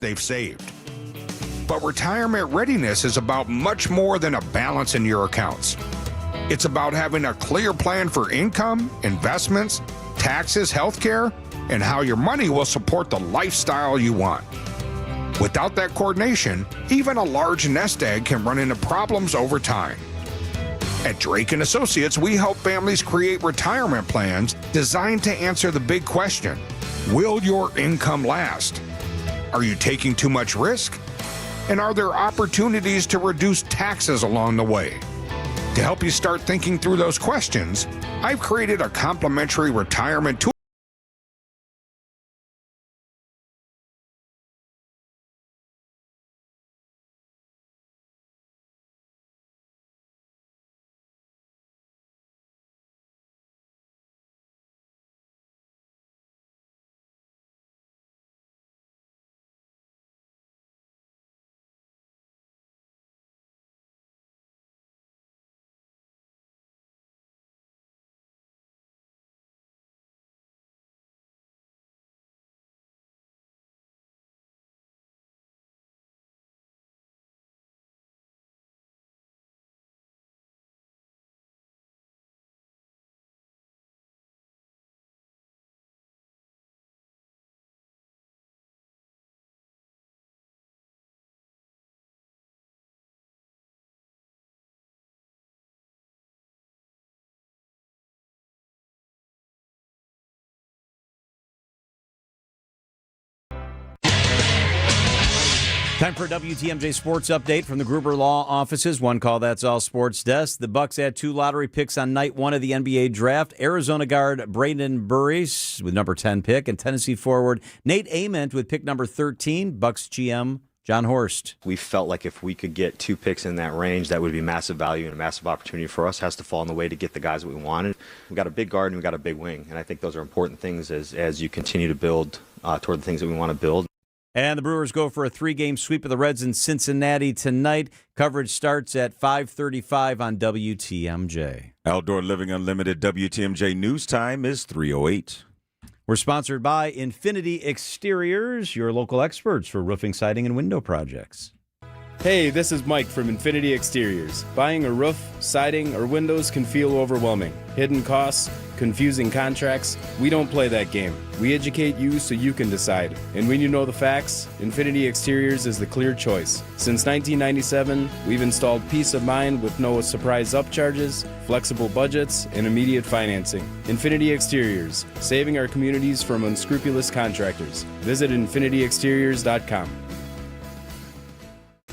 they've saved. But retirement readiness is about much more than a balance in your accounts. It's about having a clear plan for income, investments, taxes, healthcare, and how your money will support the lifestyle you want. Without that coordination, even a large nest egg can run into problems over time. At Drake & Associates, we help families create retirement plans designed to answer the big question: will your income last? Are you taking too much risk? And are there opportunities to reduce taxes along the way? To help you start thinking through those questions, I've created a complimentary retirement tool. Time for a WTMJ Sports Update from the Gruber Law Offices. One call, that's all. Sports Desk. The Bucks had 2 lottery picks on night 1 of the NBA draft. Arizona guard Braden Burris with number 10 pick, and Tennessee forward Nate Ament with pick number 13. Bucks GM John Horst. We felt like if we could get 2 picks in that range, that would be massive value and a massive opportunity for us. Has to fall in the way to get the guys that we wanted. We've got a big guard and we've got a big wing, and I think those are important things as you continue to build toward the things that we want to build. And the Brewers go for a 3-game sweep of the Reds in Cincinnati tonight. Coverage starts at 5:35 on WTMJ. Outdoor Living Unlimited WTMJ news time is 3:08. We're sponsored by Infinity Exteriors, your local experts for roofing, siding, and window projects. Hey, this is Mike from Infinity Exteriors. Buying a roof, siding, or windows can feel overwhelming. Hidden costs, confusing contracts. We don't play that game. We educate you so you can decide. And when you know the facts, Infinity Exteriors is the clear choice. Since 1997, we've installed peace of mind with no surprise upcharges, flexible budgets, and immediate financing. Infinity Exteriors, saving our communities from unscrupulous contractors. Visit infinityexteriors.com.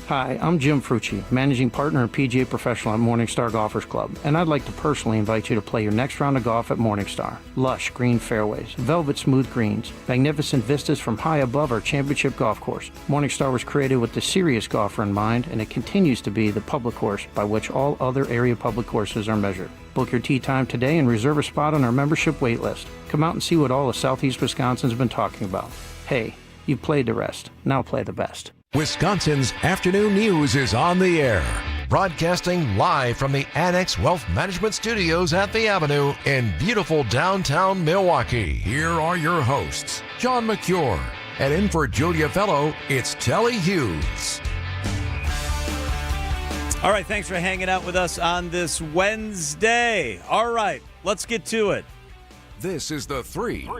Hi, I'm Jim Frucci, Managing Partner and PGA Professional at Morningstar Golfers Club, and I'd like to personally invite you to play your next round of golf at Morningstar. Lush green fairways, velvet smooth greens, magnificent vistas from high above our championship golf course. Morningstar was created with the serious golfer in mind, and it continues to be the public course by which all other area public courses are measured. Book your tee time today and reserve a spot on our membership wait list. Come out and see what all of Southeast Wisconsin's been talking about. Hey, you've played the rest. Now play the best. Wisconsin's afternoon news is on the air. Broadcasting live from the Annex Wealth Management Studios at the Avenue in beautiful downtown Milwaukee. Here are your hosts, John McCure. And in for Julia Fellow, it's Telly Hughes. All right, thanks for hanging out with us on this Wednesday. All right, let's get to it. This is the 3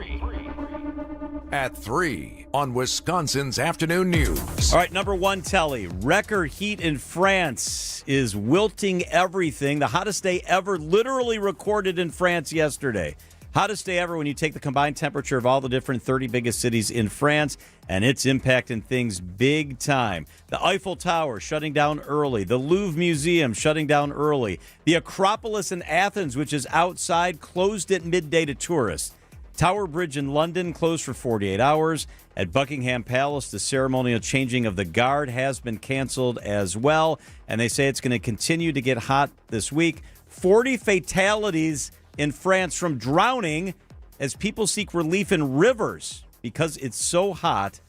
at 3 on Wisconsin's afternoon news. All right, number 1, Telly. Record heat in France is wilting everything. The hottest day ever literally recorded in France yesterday. Hottest day ever when you take the combined temperature of all the different 30 biggest cities in France, and it's impacting things big time. The Eiffel Tower shutting down early. The Louvre Museum shutting down early. The Acropolis in Athens, which is outside, closed at midday to tourists. Tower Bridge in London closed for 48 hours. At Buckingham Palace, the ceremonial changing of the guard has been canceled as well, and they say it's going to continue to get hot this week. 40 fatalities in France from drowning as people seek relief in rivers because it's so hot.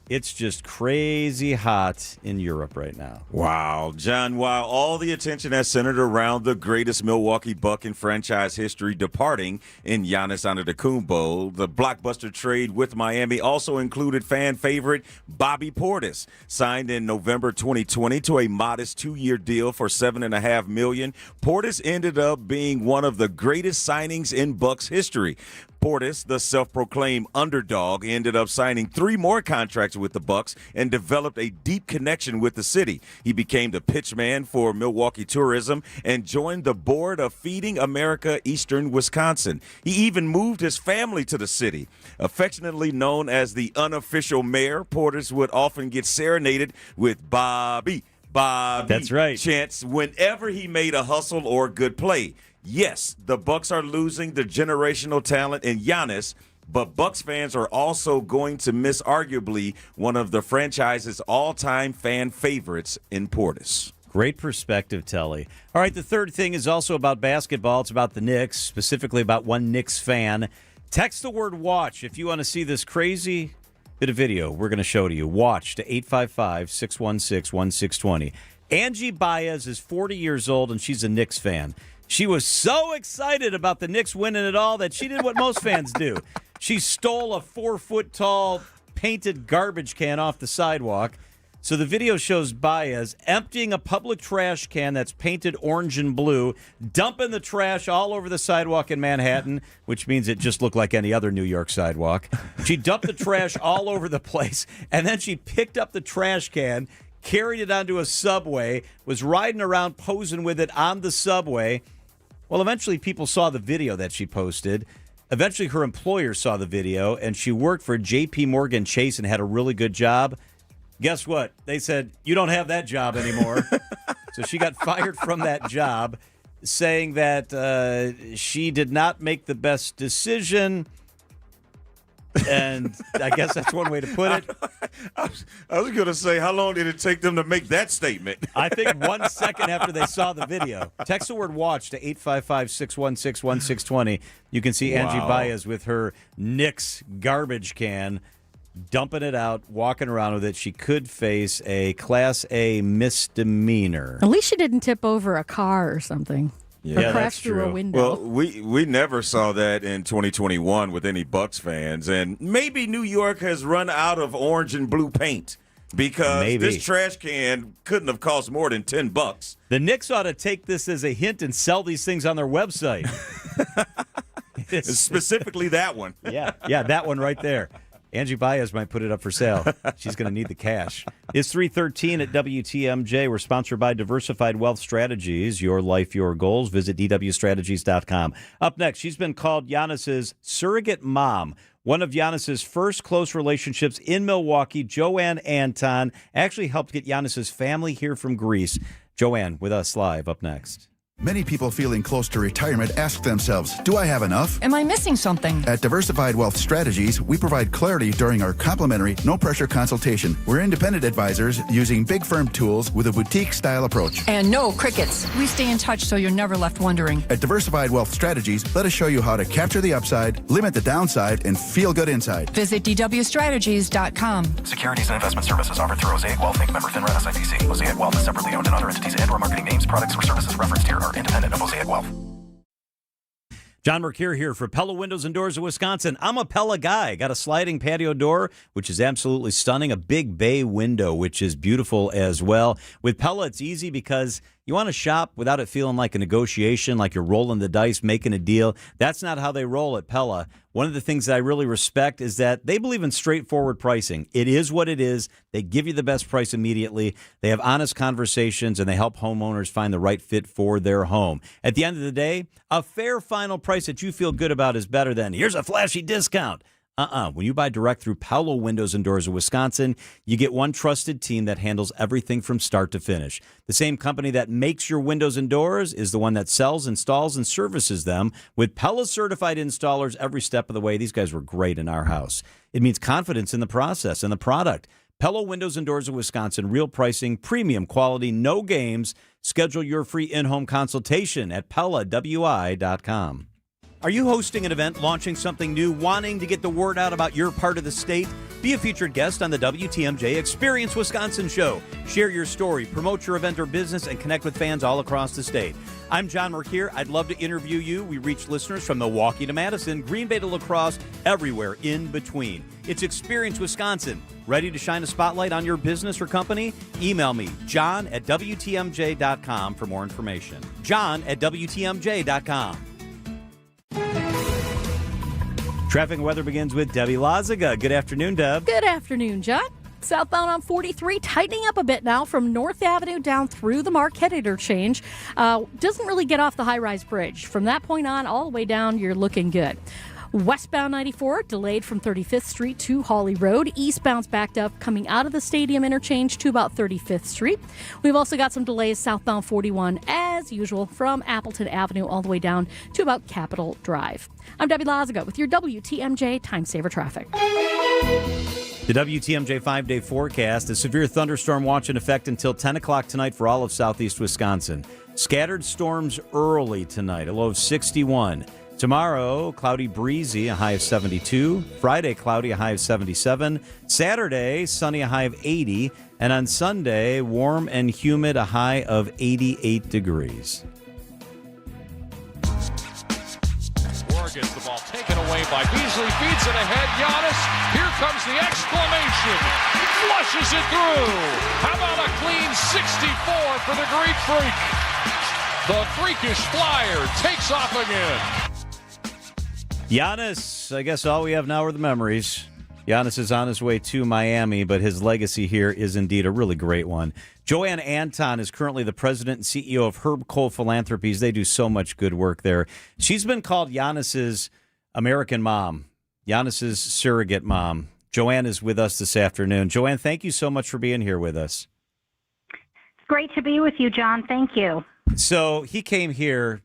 It's just crazy hot in Europe right now. Wow, John, while all the attention has centered around the greatest Milwaukee Buck in franchise history departing in Giannis Antetokounmpo, the blockbuster trade with Miami also included fan favorite Bobby Portis, signed in November 2020 to a modest 2-year deal for $7.5 million. Portis ended up being one of the greatest signings in Bucks history. Portis, the self-proclaimed underdog, ended up signing 3 more contracts with the Bucks and developed a deep connection with the city. He became the pitchman for Milwaukee Tourism and joined the board of Feeding America Eastern Wisconsin. He even moved his family to the city. Affectionately known as the unofficial mayor, Portis would often get serenaded with Bobby, That's right, chants whenever he made a hustle or good play. Yes, the Bucks are losing the generational talent in Giannis, but Bucks fans are also going to miss arguably one of the franchise's all-time fan favorites in Portis. Great perspective, Telly. All right, the third thing is also about basketball. It's about the Knicks, specifically about one Knicks fan. Text the word watch if you want to see this crazy bit of video we're going to show to you. Watch to 855-616-1620. Angie Baez is 40 years old, and she's a Knicks fan. She was so excited about the Knicks winning it all that she did what most fans do. She stole a 4-foot-tall painted garbage can off the sidewalk. So the video shows Baez emptying a public trash can that's painted orange and blue, dumping the trash all over the sidewalk in Manhattan, which means it just looked like any other New York sidewalk. She dumped the trash all over the place, and then she picked up the trash can, carried it onto a subway, was riding around posing with it on the subway. Well, eventually people saw the video that she posted. Eventually her employer saw the video, and she worked for J.P. Morgan Chase and had a really good job. Guess what? They said, you don't have that job anymore. So she got fired from that job, saying that she did not make the best decision. And I guess that's one way to put it. I was going to say, how long did it take them to make that statement? I think 1 second after they saw the video. Text the word watch to 855-616-1620. You can see Angie Baez with her Knicks garbage can, dumping it out, walking around with it. She could face a Class A misdemeanor. At least she didn't tip over a car or something. Yeah, or crash through a window. Well, we never saw that in 2021 with any Bucks fans, and maybe New York has run out of orange and blue paint because this trash can couldn't have cost more than $10. The Knicks ought to take this as a hint and sell these things on their website. Specifically that one. Yeah, that one right there. Angie Baez might put it up for sale. She's going to need the cash. It's 3:13 at WTMJ. We're sponsored by Diversified Wealth Strategies. Your life, your goals. Visit dwstrategies.com. Up next, she's been called Giannis's surrogate mom. One of Giannis's first close relationships in Milwaukee, Joanne Anton, actually helped get Giannis's family here from Greece. Joanne with us live up next. Many people feeling close to retirement ask themselves, do I have enough? Am I missing something? At Diversified Wealth Strategies, we provide clarity during our complimentary, no-pressure consultation. We're independent advisors using big firm tools with a boutique-style approach. And no crickets. We stay in touch so you're never left wondering. At Diversified Wealth Strategies, let us show you how to capture the upside, limit the downside, and feel good inside. Visit dwstrategies.com. Securities and investment services offered through Mosaic Wealth Inc. Member FINRA SIPC. Mosaic Wealth is separately owned, and other entities and/or marketing names, products, or services referenced here are independent of Mosaic Wealth. John Mercure here for Pella Windows and Doors of Wisconsin. I'm a Pella guy. Got a sliding patio door, which is absolutely stunning. A big bay window, which is beautiful as well. With Pella, it's easy because you want to shop without it feeling like a negotiation, like you're rolling the dice, making a deal. That's not how they roll at Pella. One of the things that I really respect is that they believe in straightforward pricing. It is what it is. They give you the best price immediately. They have honest conversations, and they help homeowners find the right fit for their home. At the end of the day, a fair final price that you feel good about is better than, here's a flashy discount. When you buy direct through Paolo Windows and Doors of Wisconsin, you get one trusted team that handles everything from start to finish. The same company that makes your windows and doors is the one that sells, installs, and services them with Pella certified installers every step of the way. These guys were great in our house. It means confidence in the process and the product. Pella Windows and Doors of Wisconsin, real pricing, premium quality, no games. Schedule your free in-home consultation at PellaWI.com. Are you hosting an event, launching something new, wanting to get the word out about your part of the state? Be a featured guest on the WTMJ Experience Wisconsin show. Share your story, promote your event or business, and connect with fans all across the state. I'm John Merkier. I'd love to interview you. We reach listeners from Milwaukee to Madison, Green Bay to La Crosse, everywhere in between. It's Experience Wisconsin. Ready to shine a spotlight on your business or company? Email me, john@WTMJ.com for more information. john@WTMJ.com. Traffic and weather begins with Debbie Lazaga. Good afternoon, Deb. Good afternoon, John. Southbound on 43, tightening up a bit now from North Avenue down through the Marquette interchange. Doesn't really get off the high-rise bridge. From that point on, all the way down, you're looking good. Westbound 94, delayed from 35th Street to Hawley Road. Eastbound's backed up coming out of the stadium interchange to about 35th Street. We've also got some delays southbound 41, as usual, from Appleton Avenue all the way down to about Capitol Drive. I'm Debbie Lazaga with your WTMJ Time Saver Traffic. The WTMJ 5-day forecast, a severe thunderstorm watch in effect until 10 o'clock tonight for all of southeast Wisconsin. Scattered storms early tonight, a low of 61. Tomorrow, cloudy, breezy, a high of 72. Friday, cloudy, a high of 77. Saturday, sunny, a high of 80. And on Sunday, warm and humid, a high of 88 degrees. Moore gets the ball taken away by Beasley, feeds it ahead. Giannis, here comes the exclamation. Flushes it through. How about a clean 64 for the Greek Freak? The freakish flyer takes off again. Giannis, I guess all we have now are the memories. Giannis is on his way to Miami, but his legacy here is indeed a really great one. Joanne Anton is currently the president and CEO of Herb Cole Philanthropies. They do so much good work there. She's been called Giannis's American mom, Giannis's surrogate mom. Joanne is with us this afternoon. Joanne, thank you so much for being here with us. It's great to be with you, John. Thank you. So he came here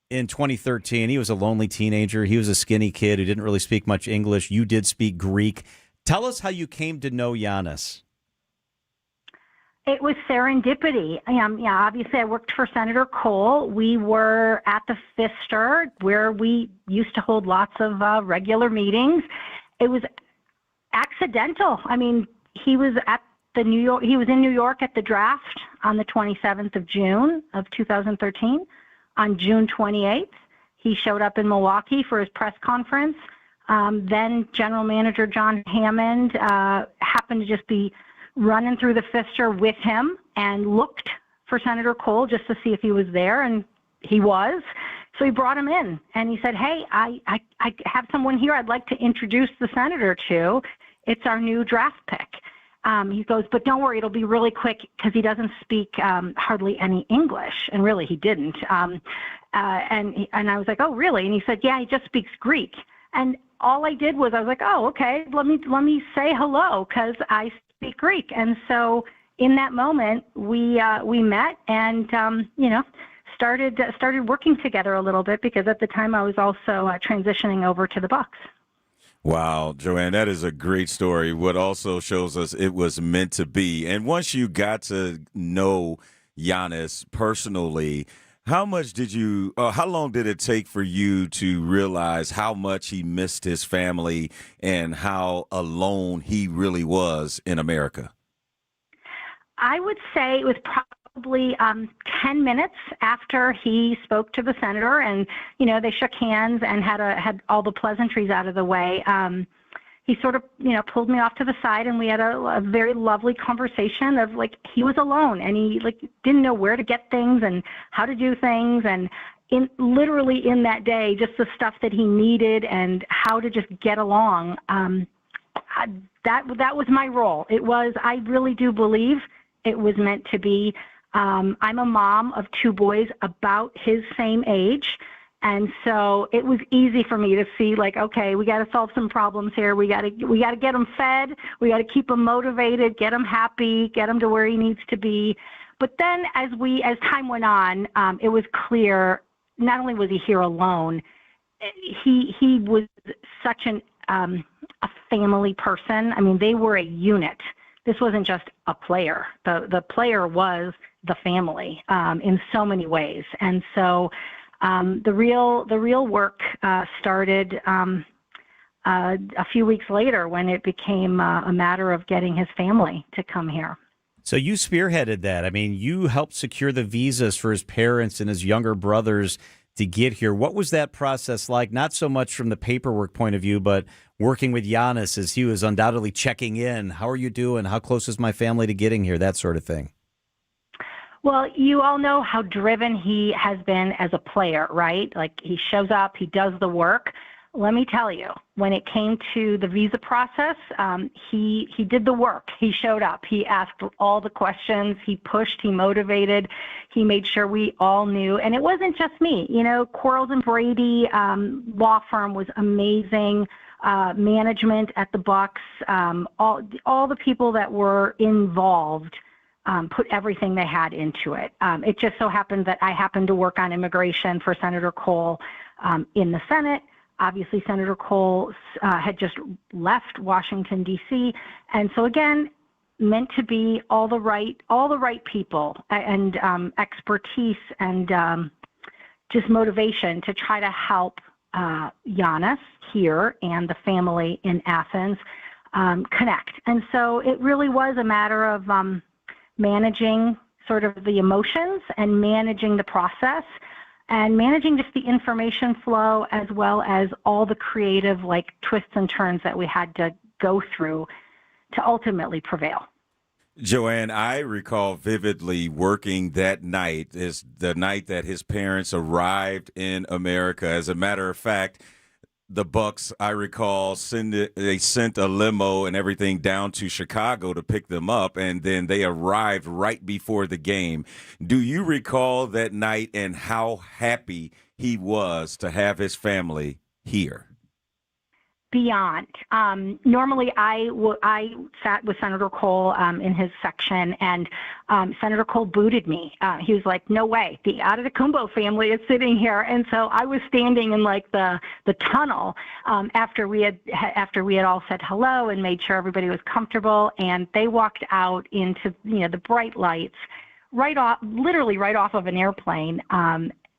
in 2013. He was a lonely teenager. He was a skinny kid who didn't really speak much English. You did speak Greek. Tell us how you came to know Giannis. It was serendipity. Obviously, I worked for Senator Cole. We were at the Pfister, where we used to hold lots of regular meetings. It was accidental. I mean, he was in New York at the draft on the 27th of June of 2013. On June 28th, he showed up in Milwaukee for his press conference. Then General Manager John Hammond happened to just be running through the Pfister with him and looked for Senator Cole just to see if he was there, and he was. So he brought him in, and he said, hey, I have someone here I'd like to introduce the senator to. It's our new draft pick. He goes, but don't worry, it'll be really quick because he doesn't speak hardly any English. And really, he didn't. And I was like, oh, really? And he said, yeah, he just speaks Greek. And all I did was I was like, oh, okay, let me say hello because I speak Greek. And so in that moment, we met and, started working together a little bit because at the time I was also transitioning over to the Bucks. Wow, Joanne, that is a great story. What also shows us it was meant to be. And once you got to know Giannis personally, how long did it take for you to realize how much he missed his family and how alone he really was in America? I would say it was probably 10 minutes after he spoke to the senator and, they shook hands and had all the pleasantries out of the way. He sort of, pulled me off to the side and we had a very lovely conversation of he was alone and he didn't know where to get things and how to do things. And literally in that day, just the stuff that he needed and how to just get along. That was my role. I really do believe it was meant to be. I'm a mom of two boys about his same age. And so it was easy for me to see okay, we got to solve some problems here. We got to get him fed. We got to keep him motivated, get him happy, get him to where he needs to be. But then as time went on, it was clear, not only was he here alone, he was such a family person. I mean, they were a unit. This wasn't just a player. The player was the family in so many ways. And so The real work started a few weeks later when it became a matter of getting his family to come here. So you spearheaded that. I mean, you helped secure the visas for his parents and his younger brothers to get here. What was that process like? Not so much from the paperwork point of view, but working with Giannis as he was undoubtedly checking in. How are you doing? How close is my family to getting here? That sort of thing. Well, you all know how driven he has been as a player, right? Like, he shows up, he does the work. Let me tell you, when it came to the visa process, he did the work. He showed up. He asked all the questions. He pushed. He motivated. He made sure we all knew. And it wasn't just me. You know, Quarles and Brady law firm was amazing. Management at the Bucks, all the people that were involved put everything they had into it. It just so happened that I happened to work on immigration for Senator Cole in the Senate. Obviously, Senator Cole had just left Washington, D.C., and so again, meant to be all the right people and expertise and just motivation to try to help Giannis here and the family in Athens connect. And so it really was a matter of managing sort of the emotions and managing the process and managing just the information flow as well as all the creative like twists and turns that we had to go through to ultimately prevail. Joanne, I recall vividly working that night, is the night that his parents arrived in America. As a matter of fact, the Bucks, I recall, they sent a limo and everything down to Chicago to pick them up, and then they arrived right before the game. Do you recall that night and how happy he was to have his family here? Beyond. Normally, I sat with Senator Cole in his section, and Senator Cole booted me. He was like, "No way, the Antetokounmpo family is sitting here." And so I was standing in like the tunnel after we had all said hello and made sure everybody was comfortable, and they walked out into the bright lights, literally right off of an airplane.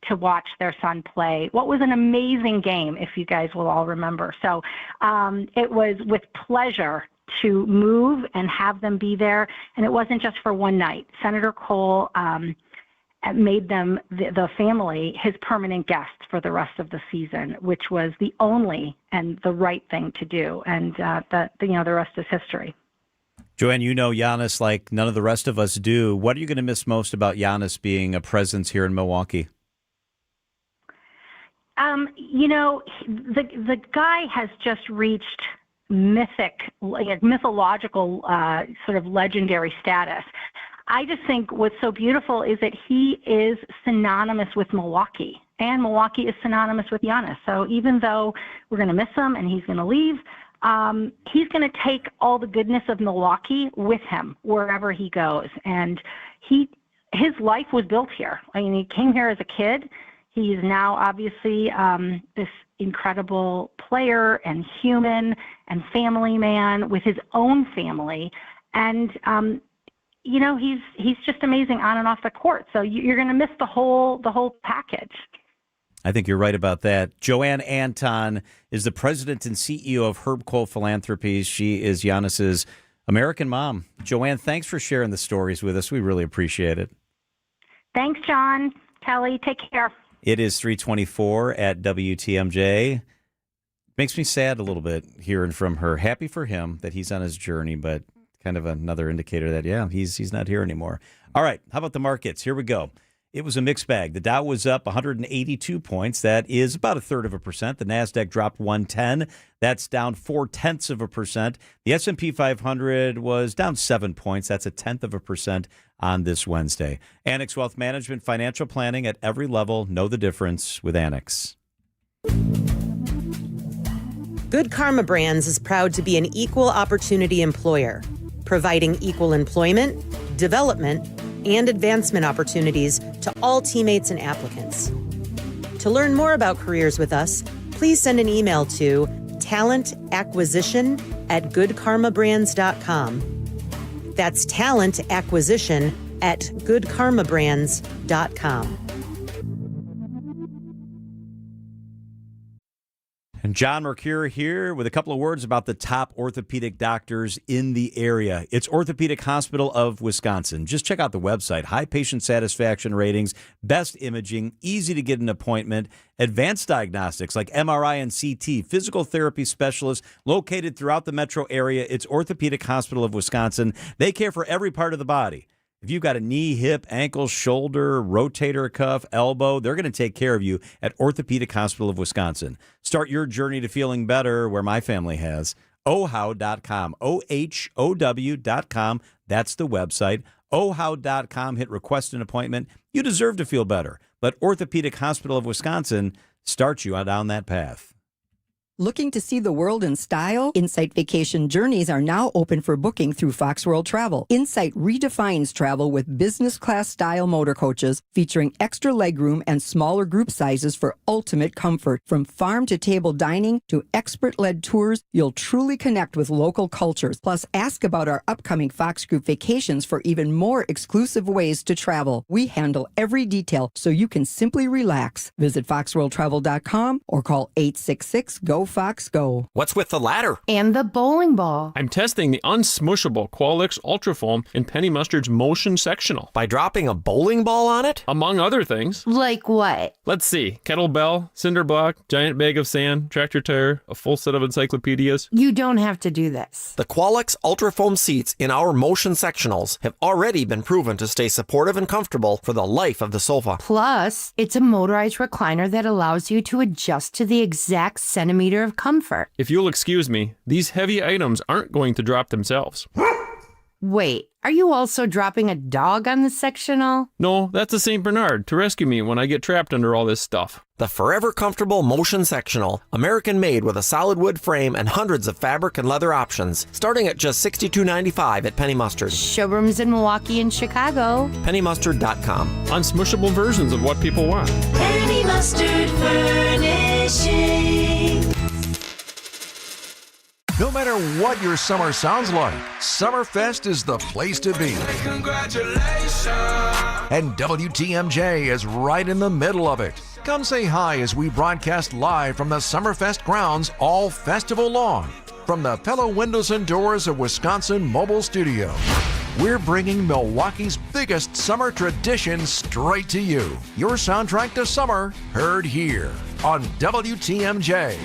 To watch their son play. What was an amazing game, if you guys will all remember. So it was with pleasure to move and have them be there. And it wasn't just for one night. Senator Cole made them, the family, his permanent guests for the rest of the season, which was the only and the right thing to do. And the rest is history. Joanne, you know Giannis like none of the rest of us do. What are you going to miss most about Giannis being a presence here in Milwaukee? The guy has just reached mythological, sort of legendary status. I just think what's so beautiful is that he is synonymous with Milwaukee, and Milwaukee is synonymous with Giannis. So even though we're going to miss him and he's going to leave, he's going to take all the goodness of Milwaukee with him wherever he goes. And his life was built here. I mean, he came here as a kid. He's now obviously this incredible player and human and family man with his own family. And, he's just amazing on and off the court. So you're going to miss the whole package. I think you're right about that. Joanne Anton is the president and CEO of Herb Cole Philanthropies. She is Giannis's American mom. Joanne, thanks for sharing the stories with us. We really appreciate it. Thanks, John. Kelly, take care. It is 3:24 at WTMJ. Makes me sad a little bit hearing from her. Happy for him that he's on his journey, but kind of another indicator that, he's not here anymore. All right, how about the markets? Here we go. It was a mixed bag. The Dow was up 182 points. That is about 1/3%. The NASDAQ dropped 110. That's down 0.4%. The S&P 500 was down 7 points. That's 0.1% on this Wednesday. Annex Wealth Management, financial planning at every level. Know the difference with Annex. Good Karma Brands is proud to be an equal opportunity employer, providing equal employment, development, and advancement opportunities to all teammates and applicants. To learn more about careers with us, please send an email to talentacquisition@goodkarmabrands.com. That's talentacquisition@goodkarmabrands.com. John Mercure here with a couple of words about the top orthopedic doctors in the area. It's Orthopedic Hospital of Wisconsin. Just check out the website. High patient satisfaction ratings, best imaging, easy to get an appointment, advanced diagnostics like MRI and CT, physical therapy specialists located throughout the metro area. It's Orthopedic Hospital of Wisconsin. They care for every part of the body. If you've got a knee, hip, ankle, shoulder, rotator cuff, elbow, they're going to take care of you at Orthopedic Hospital of Wisconsin. Start your journey to feeling better where my family has. OHOW.com. OHOW.com. That's the website. OHOW.com. Hit request an appointment. You deserve to feel better. Let Orthopedic Hospital of Wisconsin start you down that path. Looking to see the world in style? Insight Vacation Journeys are now open for booking through Fox World Travel. Insight redefines travel with business class style motor coaches featuring extra legroom and smaller group sizes for ultimate comfort. From farm to table dining to expert-led tours, you'll truly connect with local cultures. Plus, ask about our upcoming Fox Group vacations for even more exclusive ways to travel. We handle every detail so you can simply relax. Visit foxworldtravel.com or call 866-GO Fox Go. What's with the ladder? And the bowling ball. I'm testing the unsmushable Qualix Ultra Foam in Penny Mustard's Motion Sectional. By dropping a bowling ball on it? Among other things. Like what? Let's see. Kettlebell, cinder block, giant bag of sand, tractor tire, a full set of encyclopedias. You don't have to do this. The Qualix Ultra Foam seats in our Motion Sectionals have already been proven to stay supportive and comfortable for the life of the sofa. Plus, it's a motorized recliner that allows you to adjust to the exact centimeter of comfort. If you'll excuse me, these heavy items aren't going to drop themselves. Wait, are you also dropping a dog on the sectional? No, that's a St. Bernard to rescue me when I get trapped under all this stuff. The forever comfortable Motion Sectional, American made with a solid wood frame and hundreds of fabric and leather options, starting at just $62.95 at Penny Mustard. Showrooms in Milwaukee and Chicago. PennyMustard.com. Unsmushable versions of what people want. Penny Mustard Furnishing. No matter what your summer sounds like, Summerfest is the place to be. Congratulations. And WTMJ is right in the middle of it. Come say hi as we broadcast live from the Summerfest grounds all festival long from the Pella Windows and Doors of Wisconsin Mobile Studio. We're bringing Milwaukee's biggest summer tradition straight to you. Your soundtrack to summer, heard here on WTMJ.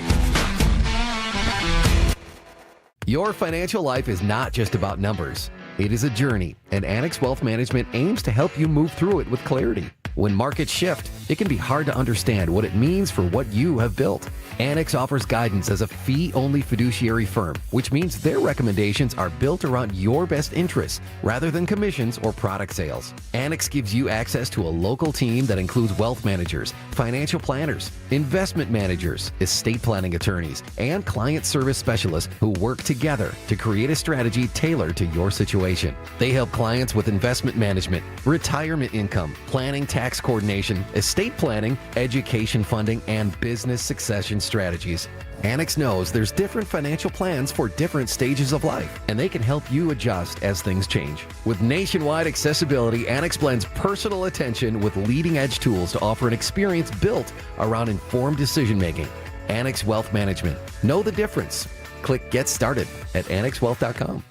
Your financial life is not just about numbers. It is a journey, and Annex Wealth Management aims to help you move through it with clarity. When markets shift, it can be hard to understand what it means for what you have built. Annex offers guidance as a fee-only fiduciary firm, which means their recommendations are built around your best interests rather than commissions or product sales. Annex gives you access to a local team that includes wealth managers, financial planners, investment managers, estate planning attorneys, and client service specialists who work together to create a strategy tailored to your situation. They help clients with investment management, retirement income, planning, tax coordination, estate planning, education funding, and business succession strategies. Annex knows there's different financial plans for different stages of life, and they can help you adjust as things change. With nationwide accessibility, Annex blends personal attention with leading-edge tools to offer an experience built around informed decision-making. Annex Wealth Management. Know the difference. Click Get Started at annexwealth.com.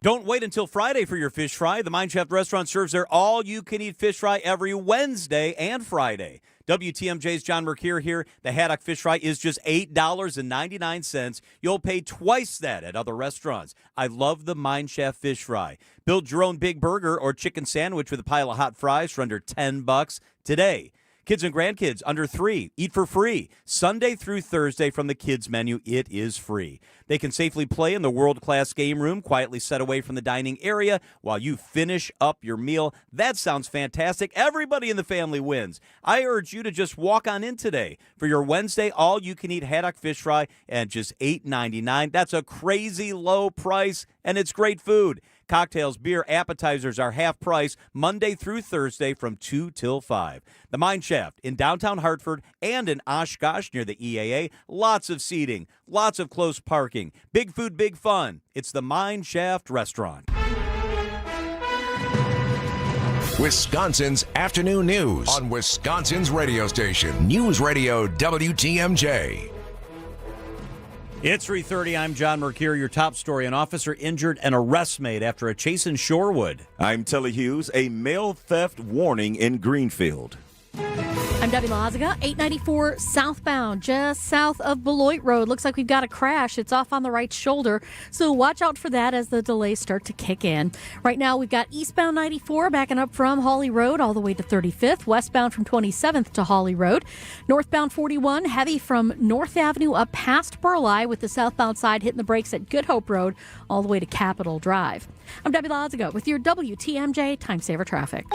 Don't wait until Friday for your fish fry. The Mine Shaft Restaurant serves their all-you-can-eat fish fry every Wednesday and Friday. WTMJ's John Mercure here. The haddock fish fry is just $8.99. You'll pay twice that at other restaurants. I love the Mine Shaft fish fry. Build your own big burger or chicken sandwich with a pile of hot fries for under $10 today. Kids and grandkids under 3, eat for free. Sunday through Thursday from the kids menu, it is free. They can safely play in the world-class game room, quietly set away from the dining area while you finish up your meal. That sounds fantastic. Everybody in the family wins. I urge you to just walk on in today for your Wednesday all-you-can-eat haddock fish fry at just $8.99. That's a crazy low price, and it's great food. Cocktails, beer, appetizers are half price Monday through Thursday from 2 till 5. The Mine Shaft in downtown Hartford and in Oshkosh near the EAA. Lots of seating, lots of close parking. Big food, big fun. It's the Mine Shaft Restaurant. Wisconsin's afternoon news on Wisconsin's radio station, News Radio WTMJ. It's 3:30. I'm John Mercure. Your top story: an officer injured and arrest made after a chase in Shorewood. I'm Telly Hughes. A mail theft warning in Greenfield. I'm Debbie Lazaga, 894 southbound, just south of Beloit Road. Looks like we've got a crash. It's off on the right shoulder, so watch out for that as the delays start to kick in. Right now, we've got eastbound 94 backing up from Hawley Road all the way to 35th, westbound from 27th to Hawley Road. Northbound 41, heavy from North Avenue up past Burleigh, with the southbound side hitting the brakes at Good Hope Road all the way to Capitol Drive. I'm Debbie Lazaga with your WTMJ Time Saver Traffic.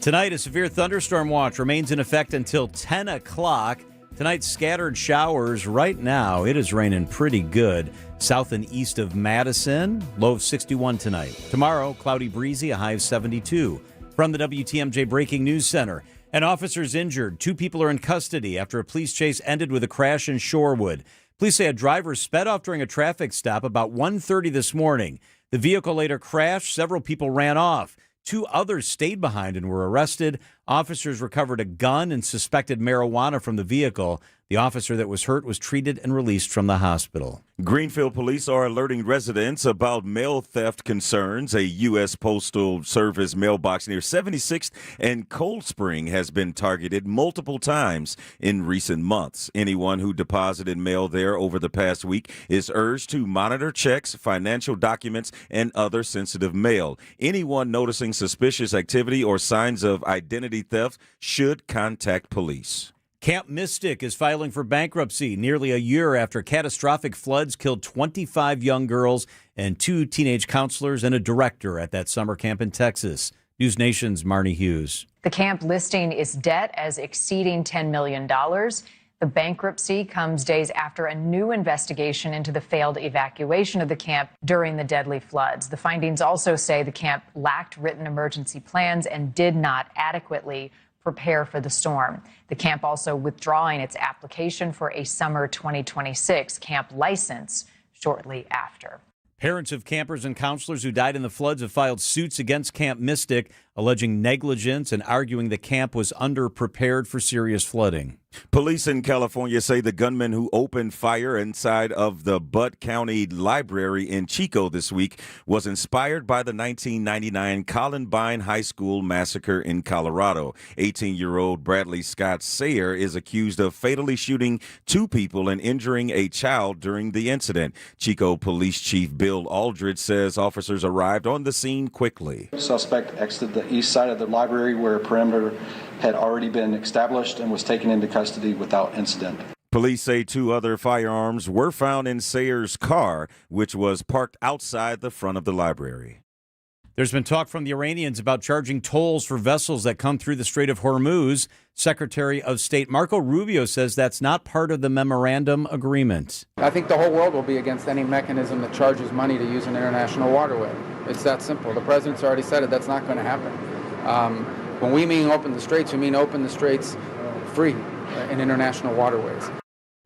Tonight, a severe thunderstorm watch remains in effect until 10 o'clock. Tonight's scattered showers. Right now, it is raining pretty good. South and east of Madison, low of 61 tonight. Tomorrow, cloudy, breezy, a high of 72. From the WTMJ Breaking News Center, an officer's injured. 2 people are in custody after a police chase ended with a crash in Shorewood. Police say a driver sped off during a traffic stop about 1:30 this morning. The vehicle later crashed. Several people ran off. 2 others stayed behind and were arrested. Officers recovered a gun and suspected marijuana from the vehicle. The officer that was hurt was treated and released from the hospital. Greenfield police are alerting residents about mail theft concerns. A U.S. Postal Service mailbox near 76th and Cold Spring has been targeted multiple times in recent months. Anyone who deposited mail there over the past week is urged to monitor checks, financial documents, and other sensitive mail. Anyone noticing suspicious activity or signs of identity theft should contact police. Camp Mystic is filing for bankruptcy nearly a year after catastrophic floods killed 25 young girls and 2 teenage counselors and a director at that summer camp in Texas. News Nation's Marnie Hughes. The camp listing its debt as exceeding $10 million. The bankruptcy comes days after a new investigation into the failed evacuation of the camp during the deadly floods. The findings also say the camp lacked written emergency plans and did not adequately prepare for the storm. The camp also withdrawing its application for a summer 2026 camp license shortly after. Parents of campers and counselors who died in the floods have filed suits against Camp Mystic, alleging negligence and arguing the camp was underprepared for serious flooding. Police in California say the gunman who opened fire inside of the Butte County Library in Chico this week was inspired by the 1999 Columbine High School massacre in Colorado. 18-year-old Bradley Scott Sayer is accused of fatally shooting 2 people and injuring a child during the incident. Chico Police Chief Bill Aldridge says officers arrived on the scene quickly. Suspect exited the east side of the library where a perimeter had already been established and was taken into custody without incident. Police say 2 other firearms were found in Sayer's car, which was parked outside the front of the library. There's been talk from the Iranians about charging tolls for vessels that come through the Strait of Hormuz. Secretary of State Marco Rubio says that's not part of the memorandum agreement. I think the whole world will be against any mechanism that charges money to use an international waterway. It's that simple. The president's already said it. That's not going to happen. When we mean open the straits, we mean open the straits free in international waterways.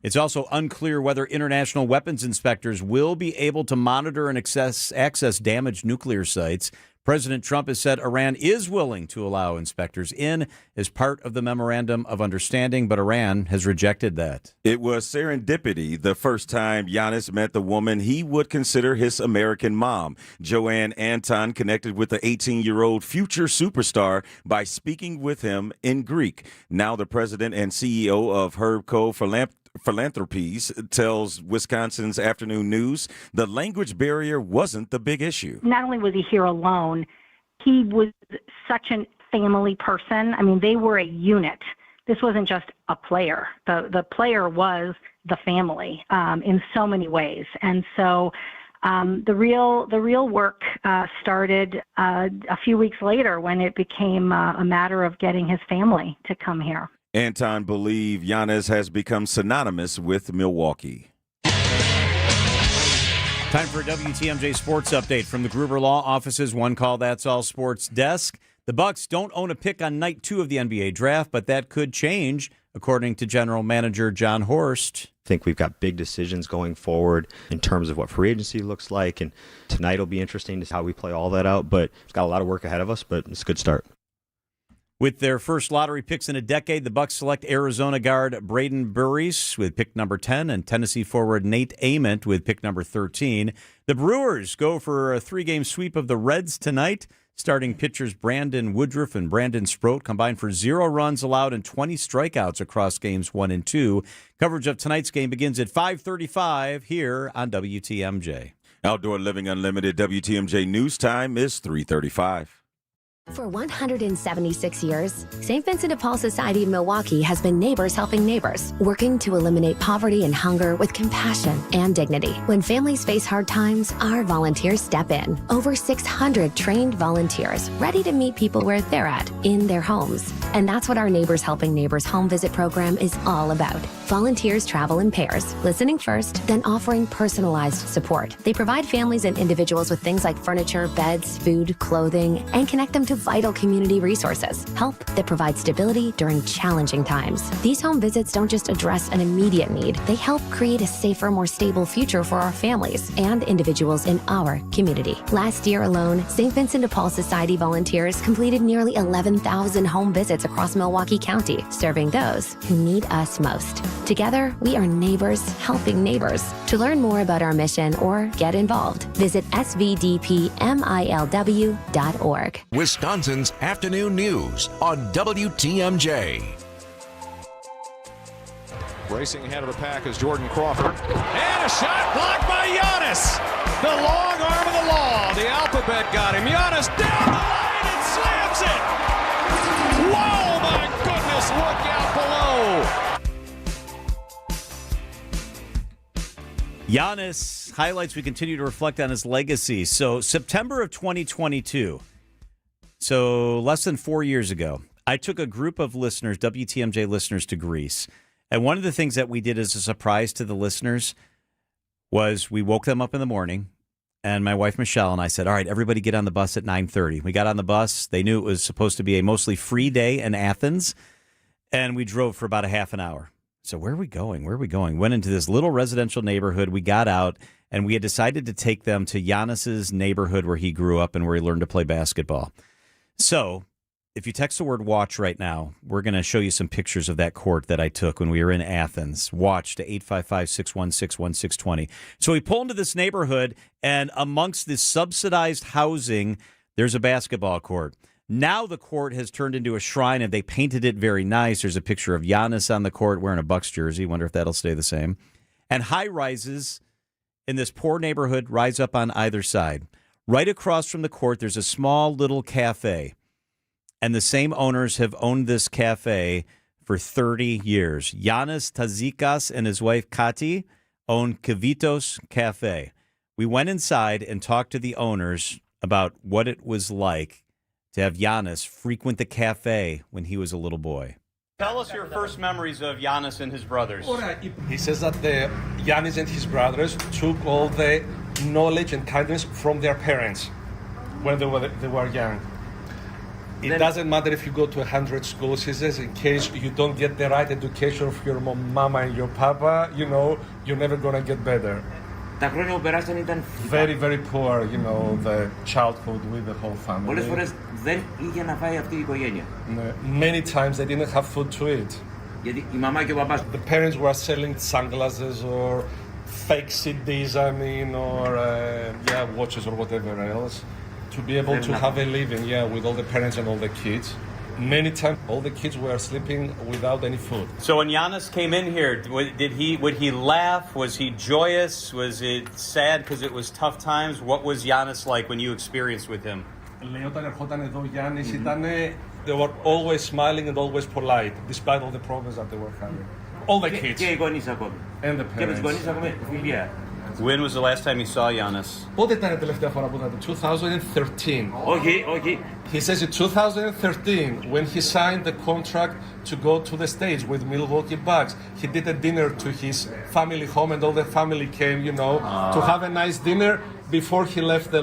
It's also unclear whether international weapons inspectors will be able to monitor and access damaged nuclear sites. President Trump has said Iran is willing to allow inspectors in as part of the Memorandum of Understanding, but Iran has rejected that. It was serendipity the first time Giannis met the woman he would consider his American mom. Joanne Anton connected with the 18-year-old future superstar by speaking with him in Greek. Now the president and CEO of Herbco Philanthropies tells Wisconsin's Afternoon News the language barrier wasn't the big issue. Not only was he here alone, he was such a family person. I mean, they were a unit. This wasn't just a player. The player was the family in so many ways. And so the real work started a few weeks later when it became a matter of getting his family to come here. Anton believes Giannis has become synonymous with Milwaukee. Time for a WTMJ Sports Update from the Gruber Law Office's One Call That's All Sports desk. The Bucks don't own a pick on night 2 of the NBA draft, but that could change, according to General Manager John Horst. I think we've got big decisions going forward in terms of what free agency looks like, and tonight will be interesting to see how we play all that out, but it's got a lot of work ahead of us, but it's a good start. With their first lottery picks in a decade, the Bucs select Arizona guard Braden Burris with pick number 10 and Tennessee forward Nate Ament with pick number 13. The Brewers go for a 3-game sweep of the Reds tonight. Starting pitchers Brandon Woodruff and Brandon Sproat combined for 0 runs allowed and 20 strikeouts across games 1 and 2. Coverage of tonight's game begins at 5:35 here on WTMJ. Outdoor Living Unlimited WTMJ news time is 3:35. For 176 years, St. Vincent de Paul Society of Milwaukee has been neighbors helping neighbors, working to eliminate poverty and hunger with compassion and dignity. When families face hard times, our volunteers step in. Over 600 trained volunteers ready to meet people where they're at, in their homes. And that's what our Neighbors Helping Neighbors home visit program is all about. Volunteers travel in pairs, listening first, then offering personalized support. They provide families and individuals with things like furniture, beds, food, clothing, and connect them to vital community resources, help that provides stability during challenging times. These home visits don't just address an immediate need, they help create a safer, more stable future for our families and individuals in our community. Last year alone, St. Vincent de Paul Society volunteers completed nearly 11,000 home visits across Milwaukee County, serving those who need us most. Together, we are neighbors helping neighbors. To learn more about our mission or get involved, visit svdpmilw.org. Wisconsin's afternoon news on WTMJ. Racing ahead of the pack is Jordan Crawford. And a shot blocked by Giannis. The long arm of the law. The alphabet got him. Giannis down the line and slams it. Whoa, my goodness, look out below. Giannis highlights. We continue to reflect on his legacy. So September of 2022. So less than 4 years ago, I took a group of listeners, WTMJ listeners, to Greece. And one of the things that we did as a surprise to the listeners was we woke them up in the morning, and my wife, Michelle, and I said, all right, everybody get on the bus at 9:30. We got on the bus. They knew it was supposed to be a mostly free day in Athens, and we drove for about a half an hour. So where are we going? Where are we going? Went into this little residential neighborhood. We got out, and we had decided to take them to Giannis's neighborhood where he grew up and where he learned to play basketball. So if you text the word watch right now, we're going to show you some pictures of that court that I took when we were in Athens. Watch to 855-616-1620. So we pull into this neighborhood, and amongst this subsidized housing, there's a basketball court. Now the court has turned into a shrine, and they painted it very nice. There's a picture of Giannis on the court wearing a Bucks jersey. Wonder if that'll stay the same. And high-rises in this poor neighborhood rise up on either side. Right across from the court, there's a small little cafe, and the same owners have owned this cafe for 30 years. Giannis Tazikas and his wife Kati own Kavitos Cafe. We went inside and talked to the owners about what it was like to have Giannis frequent the cafe when he was a little boy. Tell us your first memories of Giannis and his brothers. He says that Giannis and his brothers took all the knowledge and kindness from their parents when they were young. It doesn't matter if you go to 100 schools, he says, in case you don't get the right education of your mama and your papa, you're never going to get better. Very, very poor, the childhood with the whole family. Many times they didn't have food to eat. The parents were selling sunglasses or fake CDs, or watches or whatever else, to be able to have a living, with all the parents and all the kids. Many times, all the kids were sleeping without any food. So when Giannis came in here, would he laugh? Was he joyous? Was it sad because it was tough times? What was Giannis like when you experienced with him? They were always smiling and always polite, despite all the problems that they were having. All the kids. And the parents. When was the last time you saw Giannis? 2013. Okay. He says in 2013, when he signed the contract to go to the States with Milwaukee Bucks, he did a dinner to his family home, and all the family came, to have a nice dinner before he left the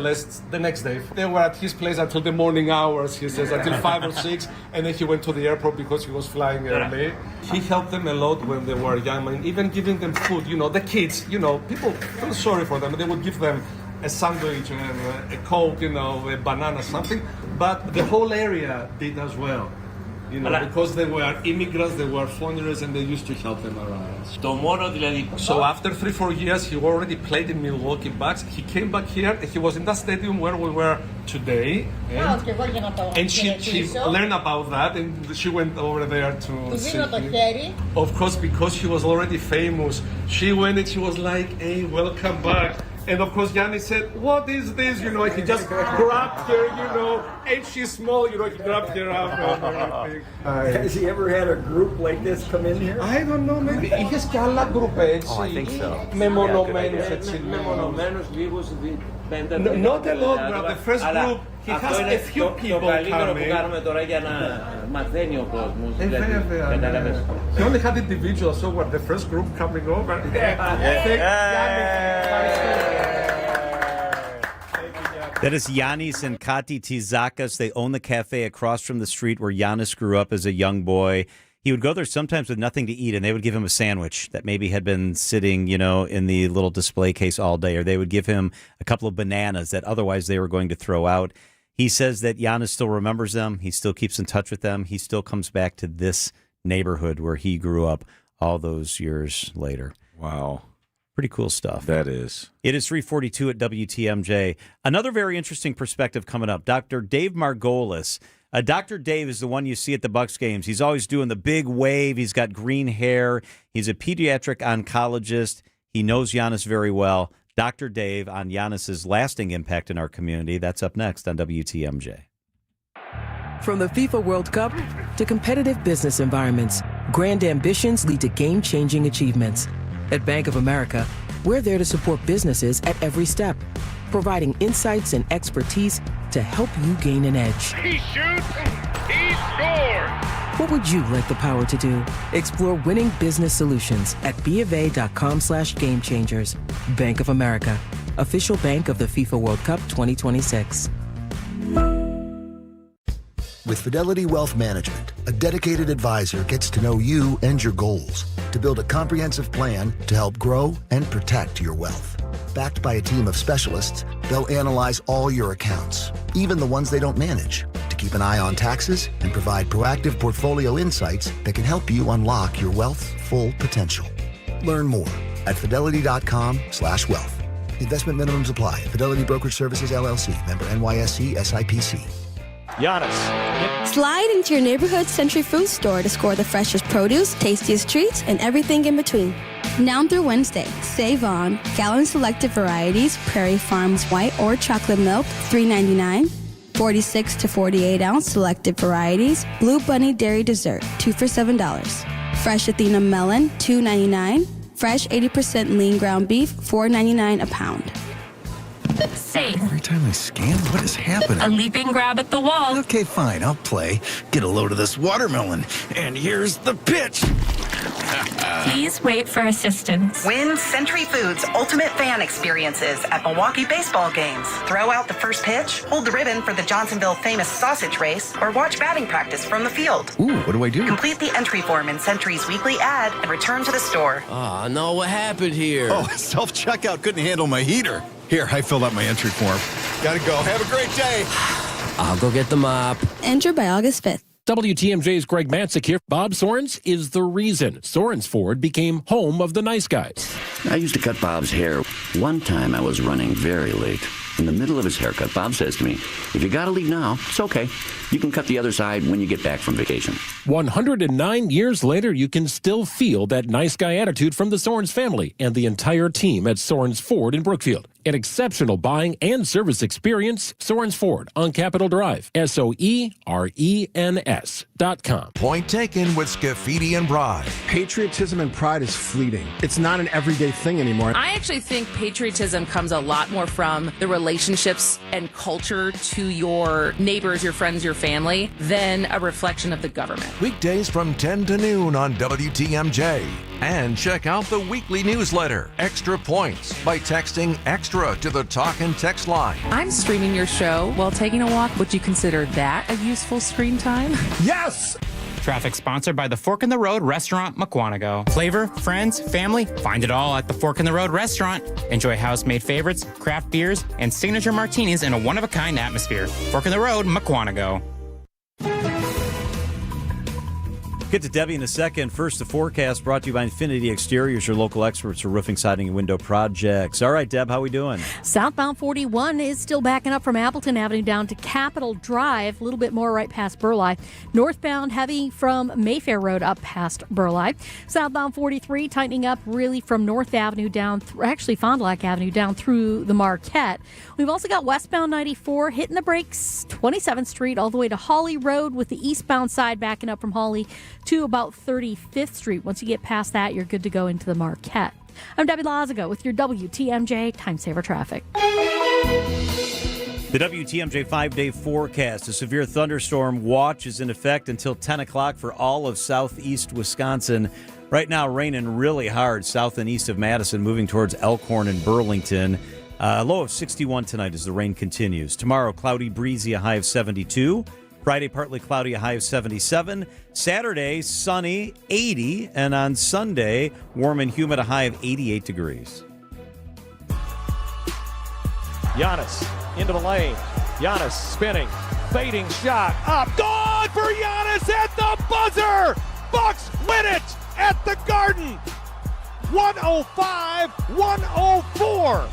next day. They were at his place until the morning hours, he says, until 5 or 6, and then he went to the airport because he was flying early. He helped them a lot when they were young, even giving them food, the kids, people feel sorry for them. They would give them a sandwich, a Coke, a banana, something. But the whole area did as well. You know, because they were immigrants, they were foreigners, and they used to help them around. So after 3-4 years, he already played in Milwaukee Bucks. He came back here. He was in that stadium where we were today. And she learned about that, and she went over there to see him. Of course, because he was already famous, she went and she was like, "Hey, welcome back." And of course, Giannis said, "What is this?" You know, he just grabbed her, you know, and she's small, you know, he grabbed her up and everything. Has he ever had a group like this come in here? I don't know, maybe. Είχες και άλλα group έτσι. Oh, I think so. Μεμονωμένους έτσι. Μεμονωμένους λίγους. Not a lot, but the first group, he has a few people coming. He only had individuals, so we're the first group coming over. That is Giannis and Kati Tzidakis. They own the cafe across from the street where Giannis grew up as a young boy. He would go there sometimes with nothing to eat, and they would give him a sandwich that maybe had been sitting, you know, in the little display case all day, or they would give him a couple of bananas that otherwise they were going to throw out. He says that Giannis still remembers them. He still keeps in touch with them. He still comes back to this neighborhood where he grew up all those years later. Wow. Pretty cool stuff. That is. It is 3:42 at WTMJ. Another very interesting perspective coming up. Dr. Dave Margolis. Dr. Dave is the one you see at the Bucks games. He's always doing the big wave. He's got green hair. He's a pediatric oncologist. He knows Giannis very well. Dr. Dave on Giannis's lasting impact in our community. That's up next on WTMJ. From the FIFA World Cup to competitive business environments, grand ambitions lead to game-changing achievements. At Bank of America, we're there to support businesses at every step, providing insights and expertise to help you gain an edge. He shoots, he scores! What would you like the power to do? Explore winning business solutions at BofA.com/gamechangers. Bank of America, official bank of the FIFA World Cup 2026. With Fidelity Wealth Management, a dedicated advisor gets to know you and your goals to build a comprehensive plan to help grow and protect your wealth. Backed by a team of specialists, they'll analyze all your accounts, even the ones they don't manage, to keep an eye on taxes and provide proactive portfolio insights that can help you unlock your wealth's full potential. Learn more at fidelity.com/wealth. Investment minimums apply. Fidelity Brokerage Services, LLC. Member NYSE SIPC. Giannis. Slide into your neighborhood Century Food Store to score the freshest produce, tastiest treats, and everything in between. Now through Wednesday, save on gallon selected varieties, Prairie Farms white or chocolate milk, $3.99. 46 to 48 ounce selected varieties, Blue Bunny dairy dessert, 2 for $7. Fresh Athena melon, $2.99. Fresh 80% lean ground beef, $4.99 a pound. Safe. Every time I scan, what is happening? A leaping grab at the wall. Okay, fine, I'll play. Get a load of this watermelon. And here's the pitch. Please wait for assistance. Win Century Foods Ultimate Fan Experiences at Milwaukee baseball games. Throw out the first pitch, hold the ribbon for the Johnsonville famous sausage race, or watch batting practice from the field. Ooh, what do I do? Complete the entry form in Century's weekly ad and return to the store. Oh, no, what happened here? Oh, self-checkout couldn't handle my heater. Here, I filled out my entry form. Gotta go. Have a great day. I'll go get the mop. Enter by August 5th. WTMJ's Greg Matzik here. Bob Sorens is the reason Sorens Ford became home of the nice guys. I used to cut Bob's hair. One time I was running very late. In the middle of his haircut, Bob says to me, "If you gotta leave now, it's okay. You can cut the other side when you get back from vacation." 109 years later, you can still feel that nice guy attitude from the Sorens family and the entire team at Sorens Ford in Brookfield. An exceptional buying and service experience. Sorens Ford on Capitol Drive. SOERENS.com. Point taken with Scafidi and Bride. Patriotism and pride is fleeting. It's not an everyday thing anymore. I actually think patriotism comes a lot more from the relationships and culture to your neighbors, your friends, your family, than a reflection of the government. Weekdays from 10 to noon on WTMJ. And check out the weekly newsletter, Extra Points, by texting EXTRA to the talk and text line. I'm streaming your show while taking a walk. Would you consider that a useful screen time? Yes! Traffic sponsored by the Fork in the Road Restaurant, Mukwonago. Flavor, friends, family, find it all at the Fork in the Road Restaurant. Enjoy house-made favorites, craft beers, and signature martinis in a one-of-a-kind atmosphere. Fork in the Road, Mukwonago. Get to Debbie in a second. First, the forecast brought to you by Infinity Exteriors, your local experts for roofing, siding, and window projects. All right, Deb, how we doing? Southbound 41 is still backing up from Appleton Avenue down to Capitol Drive, a little bit more right past Burleigh. Northbound heavy from Mayfair Road up past Burleigh. Southbound 43 tightening up really from North Avenue down, actually Fond du Lac Avenue down through the Marquette. We've also got westbound 94 hitting the brakes, 27th Street all the way to Hawley Road with the eastbound side backing up from Hawley to about 35th Street. Once you get past that, you're good to go into the Marquette. I'm Debbie Lazago with your WTMJ Time Saver Traffic. The WTMJ 5-day forecast. A severe thunderstorm watch is in effect until 10 o'clock for all of southeast Wisconsin. Right now, raining really hard south and east of Madison, moving towards Elkhorn and Burlington. A low of 61 tonight as the rain continues. Tomorrow, cloudy, breezy, a high of 72. Friday, partly cloudy, a high of 77. Saturday, sunny, 80. And on Sunday, warm and humid, a high of 88 degrees. Giannis into the lane. Giannis spinning, fading shot up. Gone for Giannis at the buzzer. Bucks win it at the Garden. 105-104.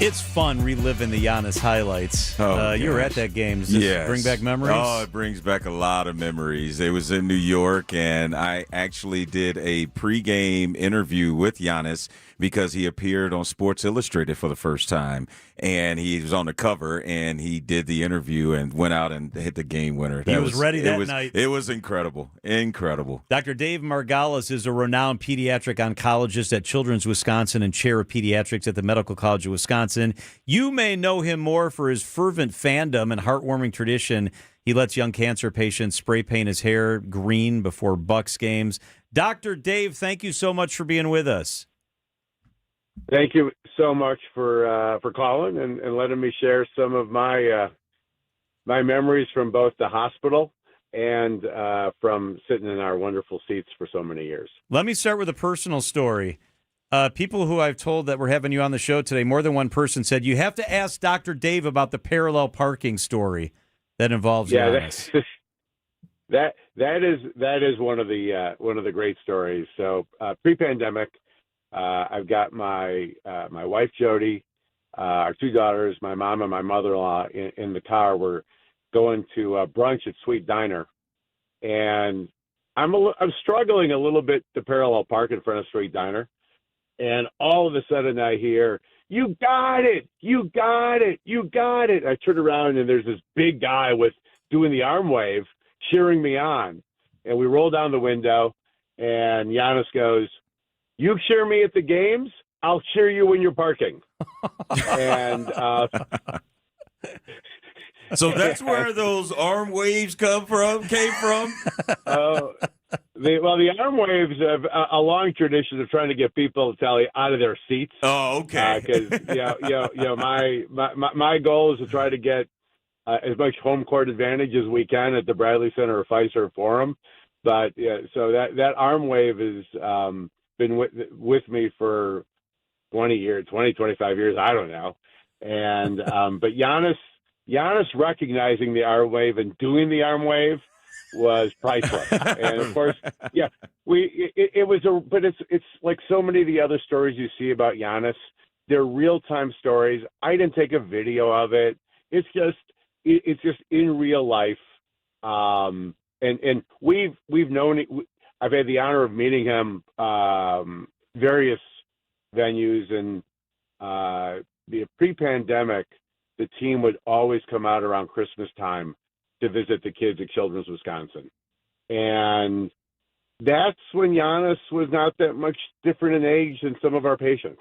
It's fun reliving the Giannis highlights. You were at that game. Does this bring back memories? Oh, it brings back a lot of memories. It was in New York, and I actually did a pregame interview with Giannis because he appeared on Sports Illustrated for the first time. And he was on the cover, and he did the interview and went out and hit the game winner. He was ready that night. It was incredible. Incredible. Dr. Dave Margalis is a renowned pediatric oncologist at Children's Wisconsin and chair of pediatrics at the Medical College of Wisconsin. You may know him more for his fervent fandom and heartwarming tradition. He lets young cancer patients spray paint his hair green before Bucks games. Dr. Dave, thank you so much for being with us. Thank you so much for calling and letting me share some of my my memories from both the hospital and from sitting in our wonderful seats for so many years. Let me start with a personal story. People who I've told that we're having you on the show today, more than one person said, you have to ask Dr. Dave about the parallel parking story that involves Giannis. That is one of the great stories. So pre-pandemic, I've got my wife Jody, our two daughters, my mom and my mother-in-law in the car. We're going to brunch at Sweet Diner, and I'm struggling a little bit to parallel park in front of Sweet Diner, and all of a sudden I hear, "You got it! You got it! You got it!" I turn around and there's this big guy doing the arm wave, cheering me on, and we roll down the window, and Giannis goes, "You cheer me at the games, I'll cheer you when you're parking." And so that's where those arm waves came from? The arm waves have a long tradition of trying to get people to tell you out of their seats. Oh, okay. Because my goal is to try to get as much home court advantage as we can at the Bradley Center or Fiserv Forum. But so that arm wave has been with me for 25 years, I don't know. And but Giannis recognizing the arm wave and doing the arm wave was priceless. And of course, but it's like so many of the other stories you see about Giannis, they're real-time stories. I didn't take a video of it. It's just in real life. And we've known it. I've had the honor of meeting him various venues, and the pre-pandemic, the team would always come out around Christmas time to visit the kids at Children's Wisconsin. And that's when Giannis was not that much different in age than some of our patients.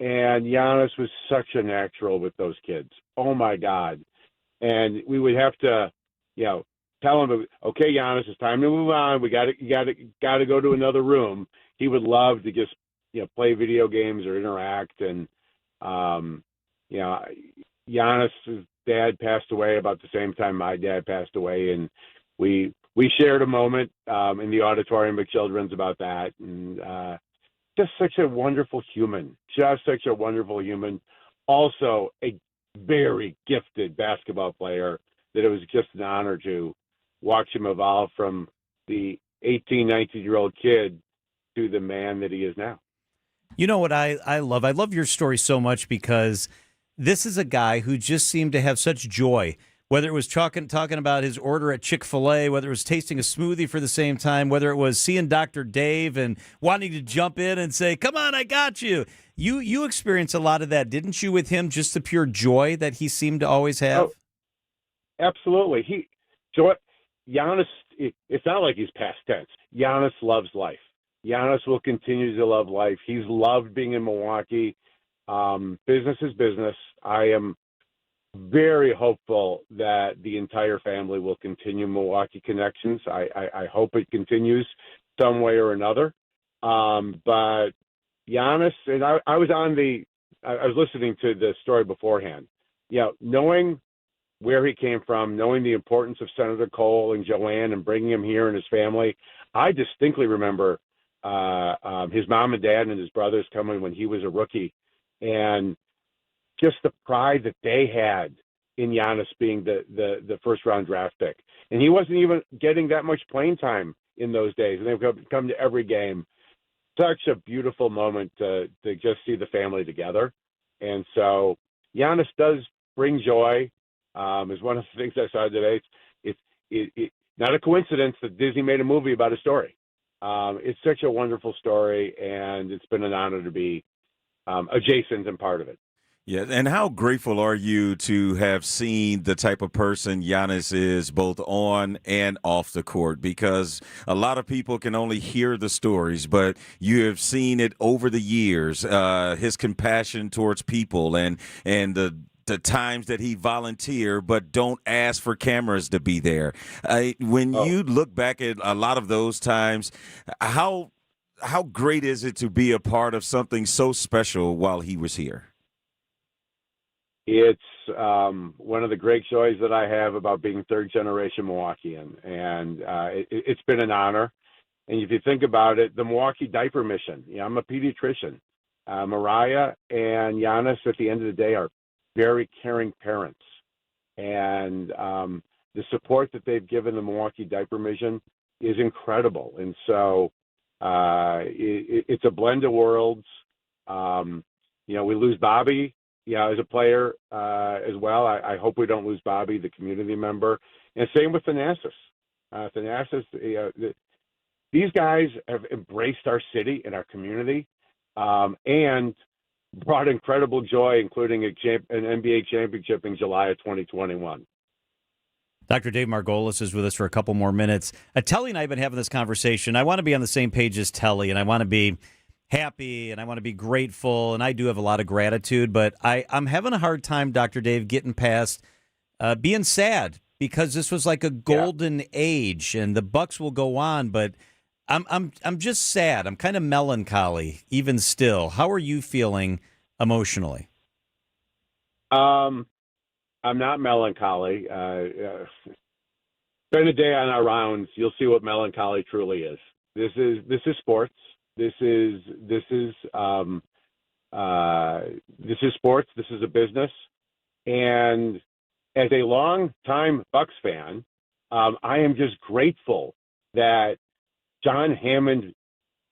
And Giannis was such a natural with those kids. Oh my God. And we would have to, tell him, "Okay, Giannis, it's time to move on. We got to go to another room." He would love to just, play video games or interact. And, Giannis's dad passed away about the same time my dad passed away. And we shared a moment in the auditorium at Children's about that. And just such a wonderful human, Also a very gifted basketball player that it was just an honor to watch him evolve from the 18, 19-year-old kid to the man that he is now. You know what I love? I love your story so much because this is a guy who just seemed to have such joy, whether it was talking about his order at Chick-fil-A, whether it was tasting a smoothie for the same time, whether it was seeing Dr. Dave and wanting to jump in and say, come on, I got you. You experienced a lot of that, didn't you, with him, just the pure joy that he seemed to always have? Oh, absolutely. Giannis, it's not like he's past tense. Giannis loves life. Giannis will continue to love life. He's loved being in Milwaukee. Business is business. I am very hopeful that the entire family will continue Milwaukee connections. I hope it continues some way or another. But Giannis, and I was listening to the story beforehand. Knowing where he came from, knowing the importance of Senator Cole and Joanne and bringing him here and his family, I distinctly remember his mom and dad and his brothers coming when he was a rookie, and just the pride that they had in Giannis being the first round draft pick. And he wasn't even getting that much playing time in those days, and they would come to every game. Such a beautiful moment to just see the family together. And so Giannis does bring joy. Is one of the things I saw today. It's not a coincidence that Disney made a movie about his story. It's such a wonderful story, and it's been an honor to be adjacent and part of it. Yeah, and how grateful are you to have seen the type of person Giannis is both on and off the court? Because a lot of people can only hear the stories, but you have seen it over the years, his compassion towards people and the times that he volunteer but don't ask for cameras to be there. When you look back at a lot of those times, how great is it to be a part of something so special while he was here? It's one of the great joys that I have about being third-generation Milwaukeean, and it's been an honor. And if you think about it, the Milwaukee diaper mission, I'm a pediatrician. Mariah and Giannis, at the end of the day, are very caring parents. And the support that they've given the Milwaukee diaper mission is incredible. And so it's a blend of worlds. We lose Bobby, as a player as well. I hope we don't lose Bobby, the community member. And same with Thanasis. These guys have embraced our city and our community and brought incredible joy, including an NBA championship in July of 2021. Dr. Dave Margolis is with us for a couple more minutes. Telly and I have been having this conversation. I want to be on the same page as Telly, and I want to be happy, and I want to be grateful, and I do have a lot of gratitude, but I'm having a hard time, Dr. Dave, getting past being sad, because this was like a golden age, and the Bucks will go on, but I'm just sad. I'm kind of melancholy, even still. How are you feeling emotionally? I'm not melancholy. Spend a day on our rounds. You'll see what melancholy truly is. This is sports. This is sports. This is a business. And as a long-time Bucks fan, I am just grateful that John Hammond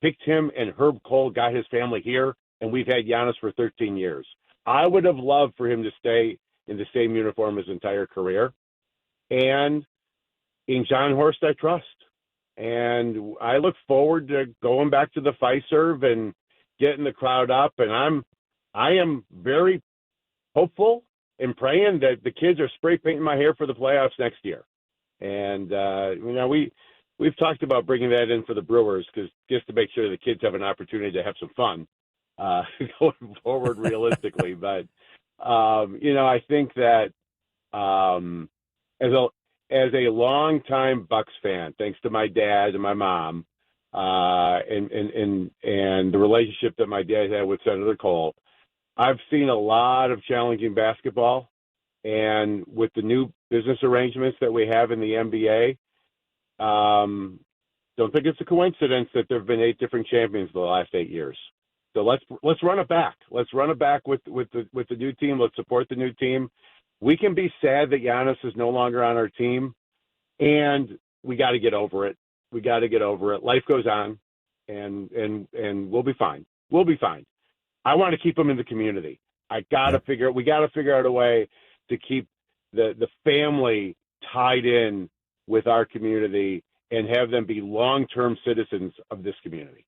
picked him and Herb Cole got his family here, and we've had Giannis for 13 years. I would have loved for him to stay in the same uniform his entire career. And in John Horst, I trust. And I look forward to going back to the Fiserv and getting the crowd up. And I am very hopeful and praying that the kids are spray painting my hair for the playoffs next year. And we've talked about bringing that in for the Brewers, because just to make sure the kids have an opportunity to have some fun going forward realistically. But I think that as a longtime Bucks fan, thanks to my dad and my mom, and the relationship that my dad had with Senator Cole, I've seen a lot of challenging basketball. And with the new business arrangements that we have in the NBA, don't think it's a coincidence that there have been 8 different champions in the last 8 years. So let's run it back. Let's run it back with the new team. Let's support the new team. We can be sad that Giannis is no longer on our team, And we got to get over it. We got to get over it. Life goes on, and we'll be fine. We'll be fine. I want to keep them in the community. We got to figure out a way to keep the family tied in with our community and have them be long-term citizens of this community.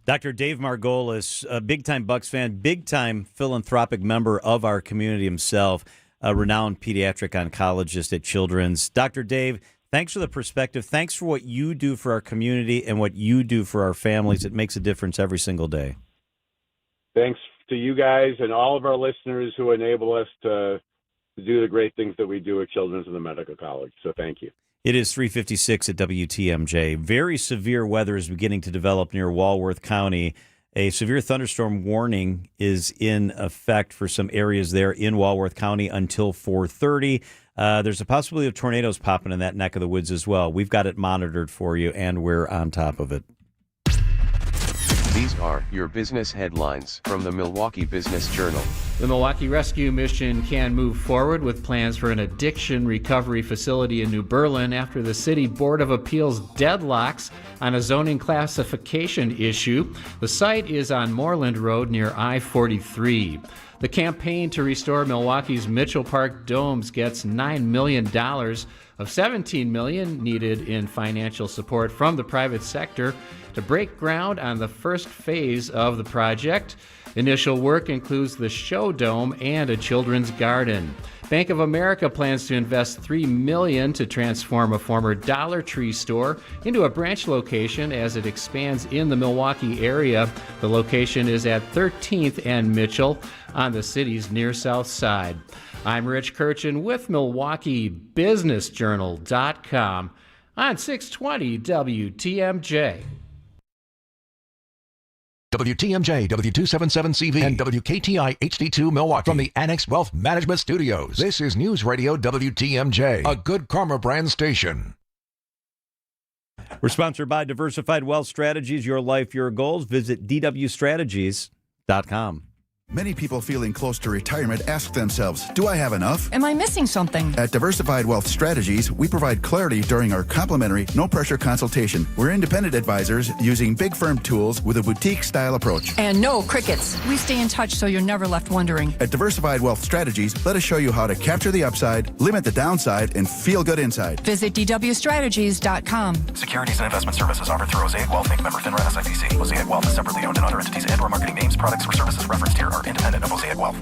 Dr. Dave Margolis, a big-time Bucs fan, big-time philanthropic member of our community himself, a renowned pediatric oncologist at Children's. Dr. Dave, thanks for the perspective. Thanks for what you do for our community and what you do for our families. It makes a difference every single day. Thanks to you guys and all of our listeners who enable us to do the great things that we do at Children's and the Medical College. So thank you. It is 3:56 at WTMJ. Very severe weather is beginning to develop near Walworth County. A severe thunderstorm warning is in effect for some areas there in Walworth County until 4:30. There's a possibility of tornadoes popping in that neck of the woods as well. We've got it monitored for you, and we're on top of it. These are your business headlines from the Milwaukee Business Journal. The Milwaukee Rescue Mission can move forward with plans for an addiction recovery facility in New Berlin after the City Board of Appeals deadlocks on a zoning classification issue. The site is on Moreland Road near I-43. The campaign to restore Milwaukee's Mitchell Park domes gets $9 million of $17 million needed in financial support from the private sector to break ground on the first phase of the project. Initial work includes the show dome and a children's garden. Bank of America plans to invest $3 million to transform a former Dollar Tree store into a branch location as it expands in the Milwaukee area. The location is at 13th and Mitchell on the city's near south side. I'm Rich Kirchen with MilwaukeeBusinessJournal.com on 620 WTMJ. WTMJ, W277CV, and WKTI HD2 Milwaukee from the Annex Wealth Management Studios. This is News Radio WTMJ, a Good Karma brand station. We're sponsored by Diversified Wealth Strategies, your life, your goals. Visit DWstrategies.com. Many people feeling close to retirement ask themselves, do I have enough? Am I missing something? At Diversified Wealth Strategies, we provide clarity during our complimentary, no-pressure consultation. We're independent advisors using big firm tools with a boutique-style approach. And no crickets. We stay in touch so you're never left wondering. At Diversified Wealth Strategies, let us show you how to capture the upside, limit the downside, and feel good inside. Visit DWstrategies.com. Securities and investment services offered through Mosaic Wealth Inc. Member FINRA SIPC. Mosaic Wealth is separately owned, and other entities and/or marketing names, products, or services referenced here are independent of Mosaic Wealth.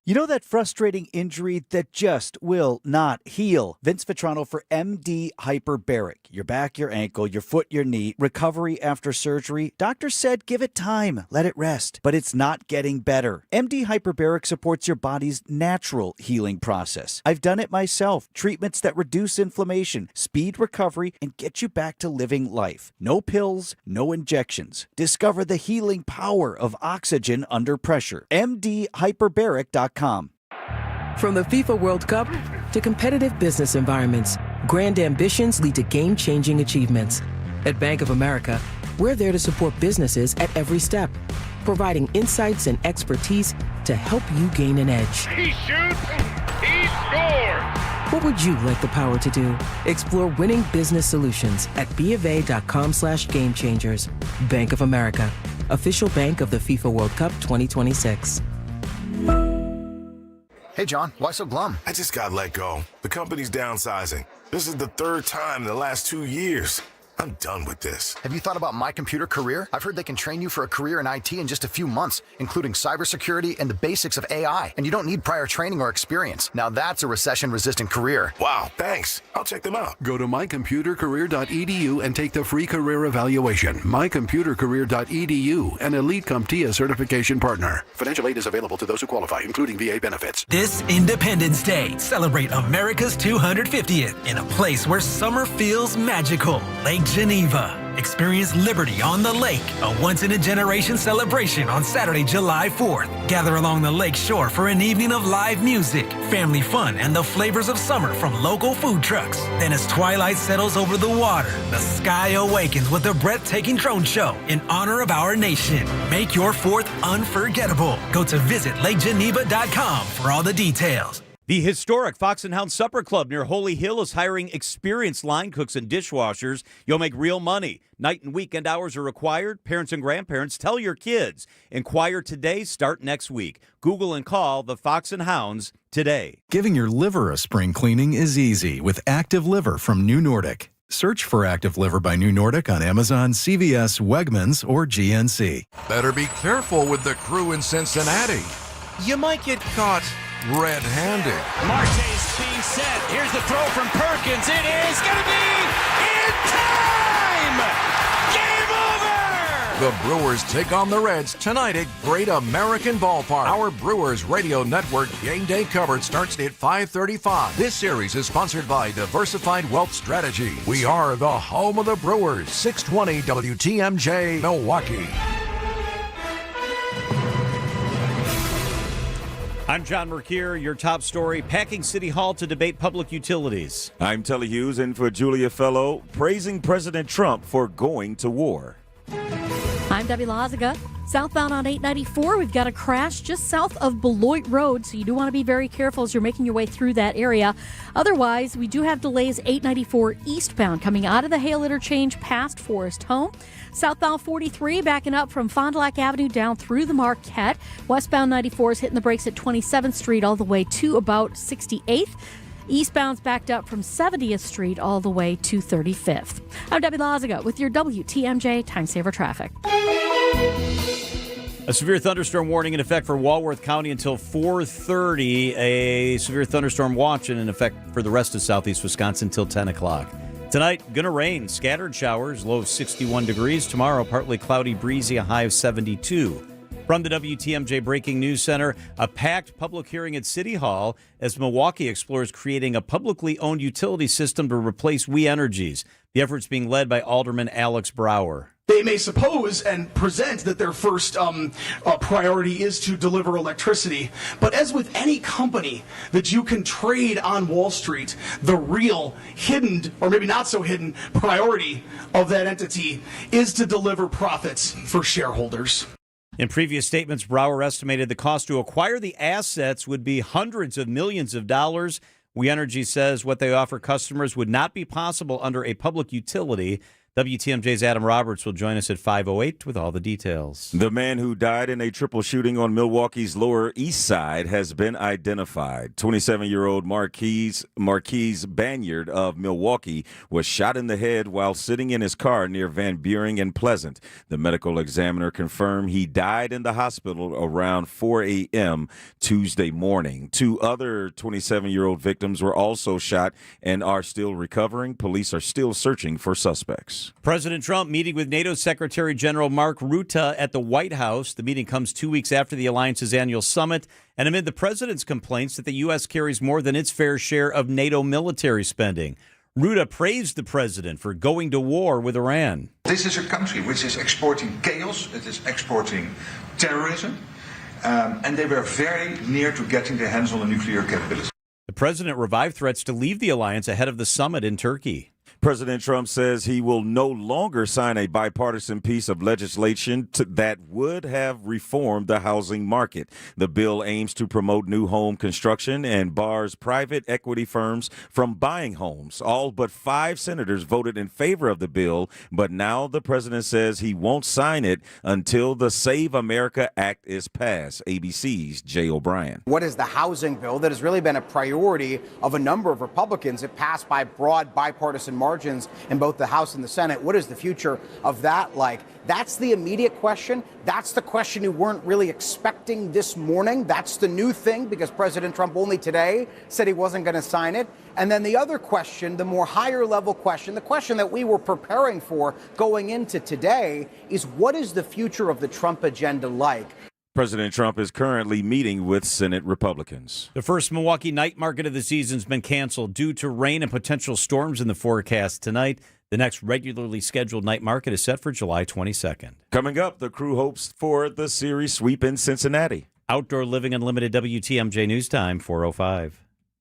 You know that frustrating injury that just will not heal? Vince Vitrano for MD Hyperbaric. Your back, your ankle, your foot, your knee. Recovery after surgery. Doctor said give it time. Let it rest. But it's not getting better. MD Hyperbaric supports your body's natural healing process. I've done it myself. Treatments that reduce inflammation, speed recovery, and get you back to living life. No pills, no injections. Discover the healing power of oxygen under pressure. MDHyperbaric.com. From the FIFA World Cup to competitive business environments, grand ambitions lead to game-changing achievements. At Bank of America, we're there to support businesses at every step, providing insights and expertise to help you gain an edge. He shoots, he scores! What would you like the power to do? Explore winning business solutions at BofA.com/gamechangers. Bank of America, official bank of the FIFA World Cup 2026. Hey, John, why so glum? I just got let go. The company's downsizing. This is the third time in the last 2 years. I'm done with this. Have you thought about My Computer Career? I've heard they can train you for a career in IT in just a few months, including cybersecurity and the basics of AI. And you don't need prior training or experience. Now that's a recession-resistant career. Wow, thanks. I'll check them out. Go to mycomputercareer.edu and take the free career evaluation. mycomputercareer.edu, an Elite CompTIA certification partner. Financial aid is available to those who qualify, including VA benefits. This Independence Day, celebrate America's 250th in a place where summer feels magical. Lake Geneva. Experience liberty on the lake, a once-in-a-generation celebration on Saturday, July 4th. Gather along the lake shore for an evening of live music, family fun, and the flavors of summer from local food trucks. Then as twilight settles over the water, the sky awakens with a breathtaking drone show in honor of our nation. Make your 4th unforgettable. Go to visitlakegeneva.com for all the details. The historic Fox and Hound Supper Club near Holy Hill is hiring experienced line cooks and dishwashers. You'll make real money. Night and weekend hours are required. Parents and grandparents, tell your kids. Inquire today, start next week. Google and call the Fox and Hounds today. Giving your liver a spring cleaning is easy with Active Liver from New Nordic. Search for Active Liver by New Nordic on Amazon, CVS, Wegmans, or GNC. Better be careful with the crew in Cincinnati. You might get caught red-handed. Marte's being set. Here's the throw from Perkins. It is going to be in time! Game over! The Brewers take on the Reds tonight at Great American Ballpark. Our Brewers Radio Network game day coverage starts at 5:35. This series is sponsored by Diversified Wealth Strategies. We are the home of the Brewers. 620 WTMJ, Milwaukee. I'm John Mercure. Your top story, packing City Hall to debate public utilities. I'm Telly Hughes in for Julia Fellow, praising President Trump for going to war. I'm Debbie Lazaga. Southbound on 894, we've got a crash just south of Beloit Road, so you do want to be very careful as you're making your way through that area. Otherwise, we do have delays 894 eastbound coming out of the Hale Interchange past Forest Home. Southbound 43 backing up from Fond du Lac Avenue down through the Marquette. Westbound 94 is hitting the brakes at 27th Street all the way to about 68th. Eastbound's backed up from 70th Street all the way to 35th. I'm Debbie Lazaga with your WTMJ Time Saver Traffic. A severe thunderstorm warning in effect for Walworth County until 4:30. A severe thunderstorm watch in effect for the rest of southeast Wisconsin until 10 o'clock. Tonight, gonna rain. Scattered showers, low of 61 degrees. Tomorrow, partly cloudy, breezy, a high of 72. From the WTMJ Breaking News Center, a packed public hearing at City Hall as Milwaukee explores creating a publicly owned utility system to replace We Energies. The effort's being led by Alderman Alex Brower. They may suppose and present that their first priority is to deliver electricity. But as with any company that you can trade on Wall Street, the real hidden, or maybe not so hidden, priority of that entity is to deliver profits for shareholders. In previous statements, Brower estimated the cost to acquire the assets would be hundreds of millions of dollars. We Energy says what they offer customers would not be possible under a public utility. WTMJ's Adam Roberts will join us at 5:08 with all the details. The man who died in a triple shooting on Milwaukee's Lower East Side has been identified. 27-year-old Marquise Banyard of Milwaukee was shot in the head while sitting in his car near Van Buren and Pleasant. The medical examiner confirmed he died in the hospital around 4 a.m. Tuesday morning. Two other 27-year-old victims were also shot and are still recovering. Police are still searching for suspects. President Trump meeting with NATO Secretary General Mark Rutte at the White House. The meeting comes 2 weeks after the alliance's annual summit and amid the president's complaints that the U.S. carries more than its fair share of NATO military spending. Rutte praised the president for going to war with Iran. This is a country which is exporting chaos, it is exporting terrorism, and they were very near to getting their hands on a nuclear capability. The president revived threats to leave the alliance ahead of the summit in Turkey. President Trump says he will no longer sign a bipartisan piece of legislation that would have reformed the housing market. The bill aims to promote new home construction and bars private equity firms from buying homes. All but 5 senators voted in favor of the bill, but now the president says he won't sign it until the Save America Act is passed. ABC's Jay O'Brien. What is the housing bill that has really been a priority of a number of Republicans? It passed by broad bipartisan margins in both the House and the Senate. What is the future of that like? That's the immediate question. That's the question you weren't really expecting this morning. That's the new thing because President Trump only today said he wasn't going to sign it. And then the other question, the more higher level question, the question that we were preparing for going into today is what is the future of the Trump agenda like? President Trump is currently meeting with Senate Republicans. The first Milwaukee night market of the season has been canceled due to rain and potential storms in the forecast tonight. The next regularly scheduled night market is set for July 22nd. Coming up, the crew hopes for the series sweep in Cincinnati. Outdoor Living Unlimited WTMJ News Time, 4:05.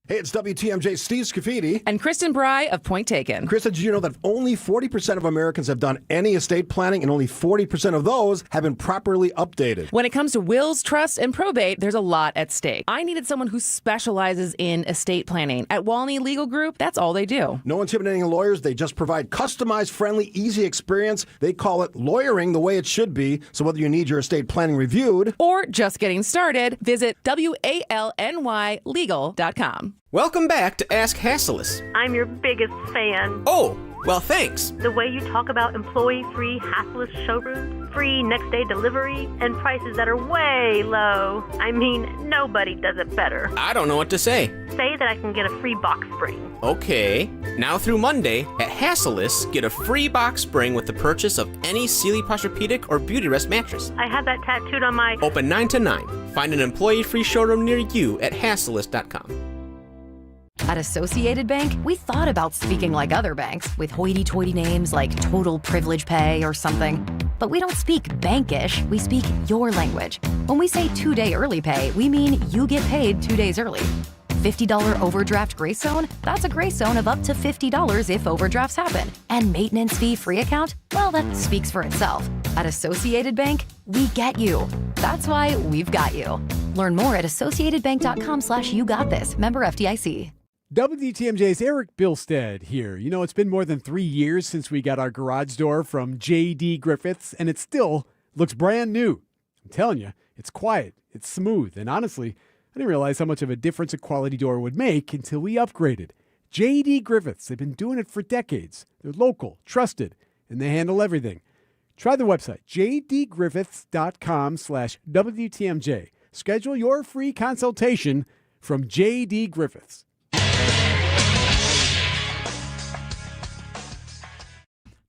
Hey, it's WTMJ Steve Scafidi. And Kristen Bry of Point Taken. Kristen, did you know that only 40% of Americans have done any estate planning, and only 40% of those have been properly updated? When it comes to wills, trusts, and probate, there's a lot at stake. I needed someone who specializes in estate planning. At Walney Legal Group, that's all they do. No intimidating lawyers. They just provide customized, friendly, easy experience. They call it lawyering the way it should be. So whether you need your estate planning reviewed or just getting started, visit WALNYlegal.com. Welcome back to Ask Hassleus. I'm your biggest fan. Oh, well, thanks. The way you talk about employee-free, hassless showrooms, free next-day delivery, and prices that are way low. I mean, nobody does it better. I don't know what to say. Say that I can get a free box spring. Okay. Now through Monday, at Hassleus, get a free box spring with the purchase of any Sealy Posturepedic or Beautyrest mattress. I have that tattooed on my... Open 9 to 9. Find an employee-free showroom near you at hassleus.com. At Associated Bank, we thought about speaking like other banks with hoity-toity names like Total Privilege Pay or something. But we don't speak bankish, we speak your language. When we say 2-day early pay, we mean you get paid 2 days early. $50 overdraft grace zone? That's a grace zone of up to $50 if overdrafts happen. And maintenance fee free account? Well, that speaks for itself. At Associated Bank, we get you. That's why we've got you. Learn more at associatedbank.com/YouGotThis. Member FDIC. WTMJ's Eric Bilstead here. You know, it's been more than 3 years since we got our garage door from J.D. Griffiths, and it still looks brand new. I'm telling you, it's quiet, it's smooth, and honestly, I didn't realize how much of a difference a quality door would make until we upgraded. J.D. Griffiths, they've been doing it for decades. They're local, trusted, and they handle everything. Try the website, jdgriffiths.com/WTMJ. Schedule your free consultation from J.D. Griffiths.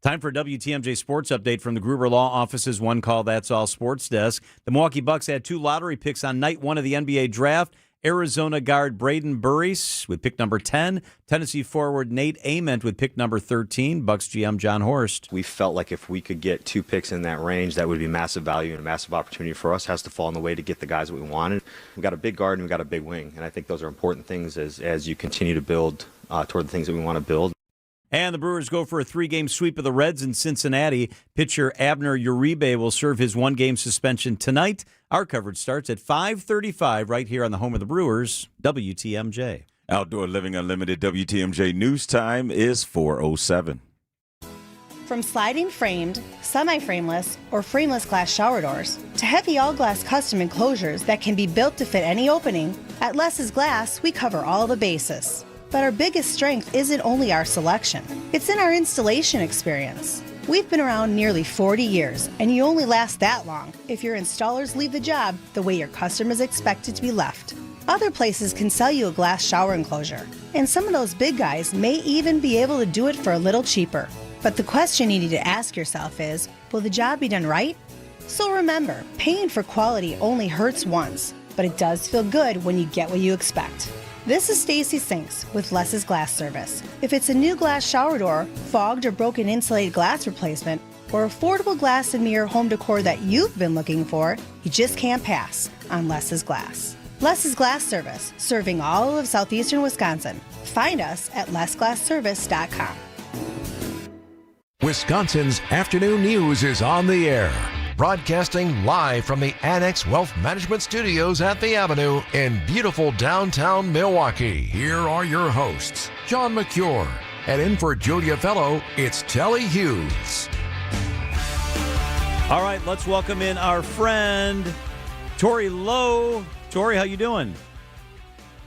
Time for a WTMJ Sports Update from the Gruber Law Office's One Call That's All Sports Desk. The Milwaukee Bucks had 2 lottery picks on night 1 of the NBA Draft. Arizona guard Braden Burris with pick number 10. Tennessee forward Nate Ament with pick number 13. Bucks GM John Horst. We felt like if we could get 2 picks in that range, that would be massive value and a massive opportunity for us. Has to fall in the way to get the guys that we wanted. We've got a big guard and we've got a big wing, and I think those are important things as you continue to build toward the things that we want to build. And the Brewers go for a 3-game sweep of the Reds in Cincinnati. Pitcher Abner Uribe will serve his 1-game suspension tonight. Our coverage starts at 5:35 right here on the home of the Brewers, WTMJ. Outdoor Living Unlimited WTMJ news time is 4:07. From sliding framed, semi-frameless, or frameless glass shower doors to heavy all-glass custom enclosures that can be built to fit any opening, at Less's Glass, we cover all the bases. But our biggest strength isn't only our selection. It's in our installation experience. We've been around nearly 40 years, and you only last that long if your installers leave the job the way your customers expect it to be left. Other places can sell you a glass shower enclosure, and some of those big guys may even be able to do it for a little cheaper. But the question you need to ask yourself is, will the job be done right? So remember, paying for quality only hurts once, but it does feel good when you get what you expect. This is Stacy Sinks with Less's Glass Service. If it's a new glass shower door, fogged or broken insulated glass replacement, or affordable glass and mirror home decor that you've been looking for, you just can't pass on Less's Glass. Less's Glass Service, serving all of southeastern Wisconsin. Find us at lessglassservice.com. Wisconsin's afternoon news is on the air. Broadcasting live from the Annex Wealth Management Studios at the Avenue in beautiful downtown Milwaukee. Here are your hosts, John McCure. And in for Julia Fellow, it's Telly Hughes. All right, let's welcome in our friend, Tori Lowe. Tori, how you doing?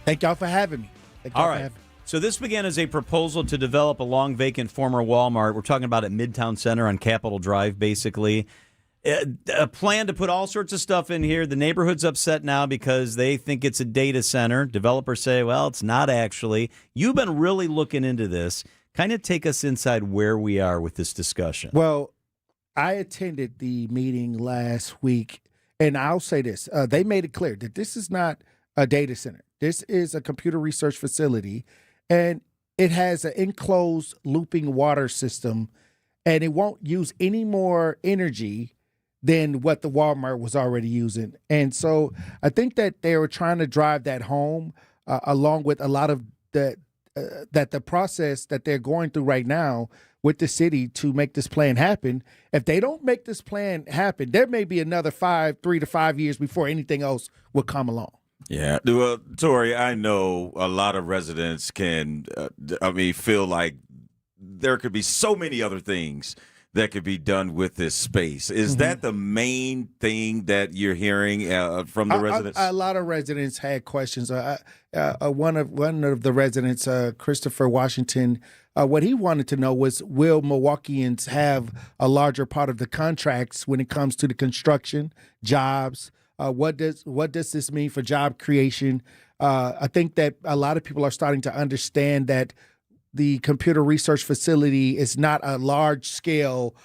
Thank y'all for having me. All right. So this began as a proposal to develop a long vacant former Walmart. We're talking about at Midtown Center on Capitol Drive, basically. A plan to put all sorts of stuff in here. The neighborhood's upset now because they think it's a data center. Developers say, well, it's not actually. You've been really looking into this. Kind of take us inside where we are with this discussion. Well, I attended the meeting last week, and I'll say this. They made it clear that this is not a data center. This is a computer research facility, and it has an enclosed looping water system, and it won't use any more energy than what the Walmart was already using. And so I think that they were trying to drive that home. along with a lot of the process that they're going through right now with the city to make this plan happen. If they don't make this plan happen, there may be another 3 to 5 years before anything else will come along. Yeah. Well, Tori, I know a lot of residents can, feel like there could be so many other things that could be done with this space. Is that the main thing that you're hearing from the residents? A lot of residents had questions. One of the residents, Christopher Washington, what he wanted to know was, will Milwaukeeans have a larger part of the contracts when it comes to the construction, jobs? What does this mean for job creation? I think that a lot of people are starting to understand that the computer research facility is not a large scale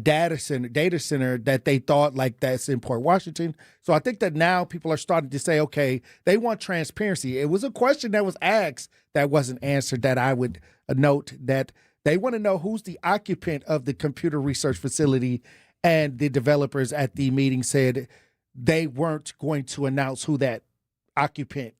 data center that they thought like that's in Port Washington. So I think that now people are starting to say, okay, they want transparency. It was a question that was asked that wasn't answered, that I would note that they want to know who's the occupant of the computer research facility, and the developers at the meeting said they weren't going to announce who that occupant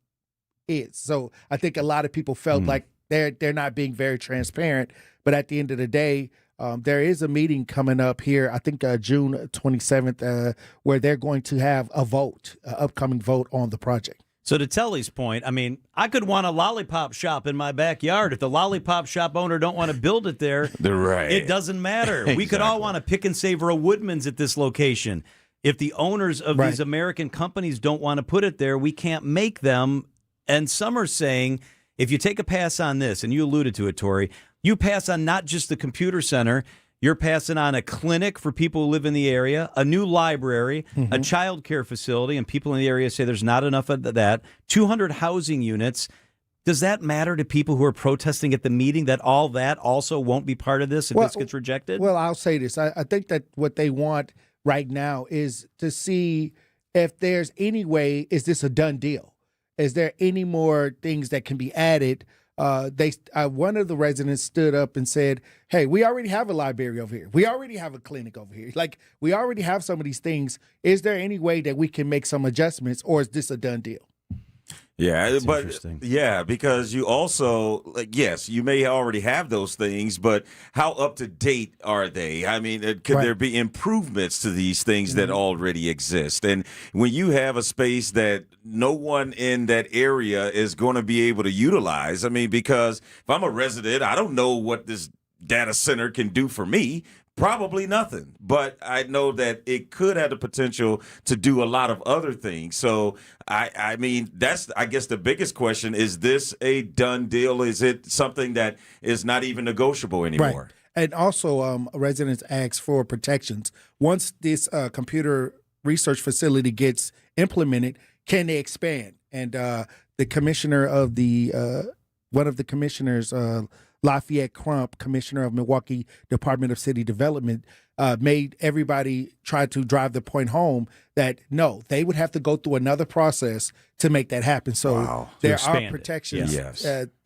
is. So I think a lot of people felt like they're not being very transparent. But at the end of the day, there is a meeting coming up here, I think June 27th, where they're going to have a vote, an upcoming vote on the project. So to Telly's point, I mean, I could want a lollipop shop in my backyard. If the lollipop shop owner don't want to build it there, it doesn't matter. Exactly. We could all want to pick and savor a Woodman's at this location. If the owners of these American companies don't want to put it there, we can't make them. And some are saying, if you take a pass on this, and you alluded to it, Tori, you pass on not just the computer center, you're passing on a clinic for people who live in the area, a new library, a child care facility, and people in the area say there's not enough of that, 200 housing units. Does that matter to people who are protesting at the meeting, that all that also won't be part of this if this gets rejected? Well, I'll say this. I think that what they want right now is to see if there's any way, is this a done deal? Is there any more things that can be added? One of the residents stood up and said, hey, we already have a library over here. We already have a clinic over here. Like, we already have some of these things. Is there any way that we can make some adjustments, or is this a done deal? Yeah, because you also, yes, you may already have those things, but how up to date are they? I mean, could there be improvements to these things that already exist? And when you have a space that no one in that area is going to be able to utilize, I mean, because if I'm a resident, I don't know what this data center can do for me. Probably nothing, but I know that it could have the potential to do a lot of other things. So, I mean, that's, I guess, the biggest question. Is this a done deal? Is it something that is not even negotiable anymore? Right. And also, residents ask for protections. Once this computer research facility gets implemented, can they expand? And the commissioner of one of the commissioners, Lafayette Crump, commissioner of Milwaukee Department of City Development, made everybody try to drive the point home that, no, they would have to go through another process to make that happen. So there are protections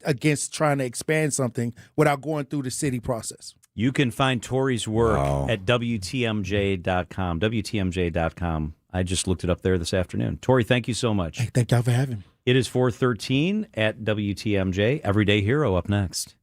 against trying to expand something without going through the city process. You can find Tori's work at WTMJ.com. WTMJ.com. I just looked it up there this afternoon. Tori, thank you so much. Hey, thank y'all for having me. It is 4:13 at WTMJ. Everyday Hero up next.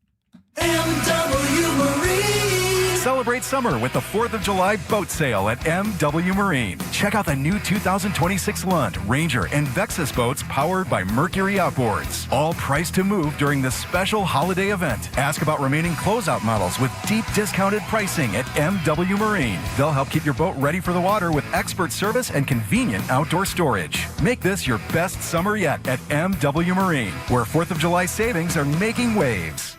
MW Marine. Celebrate summer with the 4th of July boat sale at MW Marine. Check out the new 2026 Lund, Ranger, and Vexus boats powered by Mercury Outboards. All priced to move during this special holiday event. Ask about remaining closeout models with deep discounted pricing at MW Marine. They'll help keep your boat ready for the water with expert service and convenient outdoor storage. Make this your best summer yet at MW Marine, where 4th of July savings are making waves.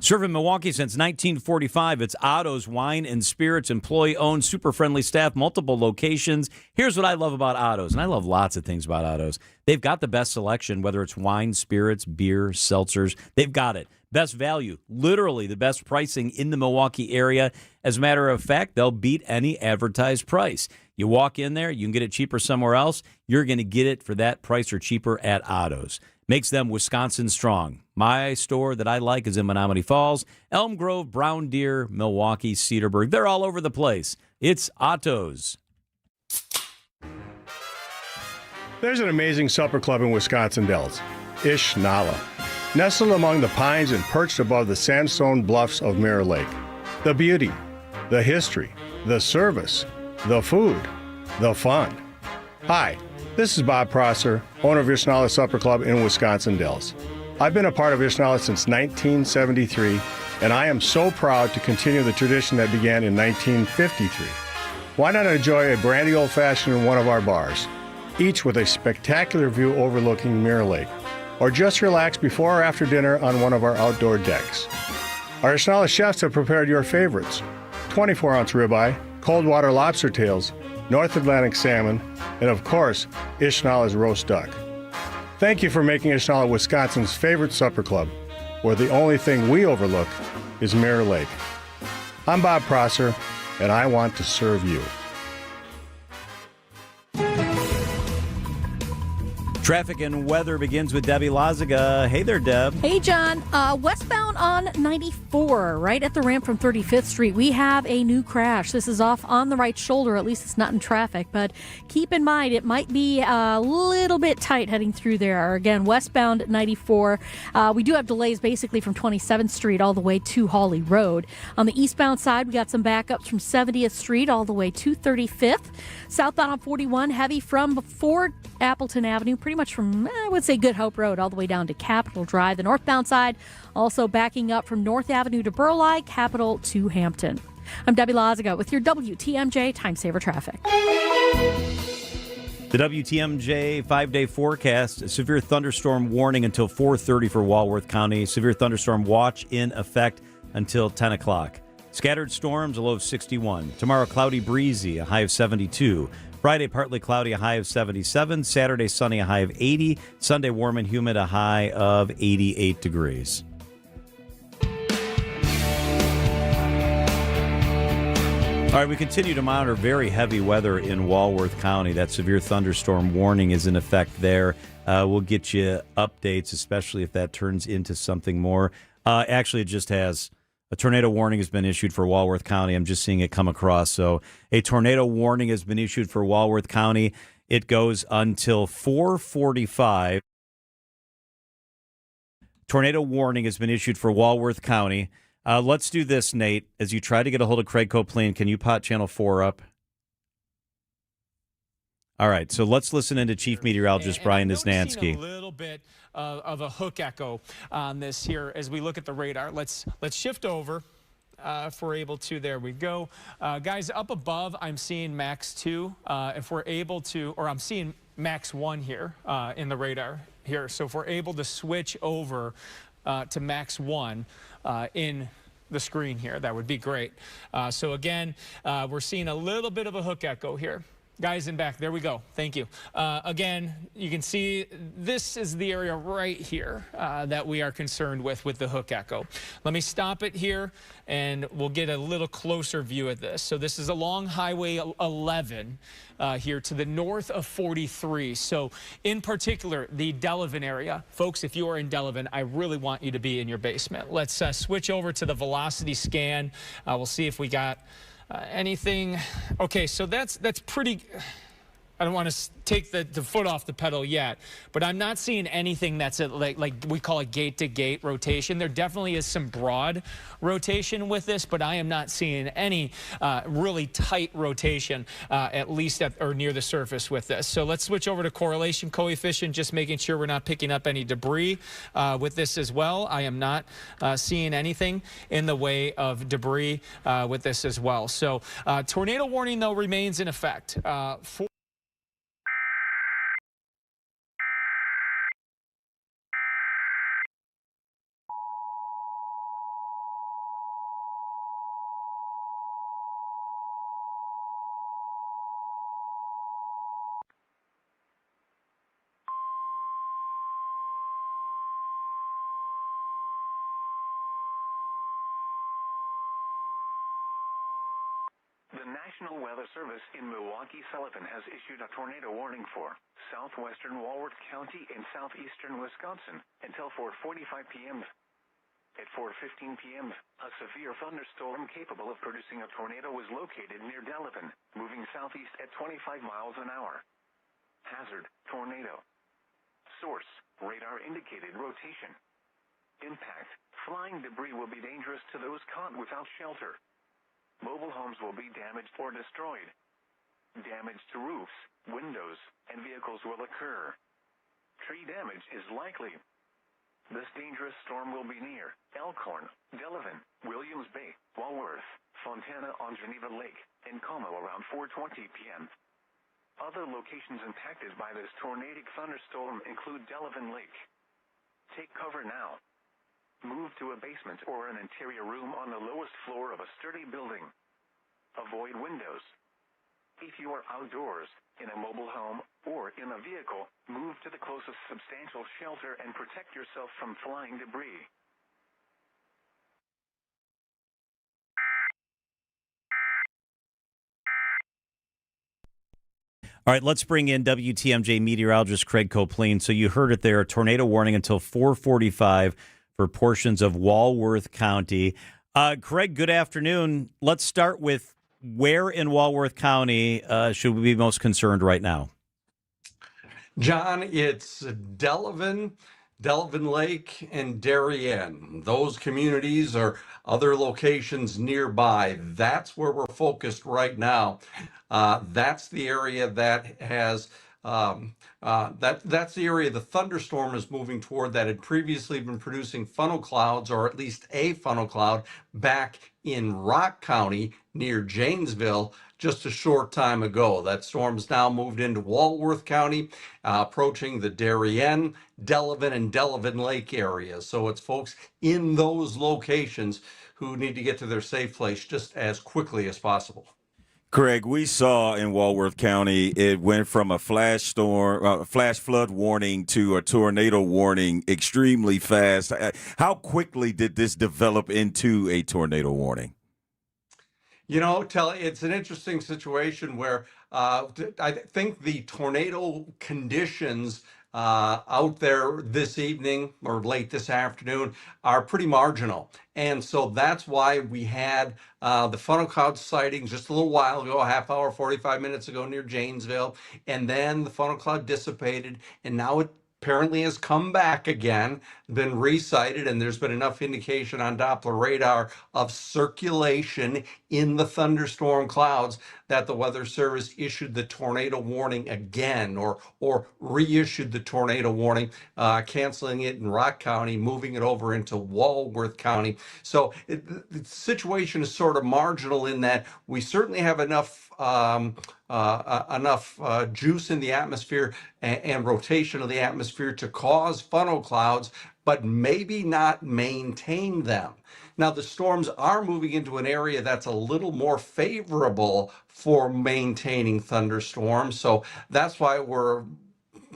Serving Milwaukee since 1945, it's Otto's Wine and Spirits, employee-owned, super-friendly staff, multiple locations. Here's what I love about Otto's, and I love lots of things about Otto's. They've got the best selection, whether it's wine, spirits, beer, seltzers. They've got it. Best value, literally the best pricing in the Milwaukee area. As a matter of fact, they'll beat any advertised price. You walk in there, you can get it cheaper somewhere else. You're going to get it for that price or cheaper at Otto's. Makes them Wisconsin strong. My store that I like is in Menominee Falls, Elm Grove, Brown Deer, Milwaukee, Cedarburg. They're all over the place. It's Otto's. There's an amazing supper club in Wisconsin Dells, Ish Nala, nestled among the pines and perched above the sandstone bluffs of Mirror Lake. The beauty, the history, the service, the food, the fun. Hi, this is Bob Prosser, owner of Ish Nala Supper Club in Wisconsin Dells. I've been a part of Ish Nala since 1973, and I am so proud to continue the tradition that began in 1953. Why not enjoy a brandy old-fashioned in one of our bars, each with a spectacular view overlooking Mirror Lake, or just relax before or after dinner on one of our outdoor decks. Our Ish Nala chefs have prepared your favorites: 24-ounce ribeye, cold water lobster tails, North Atlantic salmon, and of course, Ish Nala's roast duck. Thank you for making Ish Nala Wisconsin's favorite supper club, where the only thing we overlook is Mirror Lake. I'm Bob Prosser, and I want to serve you. Traffic and weather begins with Debbie Lazaga. Hey there, Deb. Hey, John. Westbound on 94, right at the ramp from 35th Street, we have a new crash. This is off on the right shoulder. At least it's not in traffic, but keep in mind it might be a little bit tight heading through there. Again, westbound 94. We do have delays basically from 27th Street all the way to Hawley Road. On the eastbound side, we got some backups from 70th Street all the way to 35th. Southbound on 41, heavy from before Appleton Avenue, pretty much from, I would say, Good Hope Road all the way down to Capitol Drive. The northbound side also backing up from North Avenue to Burleigh, Capitol to Hampton. I'm Debbie Lazaga with your WTMJ Time Saver Traffic. The WTMJ 5-day forecast, a severe thunderstorm warning until 4:30 for Walworth County. Severe thunderstorm watch in effect until 10 o'clock. Scattered storms, a low of 61. Tomorrow, cloudy, breezy, a high of 72. Friday, partly cloudy, a high of 77. Saturday, sunny, a high of 80. Sunday, warm and humid, a high of 88 degrees. All right, we continue to monitor very heavy weather in Walworth County. That severe thunderstorm warning is in effect there. We'll get you updates, especially if that turns into something more. Actually, it just has... A tornado warning has been issued for Walworth County. I'm just seeing it come across. So a tornado warning has been issued for Walworth County. It goes until 4:45. Tornado warning has been issued for Walworth County. Let's do this, Nate. As you try to get a hold of Craig Copeland, can you pot Channel 4 up? All right, so let's listen into Chief Meteorologist Brian Niznansky. A little bit of a hook echo on this here as we look at the radar. Let's shift over if we're able to. There we go. Guys, up above, I'm seeing max 2. If we're able to, or I'm seeing max 1 here in the radar here. So if we're able to switch over to max 1 in the screen here, that would be great. So again, we're seeing a little bit of a hook echo here. Guys in back, there we go. Thank you. Again, you can see this is the area right here that we are concerned with the hook echo. Let me stop it here, and we'll get a little closer view of this. So this is along Highway 11 here to the north of 43. So in particular, the Delavan area. Folks, if you are in Delavan, I really want you to be in your basement. Let's switch over to the velocity scan. We'll see if we got... anything. Okay, so that's pretty. I don't want to take the foot off the pedal yet, but I'm not seeing anything that's like we call it gate-to-gate rotation. There definitely is some broad rotation with this, but I am not seeing any really tight rotation, at least at or near the surface with this. So let's switch over to correlation coefficient, just making sure we're not picking up any debris with this as well. I am not seeing anything in the way of debris with this as well. So tornado warning, though, remains in effect. The National Weather Service in Milwaukee Sullivan has issued a tornado warning for southwestern Walworth County in southeastern Wisconsin until 4:45 p.m. At 4:15 p.m., a severe thunderstorm capable of producing a tornado was located near Delavan, moving southeast at 25 miles an hour. Hazard, tornado. Source, radar indicated rotation. Impact, flying debris will be dangerous to those caught without shelter. Mobile homes will be damaged or destroyed. Damage to roofs, windows, and vehicles will occur. Tree damage is likely. This dangerous storm will be near Elkhorn, Delavan, Williams Bay, Walworth, Fontana on Geneva Lake, and Como around 4:20 p.m. Other locations impacted by this tornadic thunderstorm include Delavan Lake. Take cover now. Move to a basement or an interior room on the lowest floor of a sturdy building. Avoid windows. If you are outdoors, in a mobile home, or in a vehicle, move to the closest substantial shelter and protect yourself from flying debris. All right, let's bring in WTMJ meteorologist Craig Copleen. So you heard it there, a tornado warning until 4:45 for portions of Walworth County. Craig, good afternoon. Let's start with where in Walworth County should we be most concerned right now? John, it's Delavan, Delavan Lake, and Darien. Those communities are other locations nearby. That's where we're focused right now. That's the area that has that's the area the thunderstorm is moving toward that had previously been producing funnel clouds, or at least a funnel cloud, back in Rock County near Janesville just a short time ago. That storm's now moved into Walworth County, approaching the Darien, Delavan, and Delavan Lake areas. So it's folks in those locations who need to get to their safe place just as quickly as possible. Craig, we saw in Walworth County, it went from a flash flood warning to a tornado warning extremely fast. How quickly did this develop into a tornado warning? You know, Telly, it's an interesting situation where I think the tornado conditions out there this evening or late this afternoon are pretty marginal. And so that's why we had the funnel cloud sighting just a little while ago, a half hour, 45 minutes ago near Janesville. And then the funnel cloud dissipated, and now it apparently has come back again, been resighted, and there's been enough indication on Doppler radar of circulation in the thunderstorm clouds that the Weather Service issued the tornado warning again, or reissued the tornado warning, canceling it in Rock County, moving it over into Walworth County. So the situation is sort of marginal in that we certainly have enough juice in the atmosphere and rotation of the atmosphere to cause funnel clouds, but maybe not maintain them. Now, the storms are moving into an area that's a little more favorable for maintaining thunderstorms. So that's why we're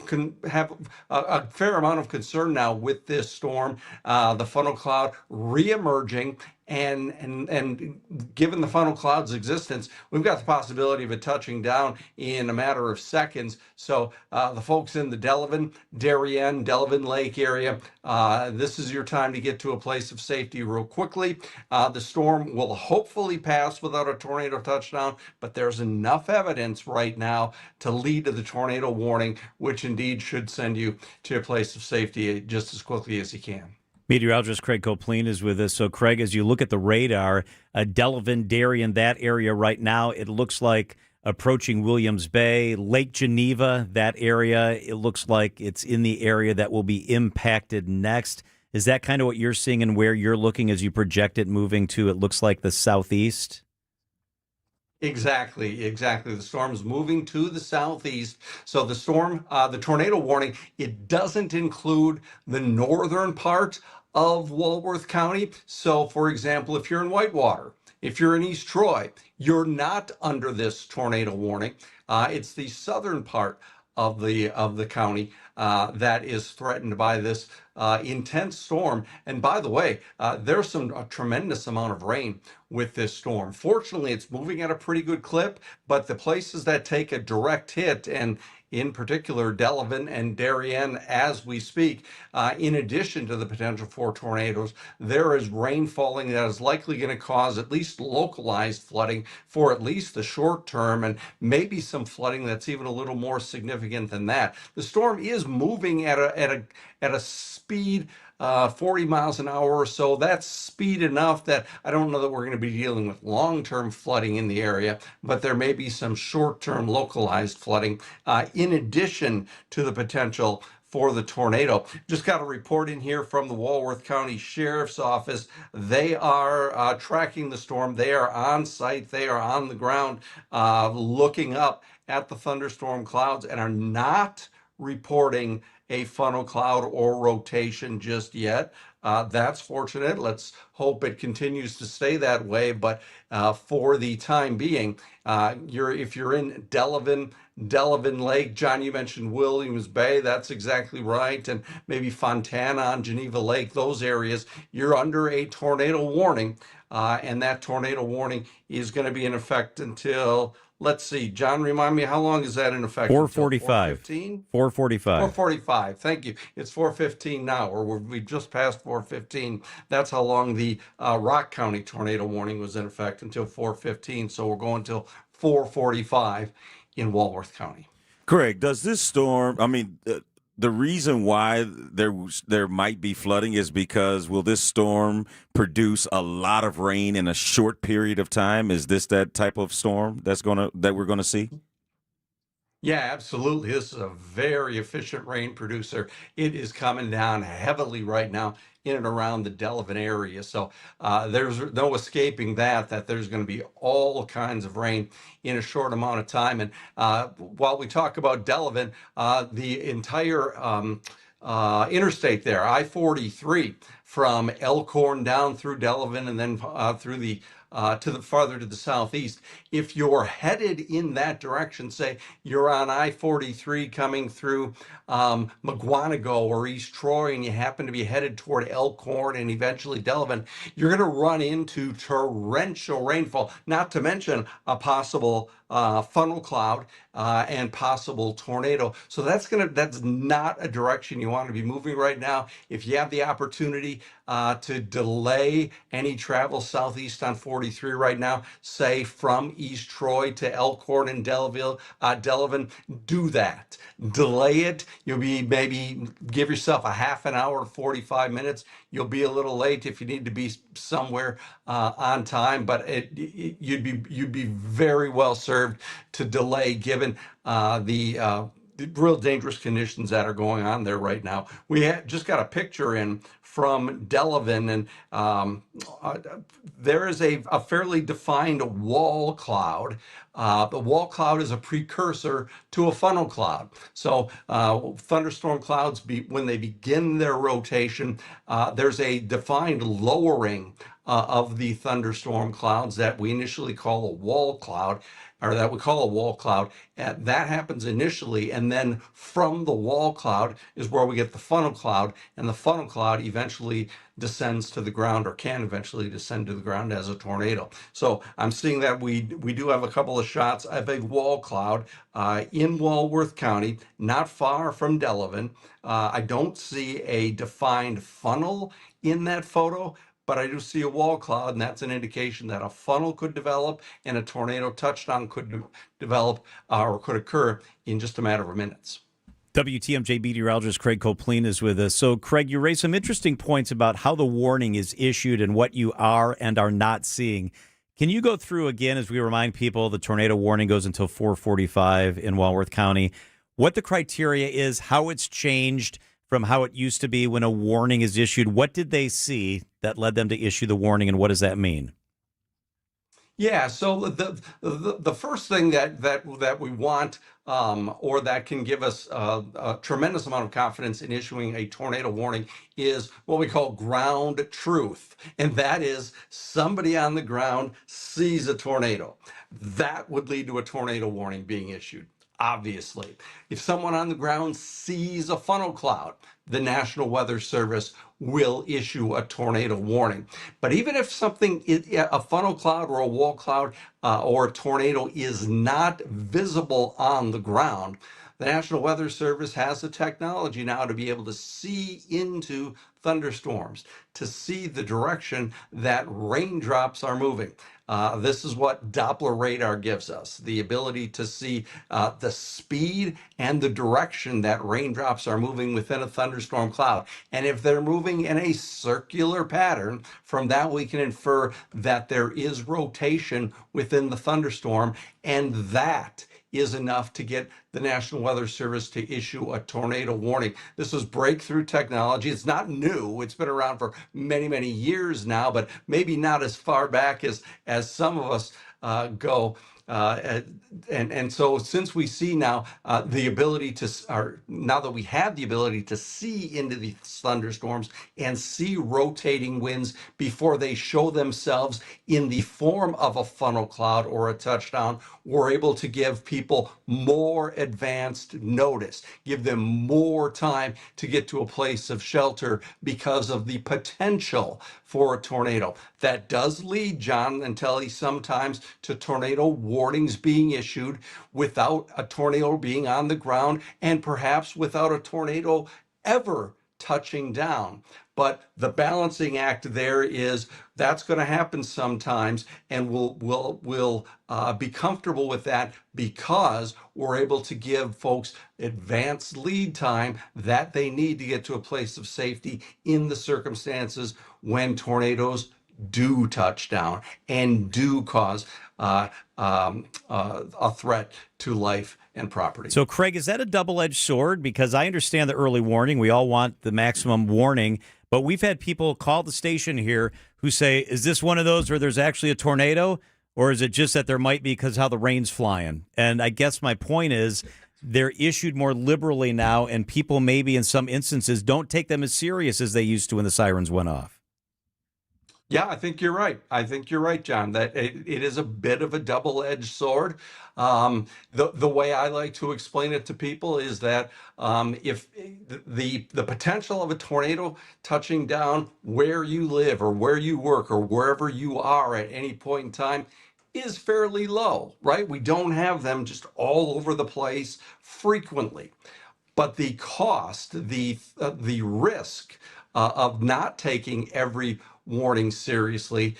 can have a fair amount of concern now with this storm, the funnel cloud reemerging. And given the funnel cloud's existence, we've got the possibility of it touching down in a matter of seconds. So the folks in the Delavan, Darien, Delavan Lake area, this is your time to get to a place of safety real quickly. The storm will hopefully pass without a tornado touchdown, but there's enough evidence right now to lead to the tornado warning, which indeed should send you to a place of safety just as quickly as you can. Meteorologist Craig Copleen is with us. So, Craig, as you look at the radar, Delavan, Darien, that area right now, it looks like approaching Williams Bay, Lake Geneva, that area, it looks like it's in the area that will be impacted next. Is that kind of what you're seeing and where you're looking as you project it moving to, it looks like, the southeast? Exactly. The storm's moving to the southeast. So the storm, the tornado warning, it doesn't include the northern part of Walworth County. So, for example, if you're in Whitewater, if you're in East Troy, you're not under this tornado warning. It's the southern part of the county that is threatened by this intense storm. And by the way, there's a tremendous amount of rain with this storm. Fortunately, it's moving at a pretty good clip, but the places that take a direct hit and in particular Delavan and Darien as we speak. In addition to the potential for tornadoes, there is rain falling that is likely going to cause at least localized flooding for at least the short term, and maybe some flooding that's even a little more significant than that. The storm is moving at a speed 40 miles an hour or so. That's speed enough that I don't know that we're going to be dealing with long-term flooding in the area, but there may be some short-term localized flooding in addition to the potential for the tornado. Just got a report in here from the Walworth County Sheriff's Office. They are tracking the storm. They are on site. They are on the ground looking up at the thunderstorm clouds and are not reporting a funnel cloud or rotation just yet. That's fortunate. Let's hope it continues to stay that way. But for the time being, if you're in Delavan Lake, John, you mentioned Williams Bay. That's exactly right. And maybe Fontana on Geneva Lake, those areas, you're under a tornado warning. And that tornado warning is going to be in effect until, let's see, John, remind me, how long is that in effect? 4:45. 4:45. 4:45. Thank you. It's 4:15 now, or we just passed 4:15. That's how long the Rock County tornado warning was in effect, until 4:15. So we're going till 4:45 in Walworth County. Craig, does this storm, the reason why there might be flooding is because will this storm produce a lot of rain in a short period of time? Is this that type of storm that we're gonna see? Yeah, absolutely. This is a very efficient rain producer. It is coming down heavily right now in and around the Delavan area. So there's no escaping that there's going to be all kinds of rain in a short amount of time. And while we talk about Delavan, the entire interstate there, I-43, from Elkhorn down through Delavan and then through the farther to the southeast. If you're headed in that direction, say you're on I-43 coming through McGuanago or East Troy, and you happen to be headed toward Elkhorn and eventually Delavan, you're going to run into torrential rainfall, not to mention a possible funnel cloud and possible tornado. So that's not a direction you want to be moving right now. If you have the opportunity to delay any travel southeast on 43 right now, say from East Troy to Elkhorn and Delavan, do that. Delay it. You'll be, maybe give yourself a half an hour, 45 minutes. You'll be a little late if you need to be somewhere on time, but you'd be very well served to delay, given the real dangerous conditions that are going on there right now. We just got a picture in from Delavan, and there is a fairly defined wall cloud. The wall cloud is a precursor to a funnel cloud. So thunderstorm clouds, when they begin their rotation, there's a defined lowering of the thunderstorm clouds that we initially call a wall cloud, or that we call a wall cloud. That happens initially, and then from the wall cloud is where we get the funnel cloud, and the funnel cloud eventually descends to the ground, or can eventually descend to the ground as a tornado. So I'm seeing that we do have a couple of shots of a wall cloud in Walworth County, not far from Delavan. I don't see a defined funnel in that photo, but I do see a wall cloud, and that's an indication that a funnel could develop and a tornado touchdown could develop or could occur in just a matter of minutes. WTMJ meteorologist Craig Copleen is with us. So, Craig, you raised some interesting points about how the warning is issued and what you are and are not seeing. Can you go through again, as we remind people, the tornado warning goes until 4:45 in Walworth County, what the criteria is, how it's changed from how it used to be when a warning is issued? What did they see that led them to issue the warning, and what does that mean? Yeah, so the first thing that we want, or that can give us a tremendous amount of confidence in issuing a tornado warning, is what we call ground truth. And that is, somebody on the ground sees a tornado. That would lead to a tornado warning being issued. Obviously, if someone on the ground sees a funnel cloud, the National Weather Service will issue a tornado warning. But even if a funnel cloud or a wall cloud or a tornado is not visible on the ground, The National Weather Service has the technology now to be able to see into thunderstorms, to see the direction that raindrops are moving. This is what Doppler radar gives us, the ability to see the speed and the direction that raindrops are moving within a thunderstorm cloud. And if they're moving in a circular pattern, from that we can infer that there is rotation within the thunderstorm, and that is enough to get the National Weather Service to issue a tornado warning. This is breakthrough technology. It's not new. It's been around for many, many years now, but maybe not as far back as some of us go. And so since we see now the ability to, or now that we have the ability to see into these thunderstorms and see rotating winds before they show themselves in the form of a funnel cloud or a touchdown, we're able to give people more advanced notice, give them more time to get to a place of shelter because of the potential for a tornado. That does lead, John and Telly, sometimes to tornado warnings being issued without a tornado being on the ground and perhaps without a tornado ever touching down. But the balancing act there is that's going to happen sometimes, and we'll be comfortable with that because we're able to give folks advanced lead time that they need to get to a place of safety in the circumstances when tornadoes do touch down and do cause a threat to life and property. So, Craig, is that a double-edged sword? Because I understand the early warning. We all want the maximum warning. But we've had people call the station here who say, is this one of those where there's actually a tornado? Or is it just that there might be because how the rain's flying? And I guess my point is they're issued more liberally now, and people maybe in some instances don't take them as serious as they used to when the sirens went off. Yeah, I think you're right. I think you're right, John, that it is a bit of a double-edged sword. The way I like to explain it to people is that if the potential of a tornado touching down where you live or where you work or wherever you are at any point in time is fairly low, right? We don't have them just all over the place frequently. But the cost, the risk of not taking every warning seriously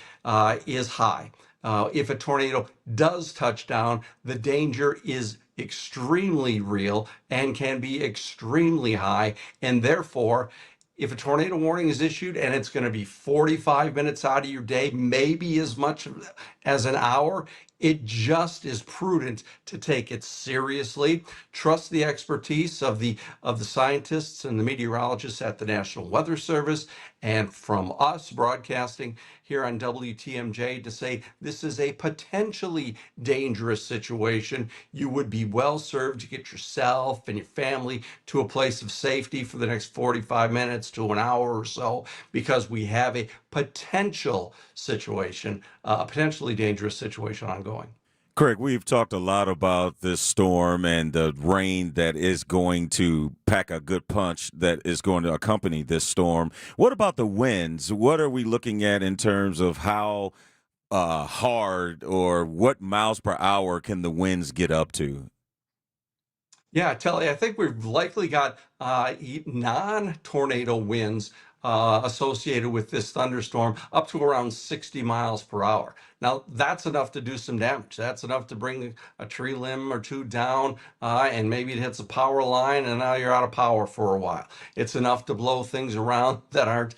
is high. If a tornado does touch down, the danger is extremely real and can be extremely high. And therefore, if a tornado warning is issued and it's going to be 45 minutes out of your day, maybe as much as an hour, it just is prudent to take it seriously. Trust the expertise of the scientists and the meteorologists at the National Weather Service, and from us broadcasting here on WTMJ to say this is a potentially dangerous situation. You would be well served to get yourself and your family to a place of safety for the next 45 minutes to an hour or so, because we have a potential situation, a potentially dangerous situation ongoing. Craig, we've talked a lot about this storm and the rain that is going to pack a good punch that is going to accompany this storm. What about the winds? What are we looking at in terms of how hard or what miles per hour can the winds get up to? Yeah, Telly, I think we've likely got non-tornado winds associated with this thunderstorm up to around 60 miles per hour. Now, that's enough to do some damage. That's enough to bring a tree limb or two down, and maybe it hits a power line, and now you're out of power for a while. It's enough to blow things around that aren't,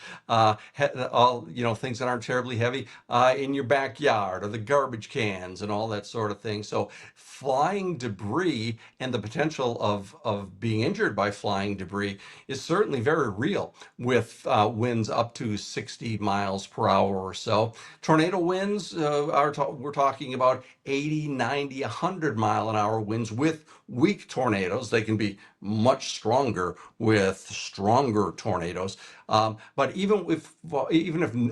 things that aren't terribly heavy in your backyard, or the garbage cans and all that sort of thing. So flying debris and the potential of being injured by flying debris is certainly very real with winds up to 60 miles per hour or so. Tornado winds, we're talking about 80, 90, 100 mile an hour winds with weak tornadoes. They can be much stronger with stronger tornadoes. But even if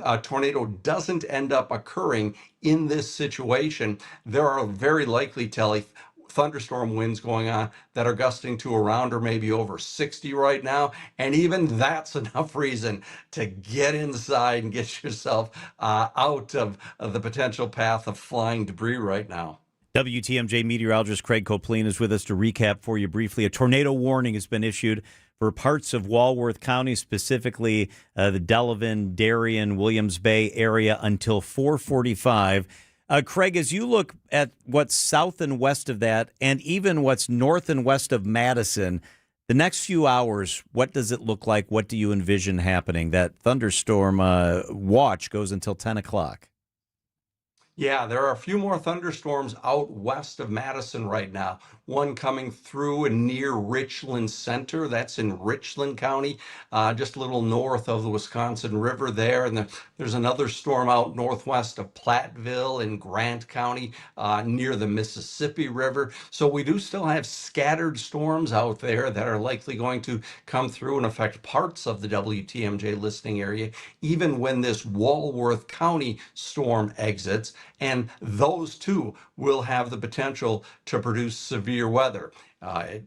a tornado doesn't end up occurring in this situation, there are very likely, Telly, thunderstorm winds going on that are gusting to around or maybe over 60 right now. And even that's enough reason to get inside and get yourself out of the potential path of flying debris right now. WTMJ meteorologist Craig Copeland is with us to recap for you briefly. A tornado warning has been issued for parts of Walworth County, specifically the Delavan, Darien, Williams Bay area until 4:45. Craig, as you look at what's south and west of that, and even what's north and west of Madison, the next few hours, what does it look like? What do you envision happening? That thunderstorm watch goes until 10 o'clock. Yeah, there are a few more thunderstorms out west of Madison right now. One coming through and near Richland Center. That's in Richland County, just a little north of the Wisconsin River there. And there's another storm out northwest of Platteville in Grant County, near the Mississippi River. So we do still have scattered storms out there that are likely going to come through and affect parts of the WTMJ listening area, even when this Walworth County storm exits. And those too will have the potential to produce severe weather,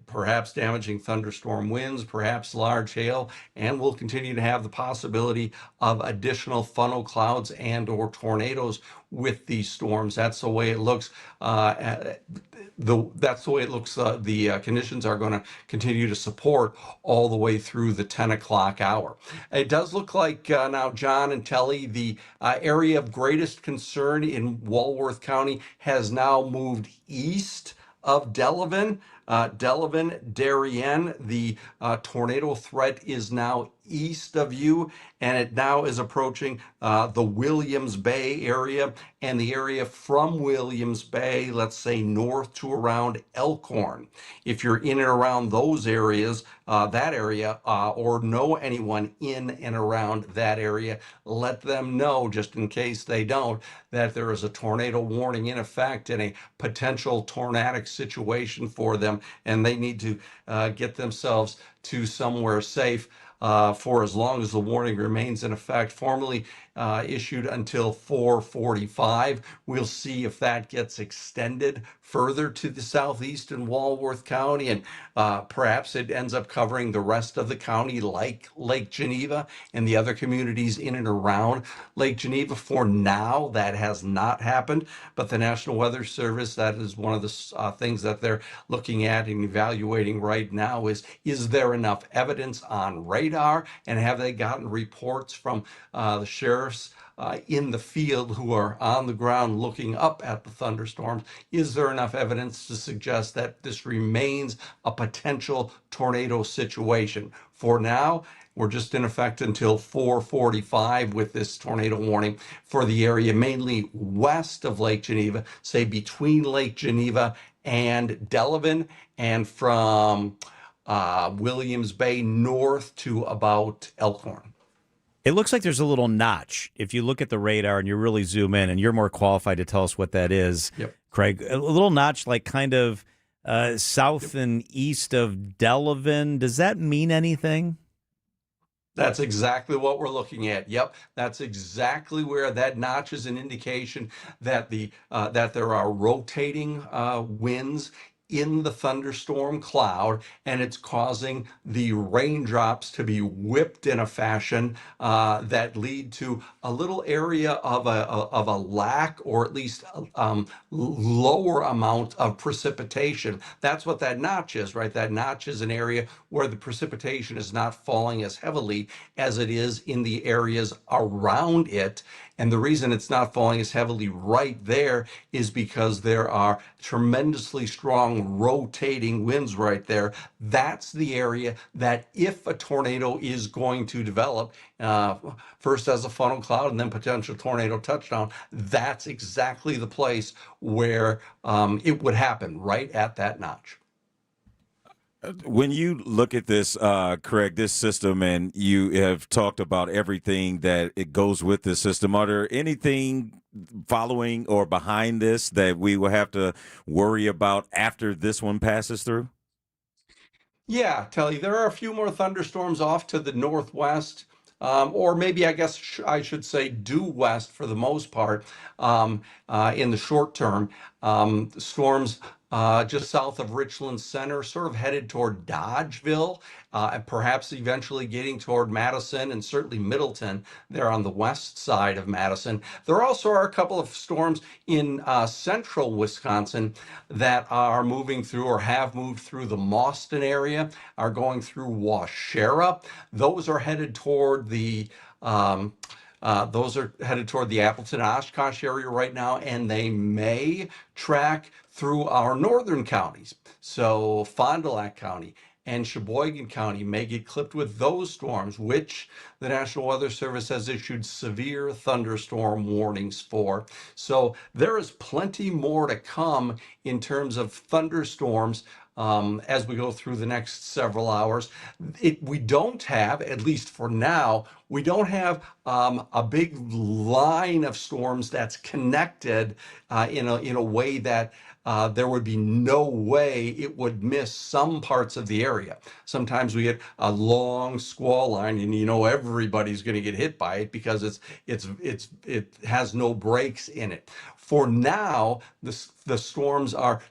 perhaps damaging thunderstorm winds, perhaps large hail, and we'll continue to have the possibility of additional funnel clouds and or tornadoes with these storms. That's the way it looks. That's the way it looks. The conditions are going to continue to support all the way through the 10 o'clock hour. It does look like now, John and Telly, the area of greatest concern in Walworth County has now moved east of Delavan. Darien, the tornado threat is now east of you, and it now is approaching the Williams Bay area and the area from Williams Bay, let's say north to around Elkhorn. If you're in and around those areas, that area, or know anyone in and around that area, let them know, just in case they don't, that there is a tornado warning in effect and a potential tornadic situation for them, and they need to get themselves to somewhere safe for as long as the warning remains in effect, formally issued until 4:45. We'll see if that gets extended further to the southeast in Walworth County, and perhaps it ends up covering the rest of the county, like Lake Geneva and the other communities in and around Lake Geneva. For now, that has not happened, but the National Weather Service, that is one of the things that they're looking at and evaluating right now is there enough evidence on radar, and have they gotten reports from the sheriffs in the field who are on the ground looking up at the thunderstorms? Is there enough evidence to suggest that this remains a potential tornado situation? For now, we're just in effect until 4:45 with this tornado warning for the area mainly west of Lake Geneva, say between Lake Geneva and Delavan, and from Williams Bay north to about Elkhorn. It looks like there's a little notch. If you look at the radar and you really zoom in, and you're more qualified to tell us what that is, Yep. Craig, a little notch like kind of south and east of Delavan. Does that mean anything? That's exactly what we're looking at. Yep, that's exactly where that notch is an indication that that there are rotating winds in the thunderstorm cloud, and it's causing the raindrops to be whipped in a fashion that lead to a little area of a lack, or at least lower amount of precipitation. That's what that notch is, right? That notch is an area where the precipitation is not falling as heavily as it is in the areas around it. And the reason it's not falling as heavily right there is because there are tremendously strong rotating winds right there. That's the area that, if a tornado is going to develop, first as a funnel cloud and then potential tornado touchdown, that's exactly the place where it would happen, right at that notch. When you look at this, Craig, this system, and you have talked about everything that it goes with this system, are there anything following or behind this that we will have to worry about after this one passes through? Yeah, Telly, there are a few more thunderstorms off to the northwest, or maybe I guess I should say due west for the most part in the short term. Storms just south of Richland Center, sort of headed toward Dodgeville, and perhaps eventually getting toward Madison and certainly Middleton there on the west side of Madison. There also are a couple of storms in central Wisconsin that are moving through or have moved through the Mauston area, are going through Waushara. Those are headed toward the Appleton Oshkosh area right now, and they may track through our northern counties. So Fond du Lac County and Sheboygan County may get clipped with those storms, which the National Weather Service has issued severe thunderstorm warnings for. So there is plenty more to come in terms of thunderstorms as we go through the next several hours. We don't have, at least for now, we don't have a big line of storms that's connected in a way that there would be no way it would miss some parts of the area. Sometimes we get a long squall line, and everybody's going to get hit by it because it has no breaks in it. For now, the storms are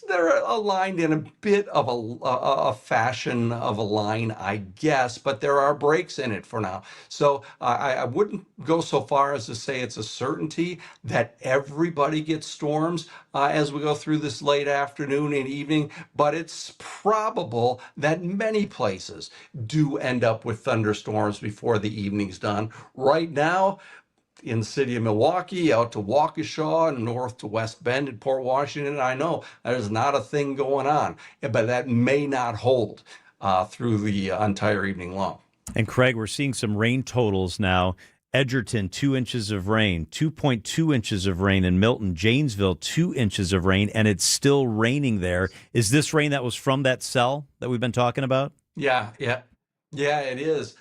they're aligned in a bit of a fashion of a line, I guess, but there are breaks in it for now. So I wouldn't go so far as to say it's a certainty that everybody gets storms as we go through this late afternoon and evening, but it's probable that many places do end up with thunderstorms before the evening's done. Right now, in the city of Milwaukee, out to Waukesha, and north to West Bend and Port Washington, I know there's not a thing going on, but that may not hold through the entire evening long. And Craig, we're seeing some rain totals now. Edgerton, 2 inches of rain, 2.2 inches of rain in Milton, Janesville, 2 inches of rain, and it's still raining there. Is this rain that was from that cell that we've been talking about? Yeah, it is.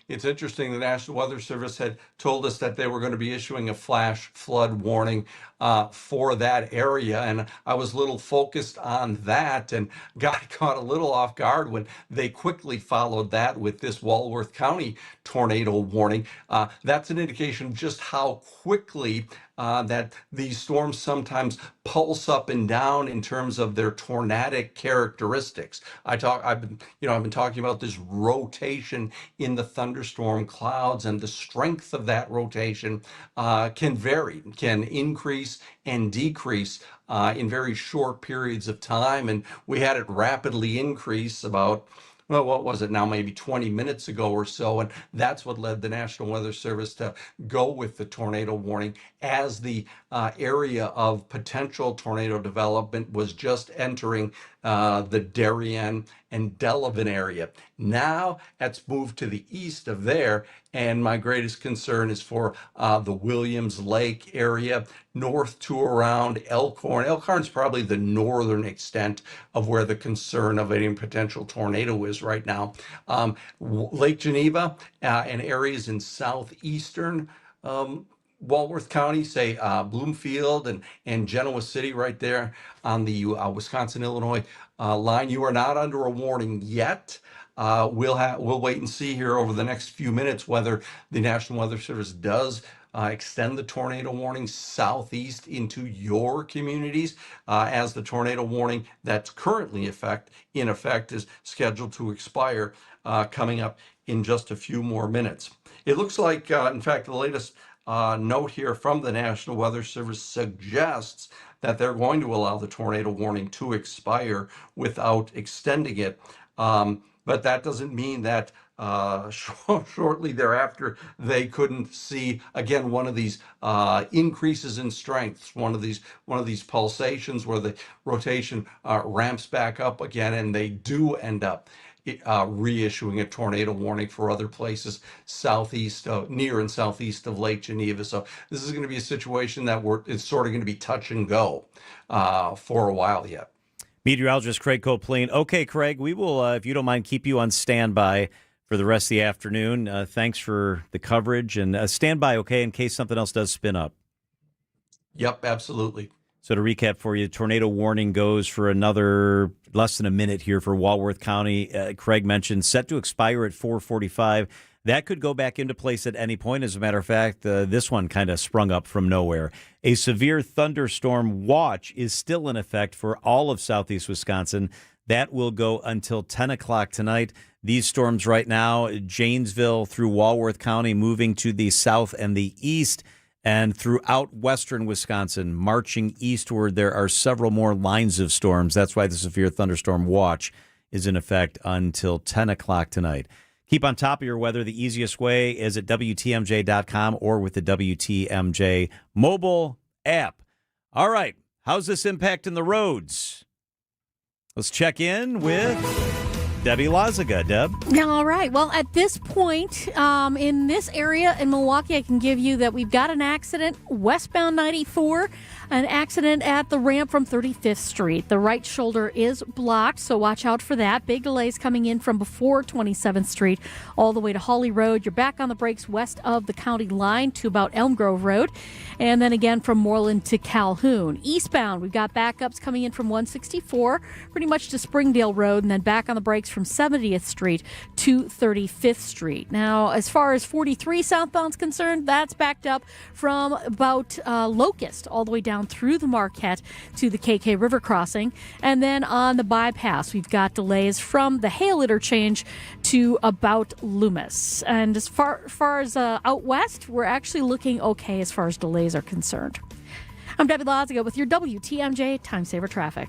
It's interesting. The National Weather Service had told us that they were going to be issuing a flash flood warning for that area, and I was a little focused on that and got caught a little off guard when they quickly followed that with this Walworth County tornado warning. That's an indication of just how quickly that these storms sometimes pulse up and down in terms of their tornadic characteristics. I've been talking about this rotation in the thunderstorm clouds, and the strength of that rotation can vary, can increase and decrease in very short periods of time. And we had it rapidly increase about, well, what was it now, maybe 20 minutes ago or so, and that's what led the National Weather Service to go with the tornado warning as the area of potential tornado development was just entering the Darien and Delavan area. Now it's moved to the east of there, and my greatest concern is for the Williams Lake area, north to around Elkhorn. Elkhorn's probably the northern extent of where the concern of any potential tornado is right now. Lake Geneva and areas in southeastern Walworth County, say Bloomfield and Genoa City, right there on the Wisconsin-Illinois line. You are not under a warning yet. We'll wait and see here over the next few minutes whether the National Weather Service does extend the tornado warning southeast into your communities, as the tornado warning that's currently in effect is scheduled to expire coming up in just a few more minutes. It looks like, in fact, the latest note here from the National Weather Service suggests that they're going to allow the tornado warning to expire without extending it. But that doesn't mean that shortly thereafter they couldn't see again one of these increases in strength, one of these pulsations where the rotation ramps back up again, and they do end up reissuing a tornado warning for other places near and southeast of Lake Geneva. So this is going to be a situation that it's sort of going to be touch and go for a while yet. Meteorologist Craig Copeland. Okay, Craig, we will, if you don't mind, keep you on standby for the rest of the afternoon. Thanks for the coverage, and stand by, okay, in case something else does spin up. Yep, absolutely. So to recap for you, tornado warning goes for another less than a minute here for Walworth County. Craig mentioned set to expire at 4:45. That could go back into place at any point. As a matter of fact, this one kind of sprung up from nowhere. A severe thunderstorm watch is still in effect for all of southeast Wisconsin. That will go until 10 o'clock tonight. These storms right now, Janesville through Walworth County, moving to the south and the east, and throughout western Wisconsin, marching eastward. There are several more lines of storms. That's why the severe thunderstorm watch is in effect until 10 o'clock tonight. Keep on top of your weather. The easiest way is at WTMJ.com or with the WTMJ mobile app. All right. How's this impacting the roads? Let's check in with Debbie Lazaga. Deb? All right. Well, at this point, in this area in Milwaukee, I can give you that we've got an accident westbound 94, an accident at the ramp from 35th Street. The right shoulder is blocked, so watch out for that. Big delays coming in from before 27th Street all the way to Hawley Road. You're back on the brakes west of the county line to about Elm Grove Road, and then again from Moreland to Calhoun. Eastbound, we've got backups coming in from 164, pretty much to Springdale Road, and then back on the brakes from 70th Street to 35th Street. Now, as far as 43 southbound's concerned, that's backed up from about Locust all the way down through the Marquette to the KK River crossing. And then on the bypass, we've got delays from the Hale interchange to about Loomis. And as far as out west, we're actually looking okay as far as delays are concerned. I'm Debbie Lazaga with your WTMJ Time Saver Traffic.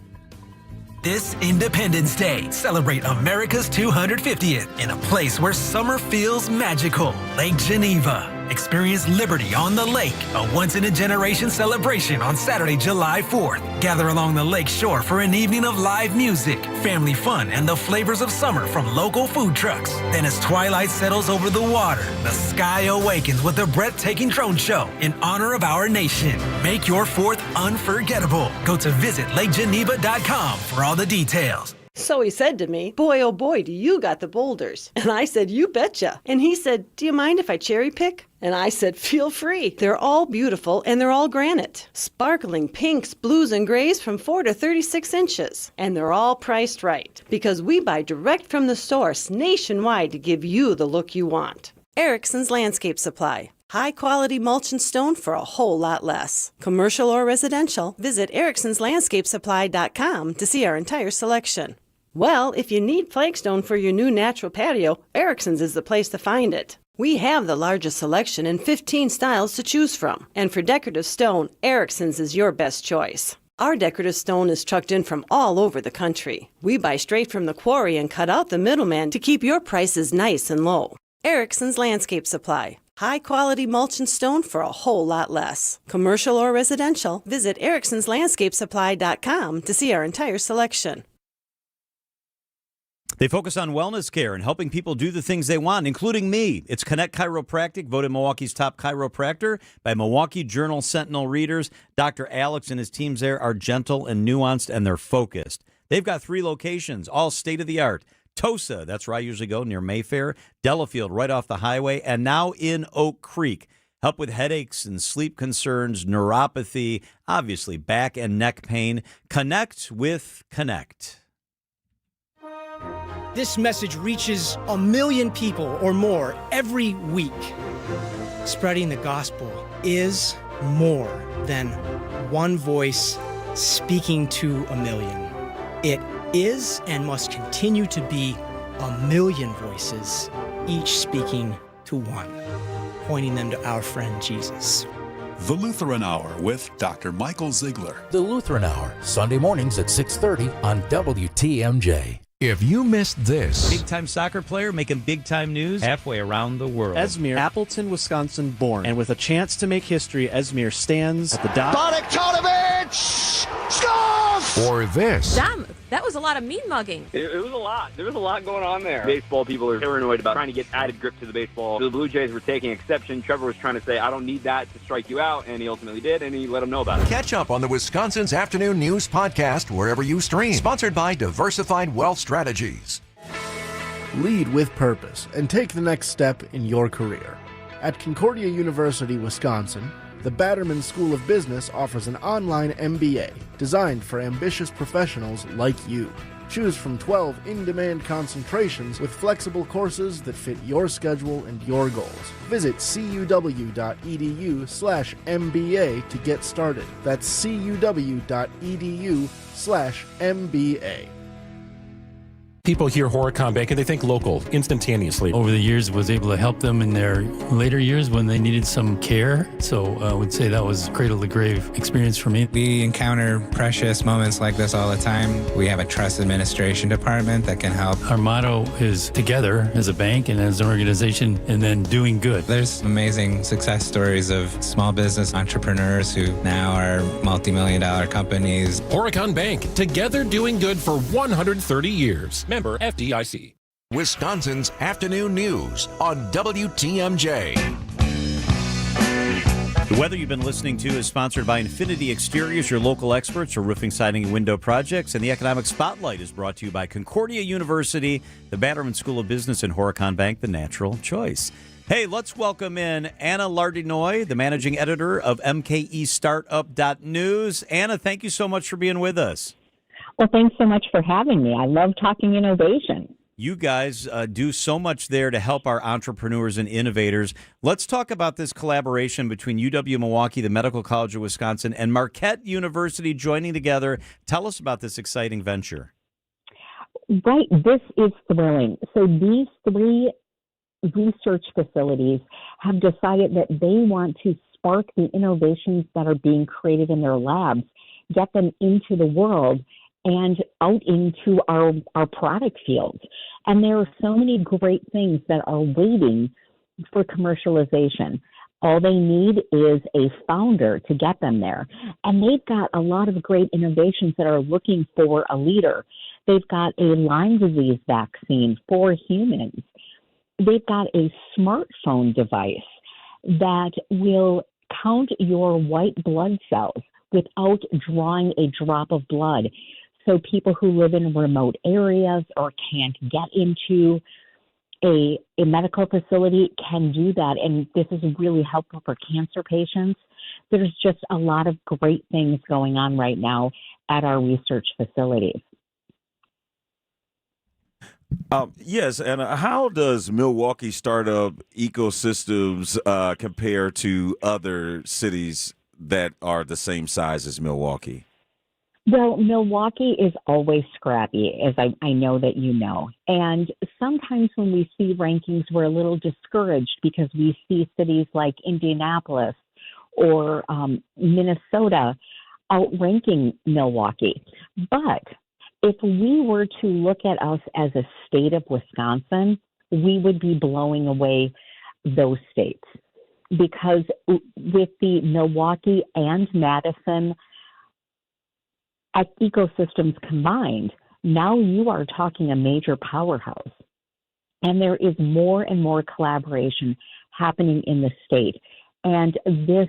This Independence Day, celebrate America's 250th in a place where summer feels magical. Lake Geneva. Experience liberty on the lake, a once-in-a-generation celebration on Saturday, July 4th. Gather along the lake shore for an evening of live music, family fun, and the flavors of summer from local food trucks. Then as twilight settles over the water, the sky awakens with a breathtaking drone show in honor of our nation. Make your 4th unforgettable. Go to visitlakegeneva.com for all the details. So he said to me, "Boy, oh boy, do you got the boulders." And I said, "You betcha." And he said, "Do you mind if I cherry pick?" And I said, "Feel free. They're all beautiful and they're all granite. Sparkling pinks, blues, and grays from 4 to 36 inches. And they're all priced right because we buy direct from the source nationwide to give you the look you want." Erickson's Landscape Supply. High-quality mulch and stone for a whole lot less. Commercial or residential, visit ericksonslandscapesupply.com to see our entire selection. Well, if you need flagstone for your new natural patio, Erickson's is the place to find it. We have the largest selection and 15 styles to choose from. And for decorative stone, Erickson's is your best choice. Our decorative stone is trucked in from all over the country. We buy straight from the quarry and cut out the middleman to keep your prices nice and low. Erickson's Landscape Supply. High-quality mulch and stone for a whole lot less. Commercial or residential, visit ericksonslandscapesupply.com to see our entire selection. They focus on wellness care and helping people do the things they want, including me. It's Connect Chiropractic, voted Milwaukee's top chiropractor by Milwaukee Journal Sentinel readers. Dr. Alex and his teams there are gentle and nuanced, and they're focused. They've got 3 locations, all state-of-the-art. Tosa, that's where I usually go, near Mayfair. Delafield, right off the highway. And now in Oak Creek. Help with headaches and sleep concerns, neuropathy, obviously back and neck pain. Connect with Connect. This message reaches 1 million people or more every week. Spreading the gospel is more than one voice speaking to 1 million. It is and must continue to be 1 million voices, each speaking to one, pointing them to our friend Jesus. The Lutheran Hour with Dr. Michael Ziegler. The Lutheran Hour, Sunday mornings at 6:30 on WTMJ. If you missed this, Big-time soccer player making big-time news halfway around the world. Esmir, Appleton, Wisconsin born. And with a chance to make history, Esmir stands at the dot. Bogdanovic scores! Or this. Damn, that was a lot of mean mugging. It was a lot. There was a lot going on there. Baseball people are paranoid about trying to get added grip to the baseball. The Blue Jays were taking exception. Trevor was trying to say, I don't need that to strike you out, and he ultimately did, and he let them know about it. Catch up on the Wisconsin's Afternoon News Podcast wherever you stream. Sponsored by Diversified Wealth Strategies. Lead with purpose and take the next step in your career. At Concordia University, Wisconsin, the Batterman School of Business offers an online MBA designed for ambitious professionals like you. Choose from 12 in-demand concentrations with flexible courses that fit your schedule and your goals. Visit cuw.edu/MBA to get started. That's cuw.edu/MBA. People hear Horicon Bank and they think local, instantaneously. Over the years, was able to help them in their later years when they needed some care. So I would say that was cradle to grave experience for me. We encounter precious moments like this all the time. We have a trust administration department that can help. Our motto is together as a bank and as an organization, and then doing good. There's amazing success stories of small business entrepreneurs who now are multi-million-dollar companies. Horicon Bank, together doing good for 130 years. Member FDIC. Wisconsin's afternoon news on WTMJ. The weather you've been listening to is sponsored by Infinity Exteriors, your local experts for roofing, siding, and window projects. And the Economic Spotlight is brought to you by Concordia University, the Batterman School of Business, and Horicon Bank, the natural choice. Hey, let's welcome in Anna Lardinoy, the managing editor of MKEStartup.news. Anna, thank you so much for being with us. Well, thanks so much for having me. I love talking innovation. You guys do so much there to help our entrepreneurs and innovators. Let's talk about this collaboration between UW-Milwaukee, the Medical College of Wisconsin, and Marquette University joining together. Tell us about this exciting venture. Right. This is thrilling. So these three research facilities have decided that they want to spark the innovations that are being created in their labs, get them into the world, and out into our product fields. And there are so many great things that are waiting for commercialization. All they need is a founder to get them there. And they've got a lot of great innovations that are looking for a leader. They've got a Lyme disease vaccine for humans. They've got a smartphone device that will count your white blood cells without drawing a drop of blood. So people who live in remote areas or can't get into a medical facility can do that. And this is really helpful for cancer patients. There's just a lot of great things going on right now at our research facilities. Yes, and how does Milwaukee startup ecosystems compare to other cities that are the same size as Milwaukee? Well, Milwaukee is always scrappy, as I know that you know. And sometimes when we see rankings, we're a little discouraged because we see cities like Indianapolis or Minnesota outranking Milwaukee. But if we were to look at us as a state of Wisconsin, we would be blowing away those states. Because with the Milwaukee and Madison ecosystems combined, now you are talking a major powerhouse. And there is more and more collaboration happening in the state. And this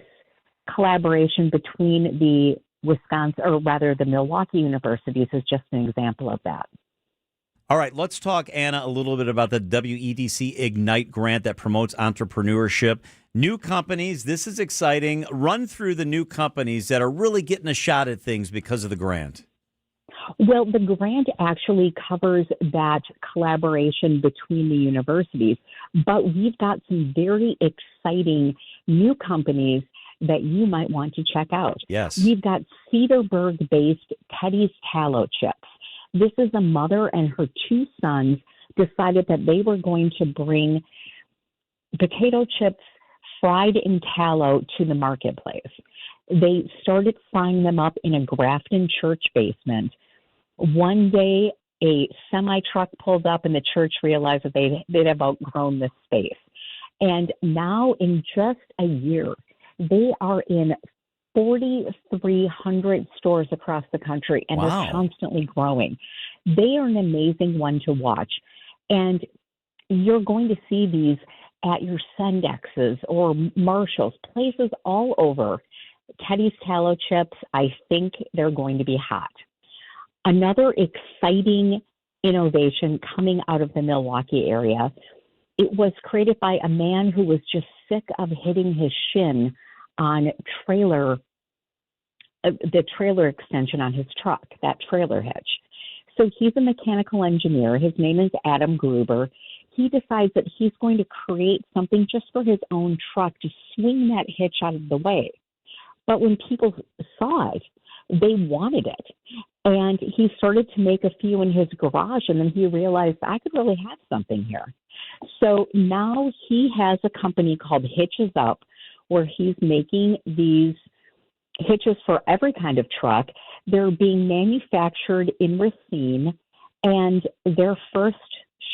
collaboration between the the Milwaukee universities is just an example of that. All right, let's talk, Anna, a little bit about the WEDC Ignite grant that promotes entrepreneurship. New companies, this is exciting. Run through the new companies that are really getting a shot at things because of the grant. Well, the grant actually covers that collaboration between the universities, but we've got some very exciting new companies that you might want to check out. Yes. We've got Cedarburg-based Teddy's Tallow Chips. This is a mother and her two sons decided that they were going to bring potato chips fried in tallow to the marketplace. They started frying them up in a Grafton church basement. One day, a semi-truck pulled up and the church realized that they'd have outgrown this space. And now, in just a year, they are in 4,300 stores across the country, and they're constantly growing. They are an amazing one to watch. And you're going to see these at your Sendexes or Marshalls, places all over. Teddy's Tallow Chips, I think they're going to be hot. Another exciting innovation coming out of the Milwaukee area, it was created by a man who was just sick of hitting his shin on the trailer extension on his truck, that trailer hitch. So he's a mechanical engineer. His name is Adam Gruber. He decides that he's going to create something just for his own truck to swing that hitch out of the way. But when people saw it, they wanted it. And he started to make a few in his garage, and then he realized I could really have something here. So now he has a company called Hitches Up, where he's making these hitches for every kind of truck. They're being manufactured in Racine, and their first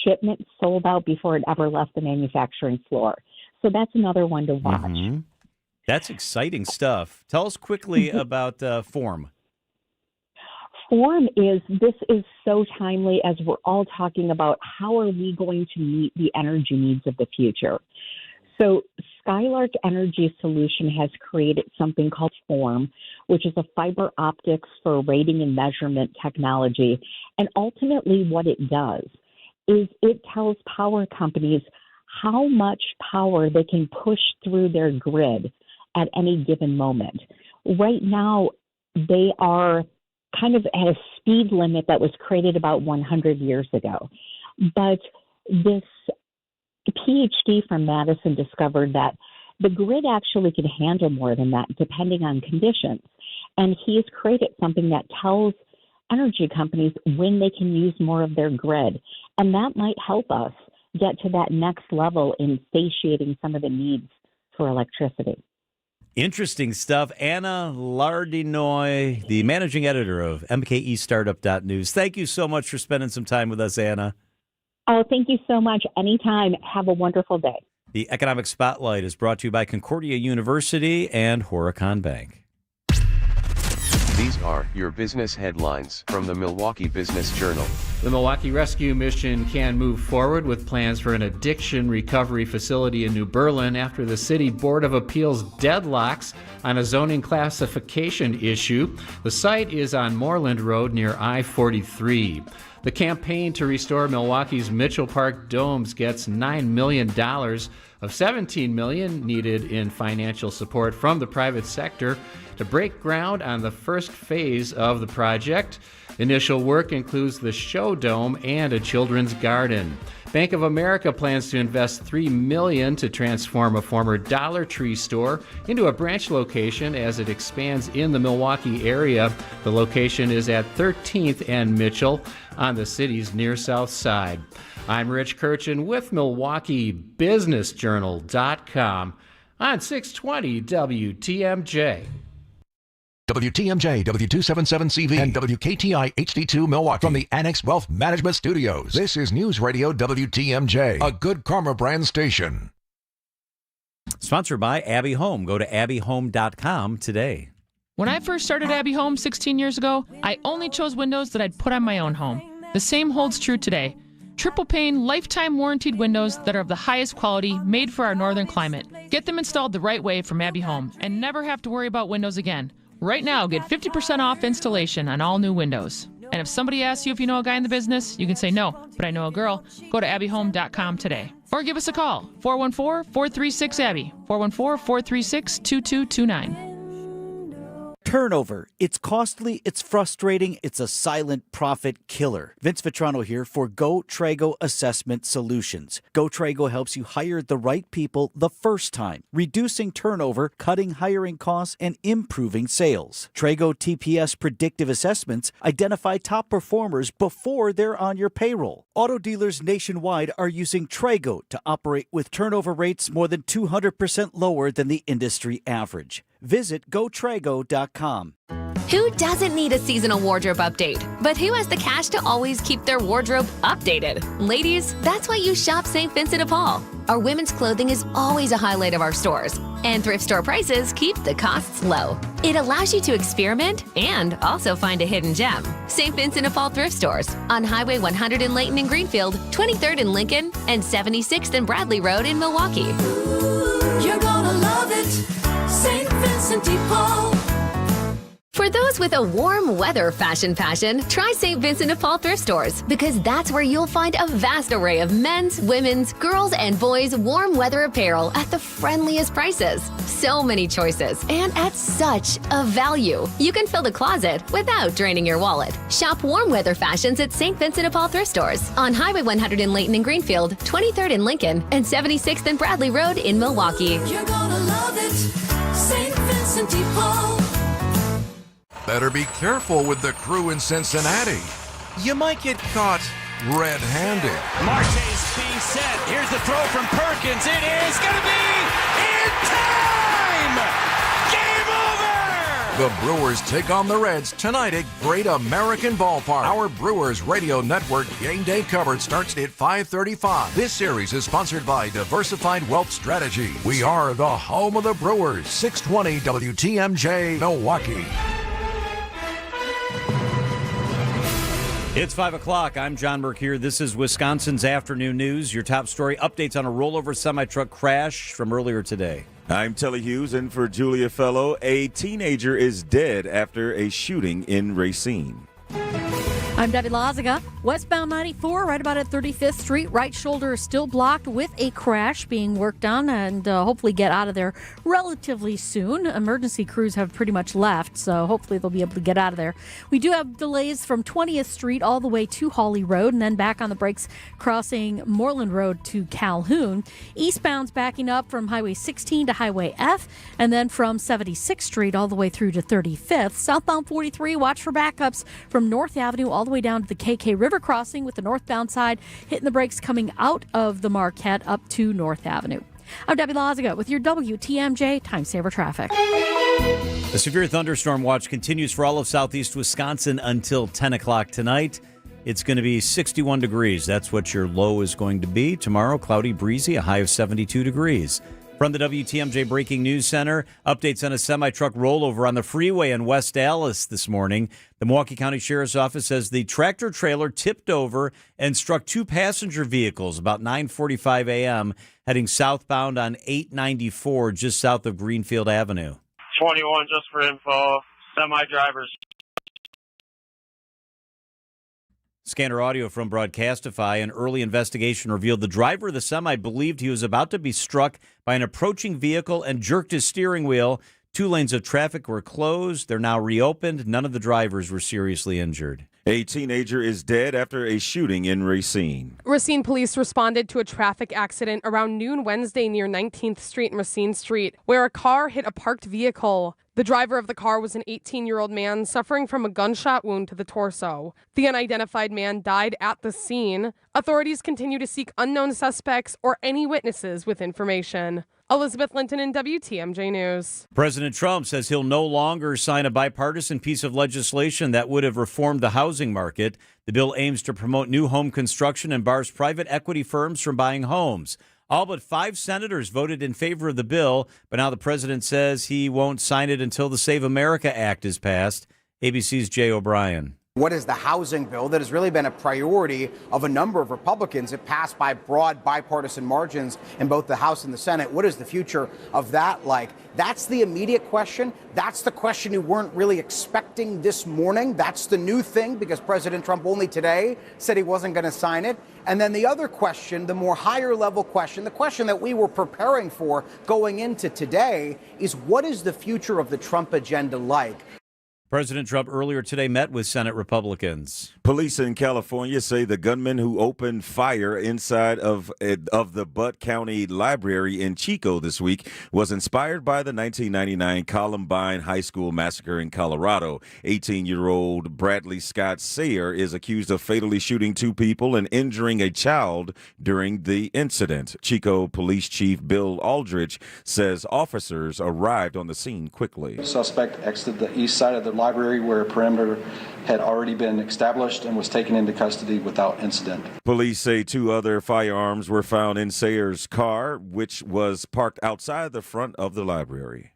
shipment sold out before it ever left the manufacturing floor. So that's another one to watch. Mm-hmm. That's exciting stuff. Tell us quickly about Form. Form this is so timely as we're all talking about how are we going to meet the energy needs of the future. So Skylark Energy Solution has created something called Form, which is a fiber optics for rating and measurement technology. And ultimately what it does is it tells power companies how much power they can push through their grid at any given moment. Right now, they are kind of at a speed limit that was created about 100 years ago. But this PhD from Madison discovered that the grid actually can handle more than that depending on conditions. And he has created something that tells energy companies when they can use more of their grid. And that might help us get to that next level in satiating some of the needs for electricity. Interesting stuff. Anna Lardinoy, the managing editor of MKEStartup.news. Thank you so much for spending some time with us, Anna. Oh, thank you so much. Anytime. Have a wonderful day. The Economic Spotlight is brought to you by Concordia University and Horicon Bank. These are your business headlines from the Milwaukee Business Journal. The Milwaukee Rescue Mission can move forward with plans for an addiction recovery facility in New Berlin after the City Board of Appeals deadlocks on a zoning classification issue. The site is on Moreland Road near I-43. The campaign to restore Milwaukee's Mitchell Park domes gets $9 million of $17 million needed in financial support from the private sector to break ground on the first phase of the project. Initial work includes the show dome and a children's garden. Bank of America plans to invest $3 million to transform a former Dollar Tree store into a branch location as it expands in the Milwaukee area. The location is at 13th and Mitchell on the city's near south side. I'm Rich Kirchen with MilwaukeeBusinessJournal.com on 620 WTMJ. WTMJ, W277CV, and WKTI HD2 Milwaukee from the Annex Wealth Management Studios. This is News Radio WTMJ, a Good Karma brand station. Sponsored by Abbey Home. Go to abbyhome.com today. When I first started Abbey Home 16 years ago, I only chose windows that I'd put on my own home. The same holds true today. Triple pane, lifetime warranted windows that are of the highest quality, made for our northern climate. Get them installed the right way from Abbey Home and never have to worry about windows again. Right now, get 50% off installation on all new windows. And if somebody asks you if you know a guy in the business, you can say no, but I know a girl. Go to abbyhome.com today. Or give us a call, 414-436-ABBY, 414-436-2229. Turnover. It's costly, it's frustrating, it's a silent profit killer. Vince Vitrano here for Go Trago Assessment Solutions. Go Trago helps you hire the right people the first time, reducing turnover, cutting hiring costs, and improving sales. Trago TPS predictive assessments identify top performers before they're on your payroll. Auto dealers nationwide are using Trago to operate with turnover rates more than 200% lower than the industry average. Visit GoTrago.com. Who doesn't need a seasonal wardrobe update? But who has the cash to always keep their wardrobe updated? Ladies, that's why you shop St. Vincent de Paul. Our women's clothing is always a highlight of our stores, and thrift store prices keep the costs low. It allows you to experiment and also find a hidden gem. St. Vincent de Paul thrift stores on Highway 100 in Layton and Greenfield, 23rd in Lincoln, and 76th and Bradley Road in Milwaukee. You're gonna love it, St. Vincent de Paul. For those with a warm weather fashion, try St. Vincent de Paul thrift stores, because that's where you'll find a vast array of men's, women's, girls, and boys' warm weather apparel at the friendliest prices. So many choices, and at such a value. You can fill the closet without draining your wallet. Shop warm weather fashions at St. Vincent de Paul thrift stores on Highway 100 in Layton and Greenfield, 23rd in Lincoln, and 76th and Bradley Road in Milwaukee. You're gonna love it, St. Vincent de Paul. Better be careful with the crew in Cincinnati. You might get caught red-handed. Marte's being set. Here's the throw from Perkins. It is going to be in time! Game over! The Brewers take on the Reds tonight at Great American Ballpark. Our Brewers Radio Network game day coverage starts at 5:35. This series is sponsored by Diversified Wealth Strategy. We are the home of the Brewers. 620 WTMJ, Milwaukee. It's 5 o'clock. I'm John Burke here. This is Wisconsin's Afternoon News. Your top story updates on a rollover semi-truck crash from earlier today. I'm Telly Hughes, and for Julia Fellow, a teenager is dead after a shooting in Racine. I'm Debbie Lazaga. Westbound 94, right about at 35th Street. Right shoulder is still blocked with a crash being worked on, and hopefully get out of there relatively soon. Emergency crews have pretty much left, so hopefully they'll be able to get out of there. We do have delays from 20th Street all the way to Hawley Road, and then back on the brakes crossing Moreland Road to Calhoun. Eastbound's backing up from Highway 16 to Highway F, and then from 76th Street all the way through to 35th. Southbound 43, watch for backups from North Avenue all the way down to the KK River crossing, with the northbound side hitting the brakes coming out of the Marquette up to North Avenue. I'm Debbie Lazaga with your WTMJ Time Saver Traffic. The severe thunderstorm watch continues for all of southeast Wisconsin until 10 o'clock tonight. It's going to be 61 degrees. That's what your low is going to be. Tomorrow, cloudy, breezy, a high of 72 degrees. From the WTMJ Breaking News Center, updates on a semi-truck rollover on the freeway in West Allis this morning. The Milwaukee County Sheriff's Office says the tractor-trailer tipped over and struck two passenger vehicles about 9:45 a.m., heading southbound on 894 just south of Greenfield Avenue. 21 just for info, semi-drivers. Scanner audio from Broadcastify. An early investigation revealed the driver of the semi believed he was about to be struck by an approaching vehicle and jerked his steering wheel. 2 lanes of traffic were closed. They're now reopened. None of the drivers were seriously injured. A teenager is dead after a shooting in Racine. Racine police responded to a traffic accident around noon Wednesday near 19th Street and Racine Street, where a car hit a parked vehicle. The driver of the car was an 18-year-old man suffering from a gunshot wound to the torso. The unidentified man died at the scene. Authorities continue to seek unknown suspects or any witnesses with information. Elizabeth Linton in WTMJ News. President Trump says he'll no longer sign a bipartisan piece of legislation that would have reformed the housing market. The bill aims to promote new home construction and bars private equity firms from buying homes. All but 5 senators voted in favor of the bill, but now the president says he won't sign it until the Save America Act is passed. ABC's Jay O'Brien. What is the housing bill that has really been a priority of a number of Republicans? It passed by broad bipartisan margins in both the House and the Senate. What is the future of that like? That's the immediate question. That's the question you weren't really expecting this morning. That's the new thing, because President Trump only today said he wasn't going to sign it. And then the other question, the more higher level question, the question that we were preparing for going into today, is what is the future of the Trump agenda like? President Trump earlier today met with Senate Republicans. Police in California say the gunman who opened fire inside of the Butte County Library in Chico this week was inspired by the 1999 Columbine High School massacre in Colorado. 18-year-old Bradley Scott Sayer is accused of fatally shooting 2 people and injuring a child during the incident. Chico Police Chief Bill Aldridge says officers arrived on the scene quickly. The suspect exited the east side of the library, where a perimeter had already been established, and was taken into custody without incident. Police say 2 other firearms were found in Sayer's car, which was parked outside the front of the library.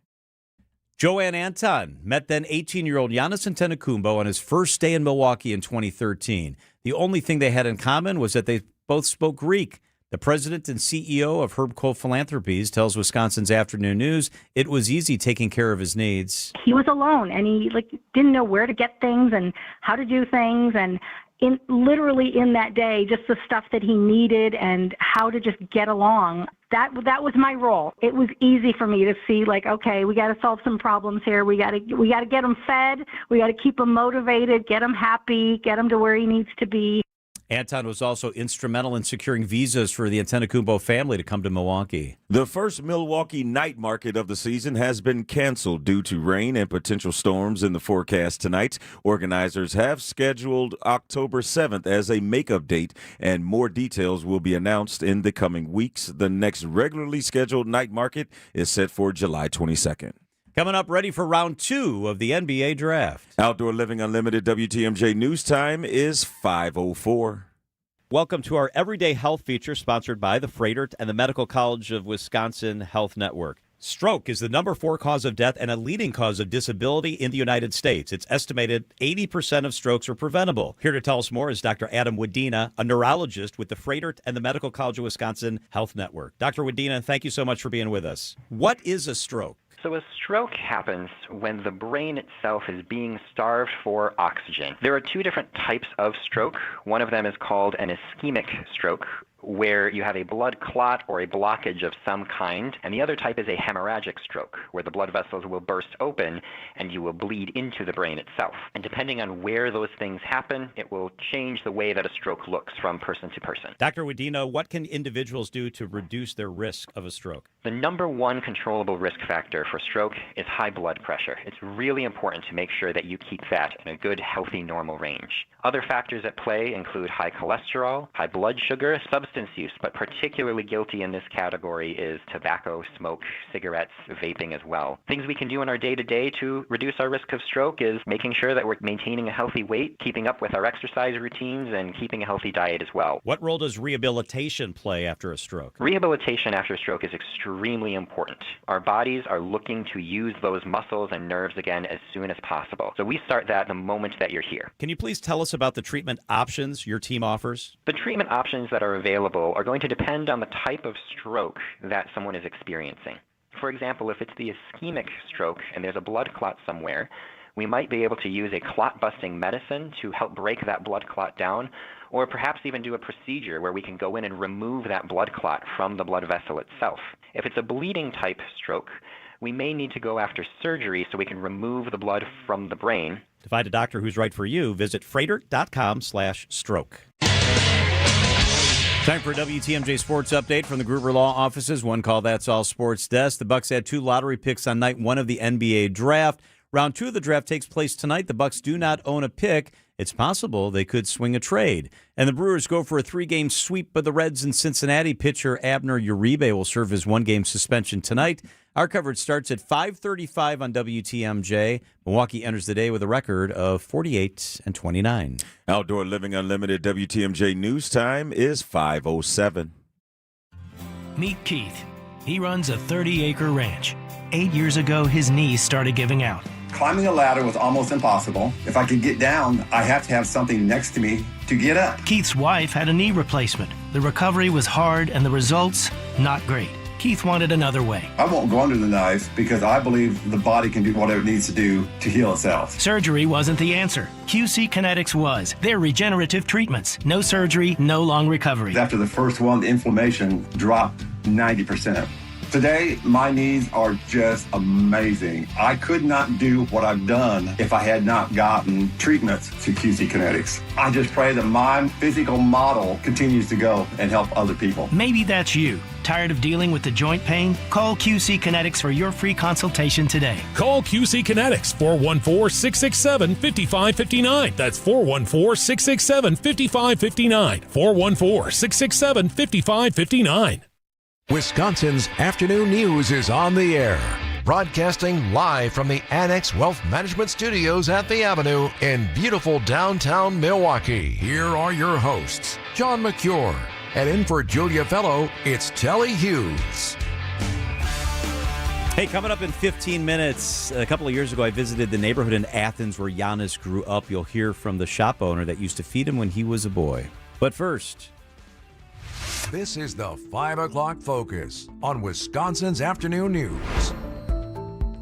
Joanne Anton met then 18-year-old Giannis Antetokounmpo on his first day in Milwaukee in 2013. The only thing they had in common was that they both spoke Greek. The president and CEO of Herb Cole Philanthropies tells Wisconsin's Afternoon News it was easy taking care of his needs. He was alone, and he didn't know where to get things and how to do things, and literally in that day, just the stuff that he needed and how to just get along. That was my role. It was easy for me to see, okay, we got to solve some problems here. We got to get him fed. We got to keep him motivated, get him happy, get him to where he needs to be. Anton was also instrumental in securing visas for the Antetokounmpo family to come to Milwaukee. The first Milwaukee night market of the season has been canceled due to rain and potential storms in the forecast tonight. Organizers have scheduled October 7th as a makeup date, and more details will be announced in the coming weeks. The next regularly scheduled night market is set for July 22nd. Coming up, ready for round 2 of the NBA draft. Outdoor Living Unlimited WTMJ News Time is 5:04. Welcome to our Everyday Health feature sponsored by the Freighter and the Medical College of Wisconsin Health Network. Stroke is the number 4 cause of death and a leading cause of disability in the United States. It's estimated 80% of strokes are preventable. Here to tell us more is Dr. Adam Wadena, a neurologist with the Freighter and the Medical College of Wisconsin Health Network. Dr. Wadena, thank you so much for being with us. What is a stroke? So a stroke happens when the brain itself is being starved for oxygen. There are 2 different types of stroke. One of them is called an ischemic stroke, where you have a blood clot or a blockage of some kind, and the other type is a hemorrhagic stroke, where the blood vessels will burst open and you will bleed into the brain itself. And depending on where those things happen, it will change the way that a stroke looks from person to person. Dr. Wadena, what can individuals do to reduce their risk of a stroke? The number 1 controllable risk factor for stroke is high blood pressure. It's really important to make sure that you keep that in a good, healthy, normal range. Other factors at play include high cholesterol, high blood sugar, substance use, but particularly guilty in this category is tobacco, smoke, cigarettes, vaping as well. Things we can do in our day-to-day to reduce our risk of stroke is making sure that we're maintaining a healthy weight, keeping up with our exercise routines, and keeping a healthy diet as well. What role does rehabilitation play after a stroke? Rehabilitation after a stroke is extremely important. Our bodies are looking to use those muscles and nerves again as soon as possible. So we start that the moment that you're here. Can you please tell us about the treatment options your team offers? The treatment options that are available are going to depend on the type of stroke that someone is experiencing. For example, if it's the ischemic stroke and there's a blood clot somewhere, we might be able to use a clot-busting medicine to help break that blood clot down, or perhaps even do a procedure where we can go in and remove that blood clot from the blood vessel itself. If it's a bleeding type stroke, we may need to go after surgery so we can remove the blood from the brain. To find a doctor who's right for you, visit freighter.com/stroke. Time for a WTMJ Sports Update from the Gruber Law Offices. One call, that's all sports desk. The Bucks had 2 lottery picks on night 1 of the NBA draft. Round 2 of the draft takes place tonight. The Bucks do not own a pick. It's possible they could swing a trade. And the Brewers go for a 3-game sweep of the Reds in Cincinnati. Pitcher Abner Uribe will serve his 1-game suspension tonight. Our coverage starts at 5:35 on WTMJ. Milwaukee enters the day with a record of 48-29. Outdoor Living Unlimited WTMJ News Time is 5:07. Meet Keith. He runs a 30-acre ranch. 8 years ago, his knees started giving out. Climbing a ladder was almost impossible. If I could get down, I have to have something next to me to get up. Keith's wife had a knee replacement. The recovery was hard and the results, not great. Keith wanted another way. I won't go under the knife because I believe the body can do whatever it needs to do to heal itself. Surgery wasn't the answer. QC Kinetics was. They're regenerative treatments. No surgery, no long recovery. After the first one, the inflammation dropped 90%. Today, my knees are just amazing. I could not do what I've done if I had not gotten treatments to QC Kinetics. I just pray that my physical model continues to go and help other people. Maybe that's you. Tired of dealing with the joint pain? Call QC Kinetics for your free consultation today. Call QC Kinetics, 414-667-5559. That's 414-667-5559. 414-667-5559. Wisconsin's Afternoon News is on the air. Broadcasting live from the Annex Wealth Management Studios at the Avenue in beautiful downtown Milwaukee. Here are your hosts, John McCure. And in for Julia Fellow, it's Telly Hughes. Hey, coming up in 15 minutes, a couple of years ago, I visited the neighborhood in Athens where Giannis grew up. You'll hear from the shop owner that used to feed him when he was a boy. But first, This is the 5 o'clock Focus on Wisconsin's Afternoon News.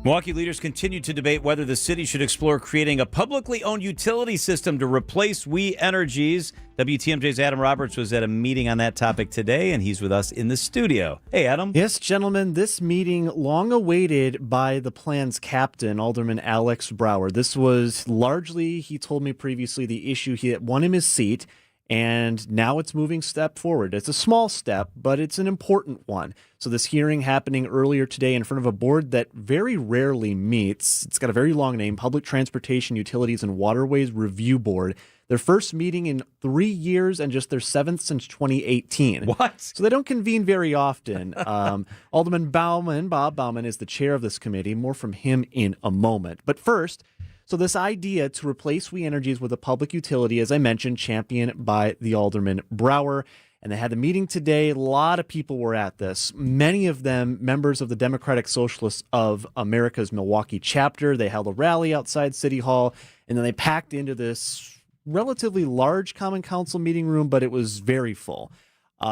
Milwaukee leaders continue to debate whether the city should explore creating a publicly owned utility system to replace We Energies. WTMJ's Adam Roberts was at a meeting on that topic today, and he's with us in the studio. Hey, Adam. Yes, gentlemen, this meeting long awaited by the plan's captain, Alderman Alex Brower. This was largely, he told me previously, the issue he had won him his seat, and now it's moving step forward. It's a small step, but it's an important one. So this hearing happening earlier today in front of a board that very rarely meets. It's got a very long name, Public Transportation Utilities and Waterways Review Board. Their first meeting in 3 years and just their seventh since 2018. What? So they don't convene very often. Alderman Bauman, Bob Bauman, is the chair of this committee. More from him in a moment. But first, so this idea to replace We Energies with a public utility, as I mentioned, championed by the Alderman Brower. And they had the meeting today. A lot of people were at this. Many of them members of the Democratic Socialists of America's Milwaukee chapter. They held a rally outside City Hall, and then they packed into this relatively large Common Council meeting room, but it was very full.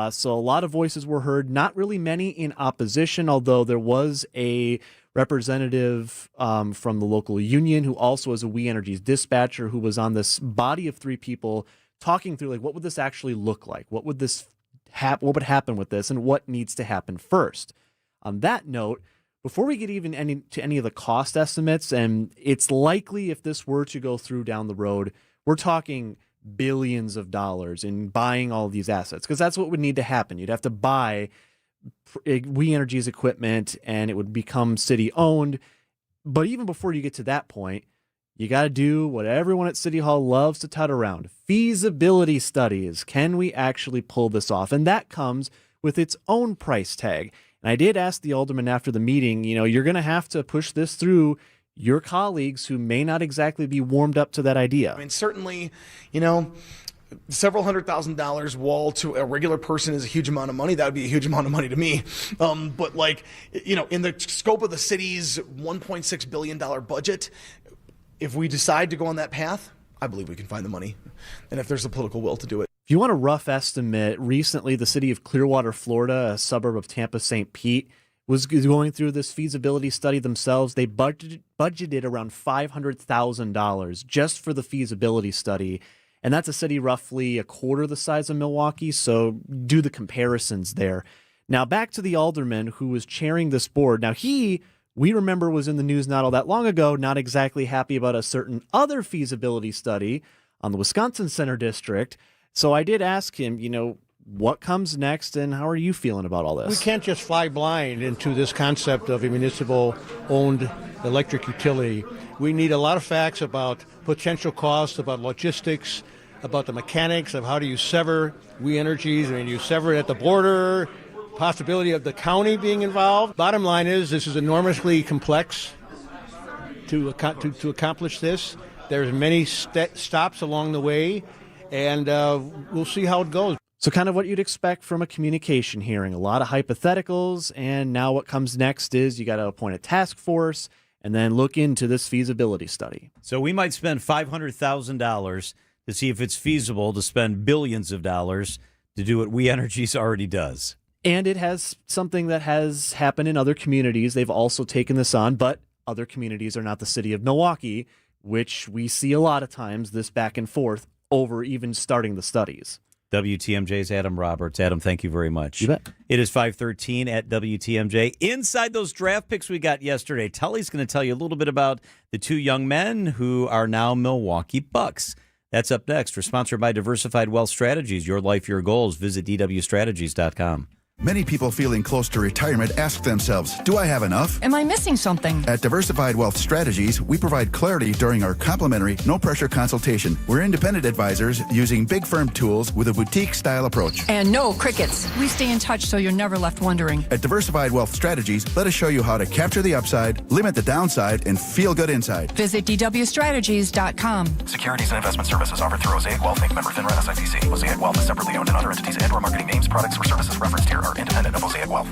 So a lot of voices were heard, not really many in opposition, although there was a representative from the local union who also is a We Energies dispatcher who was on this body of three people talking through, like, what would this actually look like? What would what would happen with this, and what needs to happen first? On that note, before we get even to any of the cost estimates, and it's likely if this were to go through down the road, we're talking billions of dollars in buying all these assets, because that's what would need to happen. You'd have to buy We Energies equipment, and it would become city-owned. But even before you get to that point, you got to do what everyone at City Hall loves to tout around: feasibility studies. Can we actually pull this off? And that comes with its own price tag. And I did ask the alderman after the meeting, you're going to have to push this through your colleagues who may not exactly be warmed up to that idea. I mean, certainly, several $100,000 wall to a regular person is a huge amount of money. That would be a huge amount of money to me. But in the scope of the city's $1.6 billion budget, if we decide to go on that path, I believe we can find the money. And if there's the political will to do it. If you want a rough estimate, recently the city of Clearwater, Florida, a suburb of Tampa, St. Pete, was going through this feasibility study themselves. They budgeted around $500,000 just for the feasibility study. And that's a city roughly a quarter the size of Milwaukee, so do the comparisons there. Now, back to the alderman who was chairing this board. Now, we remember, was in the news not all that long ago, not exactly happy about a certain other feasibility study on the Wisconsin Center District. So I did ask him, what comes next, and how are you feeling about all this? We can't just fly blind into this concept of a municipal-owned electric utility. We need a lot of facts about potential costs, about logistics, about the mechanics of how do you sever We Energies. I mean, you sever it at the border, possibility of the county being involved. Bottom line is, this is enormously complex to accomplish this. There's many stops along the way, and we'll see how it goes. So kind of what you'd expect from a communication hearing, a lot of hypotheticals, and now what comes next is you got to appoint a task force and then look into this feasibility study. So we might spend $500,000 to see if it's feasible to spend billions of dollars to do what We Energies already does. And it has something that has happened in other communities. They've also taken this on, but other communities are not the city of Milwaukee, which we see a lot of times, this back and forth over even starting the studies. WTMJ's Adam Roberts. Adam, thank you very much. You bet. It is 5:13 at WTMJ. Inside those draft picks we got yesterday, Tully's going to tell you a little bit about the two young men who are now Milwaukee Bucks. That's up next. We're sponsored by Diversified Wealth Strategies. Your life, your goals. Visit dwstrategies.com. Many people feeling close to retirement ask themselves, do I have enough? Am I missing something? At Diversified Wealth Strategies, we provide clarity during our complimentary, no-pressure consultation. We're independent advisors using big firm tools with a boutique-style approach. And no crickets. We stay in touch so you're never left wondering. At Diversified Wealth Strategies, let us show you how to capture the upside, limit the downside, and feel good inside. Visit dwstrategies.com. Securities and investment services offered through Mosaic Wealth Inc. Member FINRA SIPC. Mosaic Wealth is separately owned, and other entities and/or marketing names, products, or services referenced here are independent of Mosaic Wealth.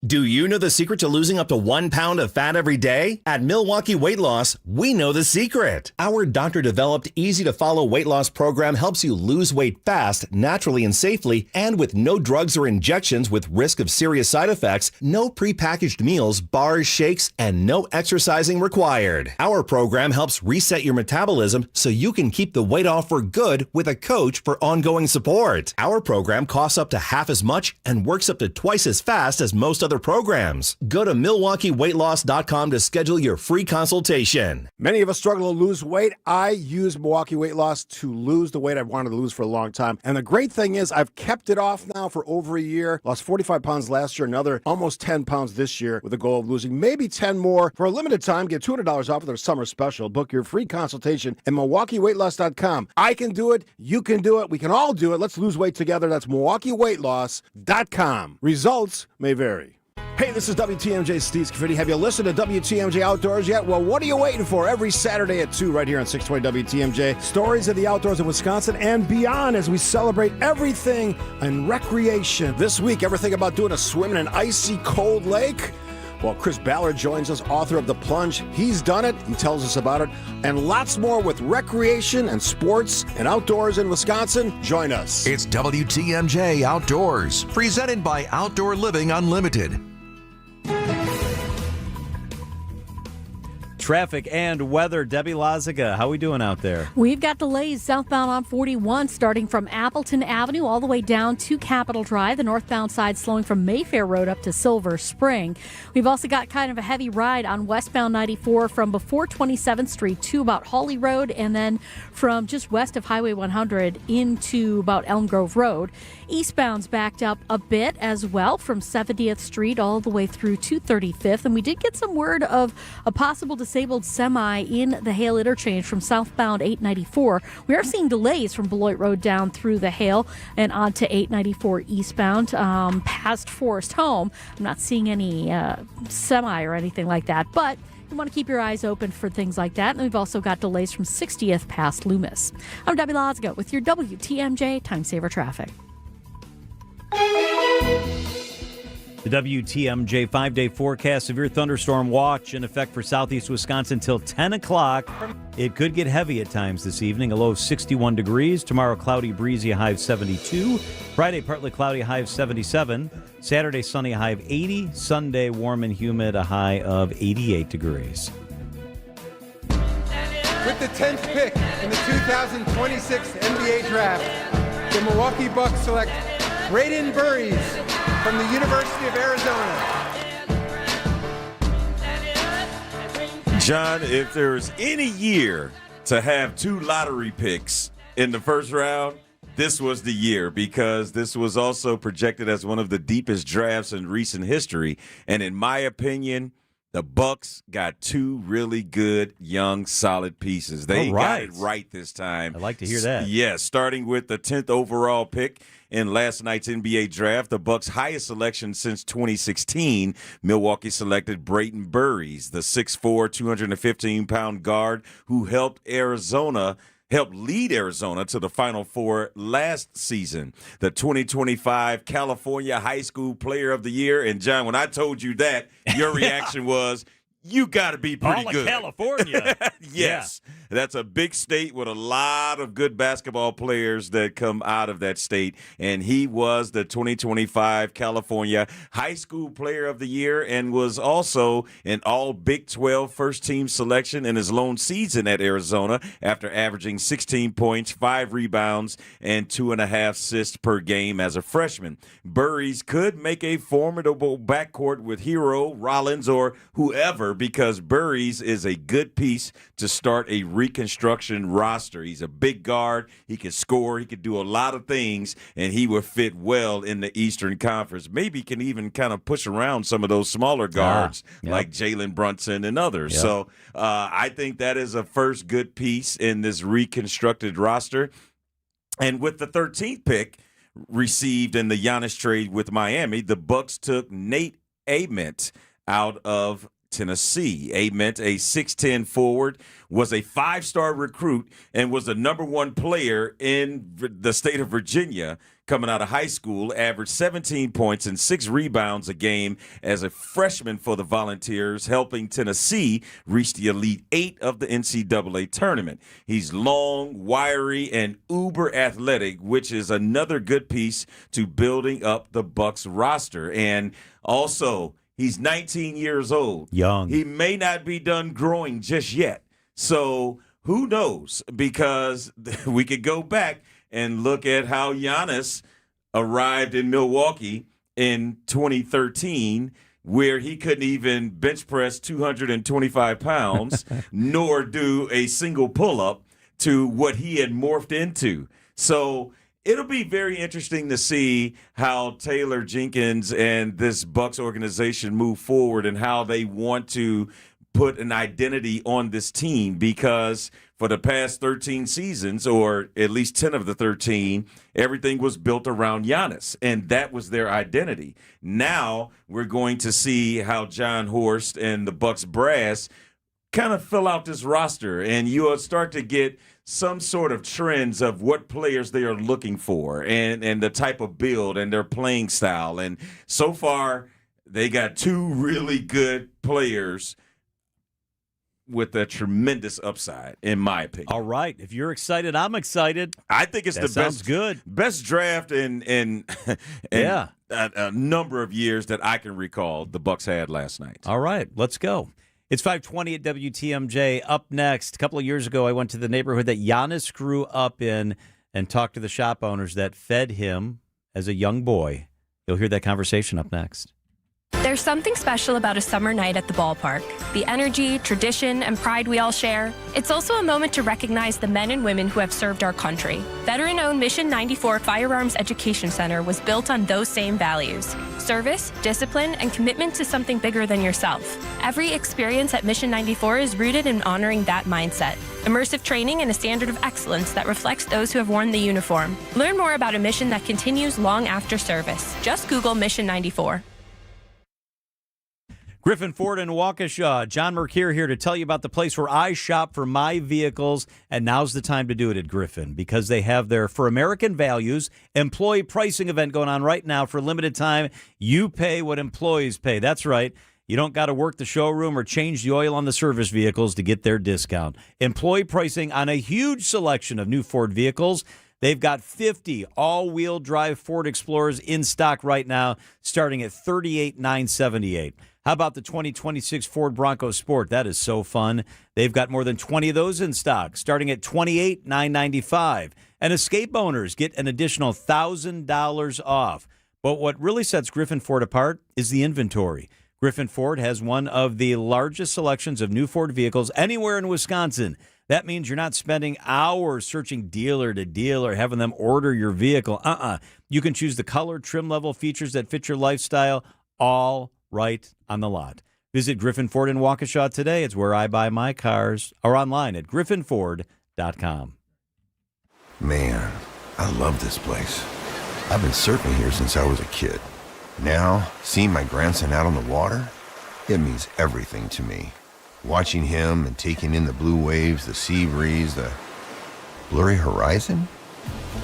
Do you know the secret to losing up to 1 pound of fat every day? At Milwaukee Weight Loss, we know the secret. Our doctor-developed, easy-to-follow weight loss program helps you lose weight fast, naturally and safely, and with no drugs or injections with risk of serious side effects, no prepackaged meals, bars, shakes, and no exercising required. Our program helps reset your metabolism so you can keep the weight off for good with a coach for ongoing support. Our program costs up to half as much and works up to twice as fast as most other programs. Go to MilwaukeeWeightLoss.com to schedule your free consultation. Many of us struggle to lose weight. I use Milwaukee Weight Loss to lose the weight I've wanted to lose for a long time. And the great thing is I've kept it off now for over a year. Lost 45 pounds last year, another almost 10 pounds this year with a goal of losing maybe 10 more. For a limited time, get $200 off of their summer special. Book your free consultation at MilwaukeeWeightLoss.com. I can do it. You can do it. We can all do it. Let's lose weight together. That's MilwaukeeWeightLoss.com. Results may vary. Hey, this is WTMJ Steve Scaffidi. Have you listened to WTMJ Outdoors yet? Well, what are you waiting for? Every Saturday at 2 right here on 620 WTMJ. Stories of the outdoors of Wisconsin and beyond as we celebrate everything in recreation. This week, ever think about doing a swim in an icy cold lake? Well, Chris Ballard joins us, author of The Plunge. He's done it. He tells us about it. And lots more with recreation and sports and outdoors in Wisconsin. Join us. It's WTMJ Outdoors, presented by Outdoor Living Unlimited. Traffic and weather. Debbie Laziga, how are we doing out there? We've got delays southbound on 41 starting from Appleton Avenue all the way down to Capitol Drive. The northbound side slowing from Mayfair Road up to Silver Spring. We've also got kind of a heavy ride on westbound 94 from before 27th Street to about Hawley Road, and then from just west of Highway 100 into about Elm Grove Road. Eastbound's backed up a bit as well from 70th Street all the way through to 35th. And we did get some word of a possible disabled semi in the Hale interchange from southbound 894. We are seeing delays from Beloit Road down through the Hale and onto 894 eastbound past Forest Home. I'm not seeing any semi or anything like that, but you want to keep your eyes open for things like that. And we've also got delays from 60th past Loomis. I'm Debbie Laziga with your WTMJ Time Saver Traffic. The WTMJ 5-day forecast: severe thunderstorm watch in effect for southeast Wisconsin till 10 o'clock. It could get heavy at times this evening. A low of 61 degrees. Tomorrow, cloudy, breezy, a high of 72. Friday, partly cloudy, a high of 77. Saturday, sunny, a high of 80. Sunday, warm and humid, a high of 88 degrees. With the 10th pick in the 2026 NBA Draft, the Milwaukee Bucks select Braden Burries from the University of Arizona. John, if there's any year to have 2 lottery picks in the first round, this was the year, because this was also projected as one of the deepest drafts in recent history. And in my opinion, the Bucks got 2 really good, young, solid pieces. They got it right this time. I'd like to hear that. Yes, starting with the 10th overall pick in last night's NBA draft, the Bucks' highest selection since 2016. Milwaukee selected Braden Burries, the 6'4", 215-pound guard who helped lead Arizona to the Final Four last season. The 2025 California High School Player of the Year. And, John, when I told you that, your reaction was, you got to be pretty good. California. Yes. Yeah. That's a big state with a lot of good basketball players that come out of that state. And he was the 2025 California High School Player of the Year and was also an all Big 12 first-team selection in his lone season at Arizona after averaging 16 points, 5 rebounds, and 2.5 assists per game as a freshman. Burries could make a formidable backcourt with Hero, Rollins, or whoever, because Burries is a good piece to start a reconstruction roster. He's a big guard. He can score. He can do a lot of things, and he will fit well in the Eastern Conference. Maybe can even kind of push around some of those smaller guards like Jalen Brunson and others. Yep. So I think that is a first good piece in this reconstructed roster. And with the 13th pick received in the Giannis trade with Miami, the Bucks took Nate Ament out of Tennessee. Ament, a 6'10 forward, was a 5-star recruit and was the number 1 player in the state of Virginia coming out of high school, averaged 17 points and 6 rebounds a game as a freshman for the Volunteers, helping Tennessee reach the Elite Eight of the NCAA tournament. He's long, wiry, and uber athletic, which is another good piece to building up the Bucks roster. And also, he's 19 years old. Young. He may not be done growing just yet. So who knows? Because we could go back and look at how Giannis arrived in Milwaukee in 2013, where he couldn't even bench press 225 pounds, nor do a single pull-up, to what he had morphed into. So it'll be very interesting to see how Taylor Jenkins and this Bucks organization move forward and how they want to put an identity on this team, because for the past 13 seasons, or at least 10 of the 13, everything was built around Giannis, and that was their identity. Now we're going to see how John Horst and the Bucks brass kind of fill out this roster, and you'll start to get some sort of trends of what players they are looking for and the type of build and their playing style. And so far, they got 2 really good players with a tremendous upside, in my opinion. All right. If you're excited, I'm excited. I think it's the best draft in a number of years that I can recall the Bucks had last night. All right. Let's go. It's 5:20 at WTMJ. Up next, a couple of years ago, I went to the neighborhood that Giannis grew up in and talked to the shop owners that fed him as a young boy. You'll hear that conversation up next. There's something special about a summer night at the ballpark. The energy, tradition, and pride we all share. It's also a moment to recognize the men and women who have served our country. Veteran-owned Mission 94 Firearms Education Center was built on those same values: service, discipline, and commitment to something bigger than yourself. Every experience at Mission 94 is rooted in honoring that mindset. Immersive training and a standard of excellence that reflects those who have worn the uniform. Learn more about a mission that continues long after service. Just Google Mission 94. Griffin Ford in Waukesha. John Mercure here to tell you about the place where I shop for my vehicles, and now's the time to do it at Griffin, because they have their For American Values employee pricing event going on right now for a limited time. You pay what employees pay. That's right. You don't got to work the showroom or change the oil on the service vehicles to get their discount. Employee pricing on a huge selection of new Ford vehicles. They've got 50 all-wheel drive Ford Explorers in stock right now, starting at $38,978. How about the 2026 Ford Bronco Sport? That is so fun. They've got more than 20 of those in stock, starting at $28,995. And Escape owners get an additional $1,000 off. But what really sets Griffin Ford apart is the inventory. Griffin Ford has one of the largest selections of new Ford vehicles anywhere in Wisconsin. That means you're not spending hours searching dealer to dealer, having them order your vehicle. You can choose the color, trim level, features that fit your lifestyle, all right on the lot. Visit Griffin Ford in Waukesha today. It's where I buy my cars, or online at griffinford.com. Man, I love this place. I've been surfing here since I was a kid. Now, seeing my grandson out on the water, it means everything to me. Watching him and taking in the blue waves, the sea breeze, the blurry horizon.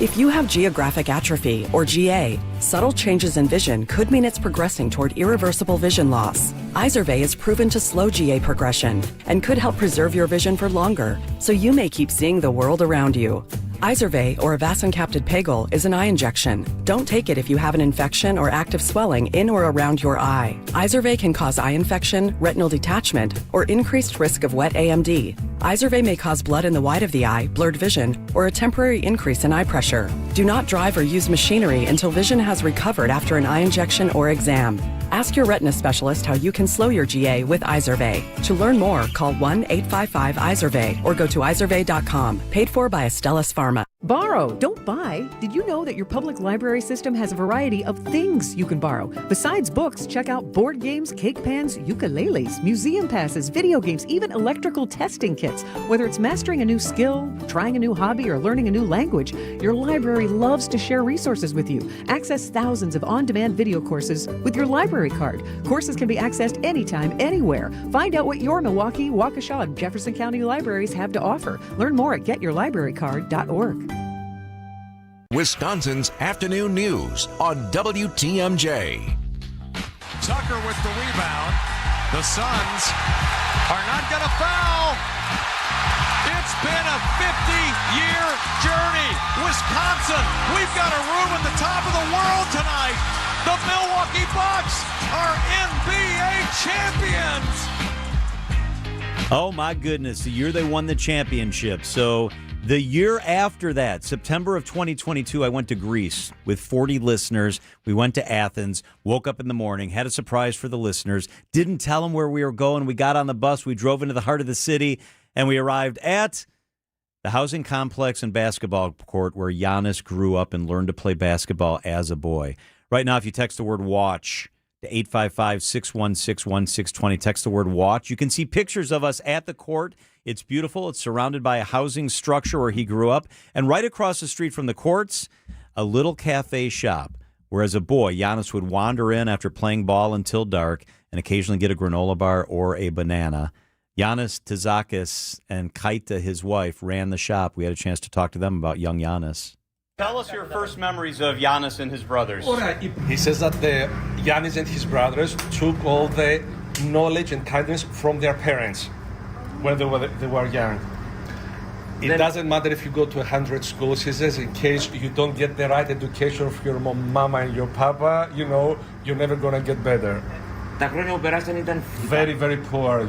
If you have geographic atrophy, or GA, subtle changes in vision could mean it's progressing toward irreversible vision loss. Izervay is proven to slow GA progression and could help preserve your vision for longer, so you may keep seeing the world around you. Izervay, or avacincaptad pegol, is an eye injection. Don't take it if you have an infection or active swelling in or around your eye. Izervay can cause eye infection, retinal detachment, or increased risk of wet AMD. Izervay may cause blood in the white of the eye, blurred vision, or a temporary increase in eye pressure. Do not drive or use machinery until vision has recovered after an eye injection or exam. Ask your retina specialist how you can slow your GA with Izervay. To learn more, call 1-855-IZERVAY or go to izervay.com. Paid for by Astellas Pharma. Borrow, don't buy. Did you know that your public library system has a variety of things you can borrow? Besides books, check out board games, cake pans, ukuleles, museum passes, video games, even electrical testing kits. Whether it's mastering a new skill, trying a new hobby, or learning a new language, your library loves to share resources with you. Access thousands of on-demand video courses with your library card. Courses can be accessed anytime, anywhere. Find out what your Milwaukee, Waukesha, and Jefferson County libraries have to offer. Learn more at getyourlibrarycard.org. Wisconsin's afternoon news on WTMJ. Tucker with the rebound. The Suns are not going to foul. It's been a 50-year journey. Wisconsin, we've got a room at the top of the world tonight. The Milwaukee Bucks are NBA champions. Oh, my goodness. The year they won the championship. So the year after that, September of 2022, I went to Greece with 40 listeners. We went to Athens, woke up in the morning, had a surprise for the listeners, didn't tell them where we were going. We got on the bus. We drove into the heart of the city, and we arrived at the housing complex and basketball court where Giannis grew up and learned to play basketball as a boy. Right now, if you text the word watch to 855-616-1620, text the word watch. You can see pictures of us at the court. It's beautiful. It's surrounded by a housing structure where he grew up. And right across the street from the courts, a little cafe shop where as a boy, Giannis would wander in after playing ball until dark and occasionally get a granola bar or a banana. Giannis Tzakis and Kaita, his wife, ran the shop. We had a chance to talk to them about young Giannis. Tell us your first memories of Giannis and his brothers. He says that Giannis and his brothers took all the knowledge and kindness from their parents when they were young. It doesn't matter if you go to 100 schools. He says in case you don't get the right education of your mama and your papa, you're never going to get better. Τα χρόνια που περάσαν ήταν Very, very poor,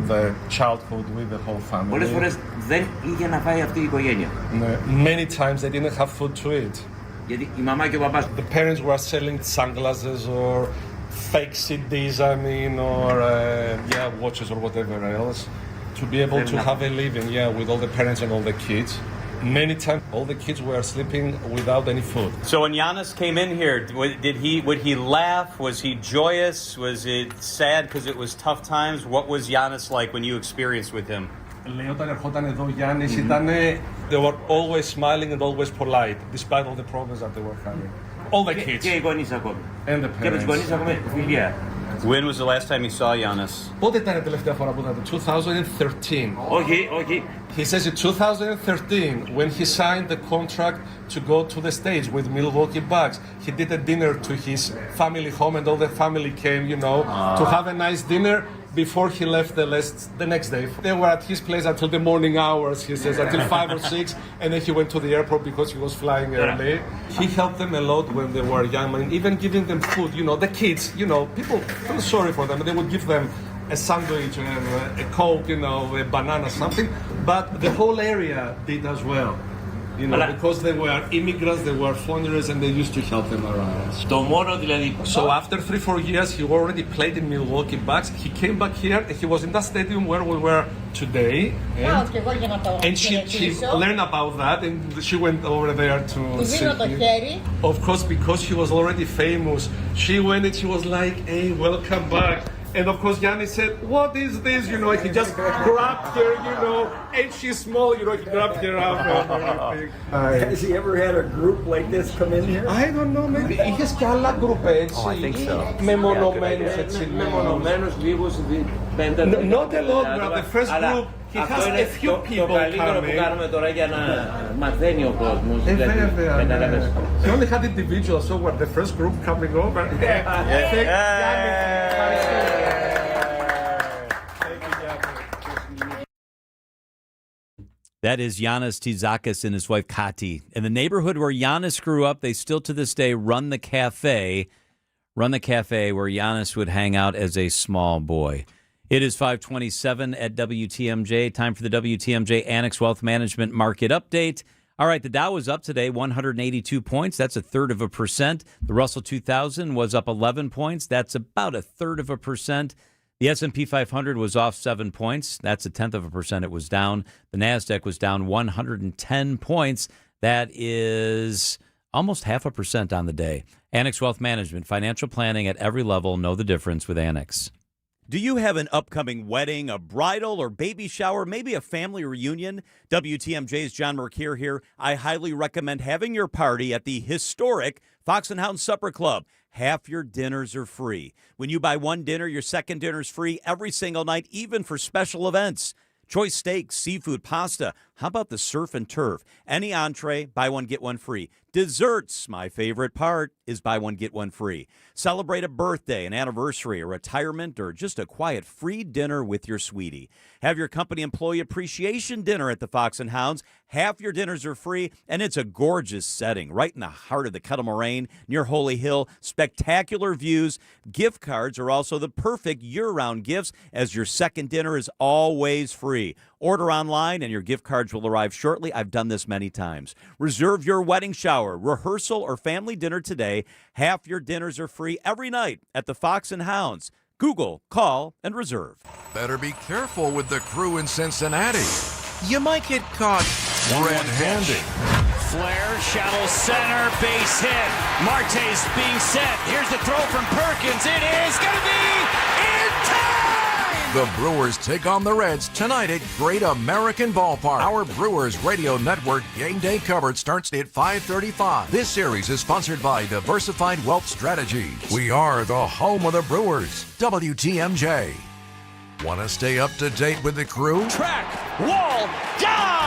the childhood with the whole family. Πολλές φορές δεν είχε να φάει αυτή η οικογένεια. Many times they didn't have food to eat. Γιατί η μαμά και ο παπάς... The parents were selling sunglasses or fake CDs, or watches or whatever else to be able to have a living, with all the parents and all the kids. Many times, all the kids were sleeping without any food. So when Giannis came in here, would he laugh? Was he joyous? Was it sad because it was tough times? What was Giannis like when you experienced with him? Όταν ερχόταν εδώ Γιάννης they were always smiling and always polite, despite all the problems that they were having. All the kids. Και οι γονείς ακόμη. And the parents. Και με τους γονείς ακόμη φιλία. When was the last time you saw Giannis? Πότε ήταν η τελευταία φορά που ήταν? 2013. Όχι. He says in 2013, when he signed the contract to go to the States with Milwaukee Bucks, he did a dinner to his family home and all the family came, to have a nice dinner before he left the next day. They were at his place until the morning hours, he says, until 5 or 6, and then he went to the airport because he was flying early. He helped them a lot when they were young, and even giving them food, the kids, people feel sorry for them, and they would give them a sandwich, a Coke, a banana, something. But the whole area did as well. Because they were immigrants, they were foreigners, and they used to help them around. So after 3-4 years, he already played in Milwaukee Bucks. He came back here, and he was in that stadium where we were today. And she learned about that, and she went over there to see him. Of course, because he was already famous, she went and she was like, hey, welcome back. And of course, Giannis said, what is this? He just grabbed her, and she's small, he grabbed her up and everything. Has he ever had a group like this come in here? I don't know, maybe. Είχες κι άλλα γκρουπ έτσι. Oh, I think so. Μεμονωμένους έτσι. Μεμονωμένους λίγους, 5. Not a lot, but the first group, he has a few people coming. Το καλύτερο που κάνουμε τώρα για να μαθαίνει ο κόσμος. Βέβαια. He only had individuals, so we're the first group coming over. That is Giannis Tzakis and his wife Kati. In the neighborhood where Giannis grew up, they still to this day run the cafe where Giannis would hang out as a small boy. It is 5:27 at WTMJ. Time for the WTMJ Annex Wealth Management Market Update. All right, the Dow was up today, 182 points. That's 1/3%. The Russell 2000 was up 11 points. That's about 1/3%. The S&P 500 was off 7 points. That's 0.1%. It was down. The NASDAQ was down 110 points. That is almost 0.5% on the day. Annex Wealth Management, financial planning at every level. Know the difference with Annex. Do you have an upcoming wedding, a bridal or baby shower, maybe a family reunion? WTMJ's John Mercure here. I highly recommend having your party at the historic Fox and Hound Supper Club. Half your dinners are free. When you buy one dinner, your second dinner is free every single night, even for special events. Choice steaks, seafood, pasta, How about the surf and turf? Any entree, buy one, get one free. Desserts, my favorite part, is buy one, get one free. Celebrate a birthday, an anniversary, a retirement, or just a quiet free dinner with your sweetie. Have your company employee appreciation dinner at the Fox and Hounds. Half your dinners are free, and it's a gorgeous setting right in the heart of the Kettle Moraine near Holy Hill. Spectacular views. Gift cards are also the perfect year-round gifts, as your second dinner is always free. Order online, and your gift cards will arrive shortly. I've done this many times. Reserve your wedding shower, rehearsal, or family dinner today. Half your dinners are free every night at the Fox and Hounds. Google, call, and reserve. Better be careful with the crew in Cincinnati. You might get caught red-handed. Flair, shallow center, base hit. Marte's being set. Here's the throw from Perkins. It is going to be in time! The Brewers take on the Reds tonight at Great American Ballpark. Our Brewers Radio Network game day coverage starts at 5:35. This series is sponsored by Diversified Wealth Strategies. We are the home of the Brewers. WTMJ. Want to stay up to date with the crew? Track, wall, gone!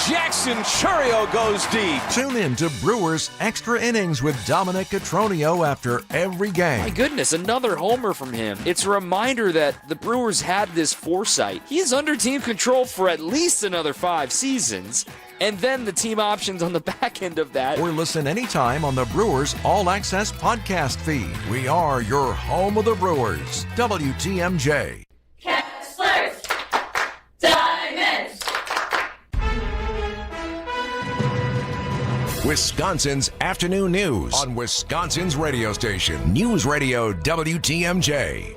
Jackson Churio goes deep. Tune in to Brewers Extra Innings with Dominic Cotroneo after every game. My goodness, another homer from him. It's a reminder that the Brewers had this foresight. He is under team control for at least another 5 seasons. And then the team options on the back end of that. Or listen anytime on the Brewers All Access podcast feed. We are your home of the Brewers. WTMJ. Kessler's Diamonds. Wisconsin's afternoon news on Wisconsin's radio station. News Radio WTMJ.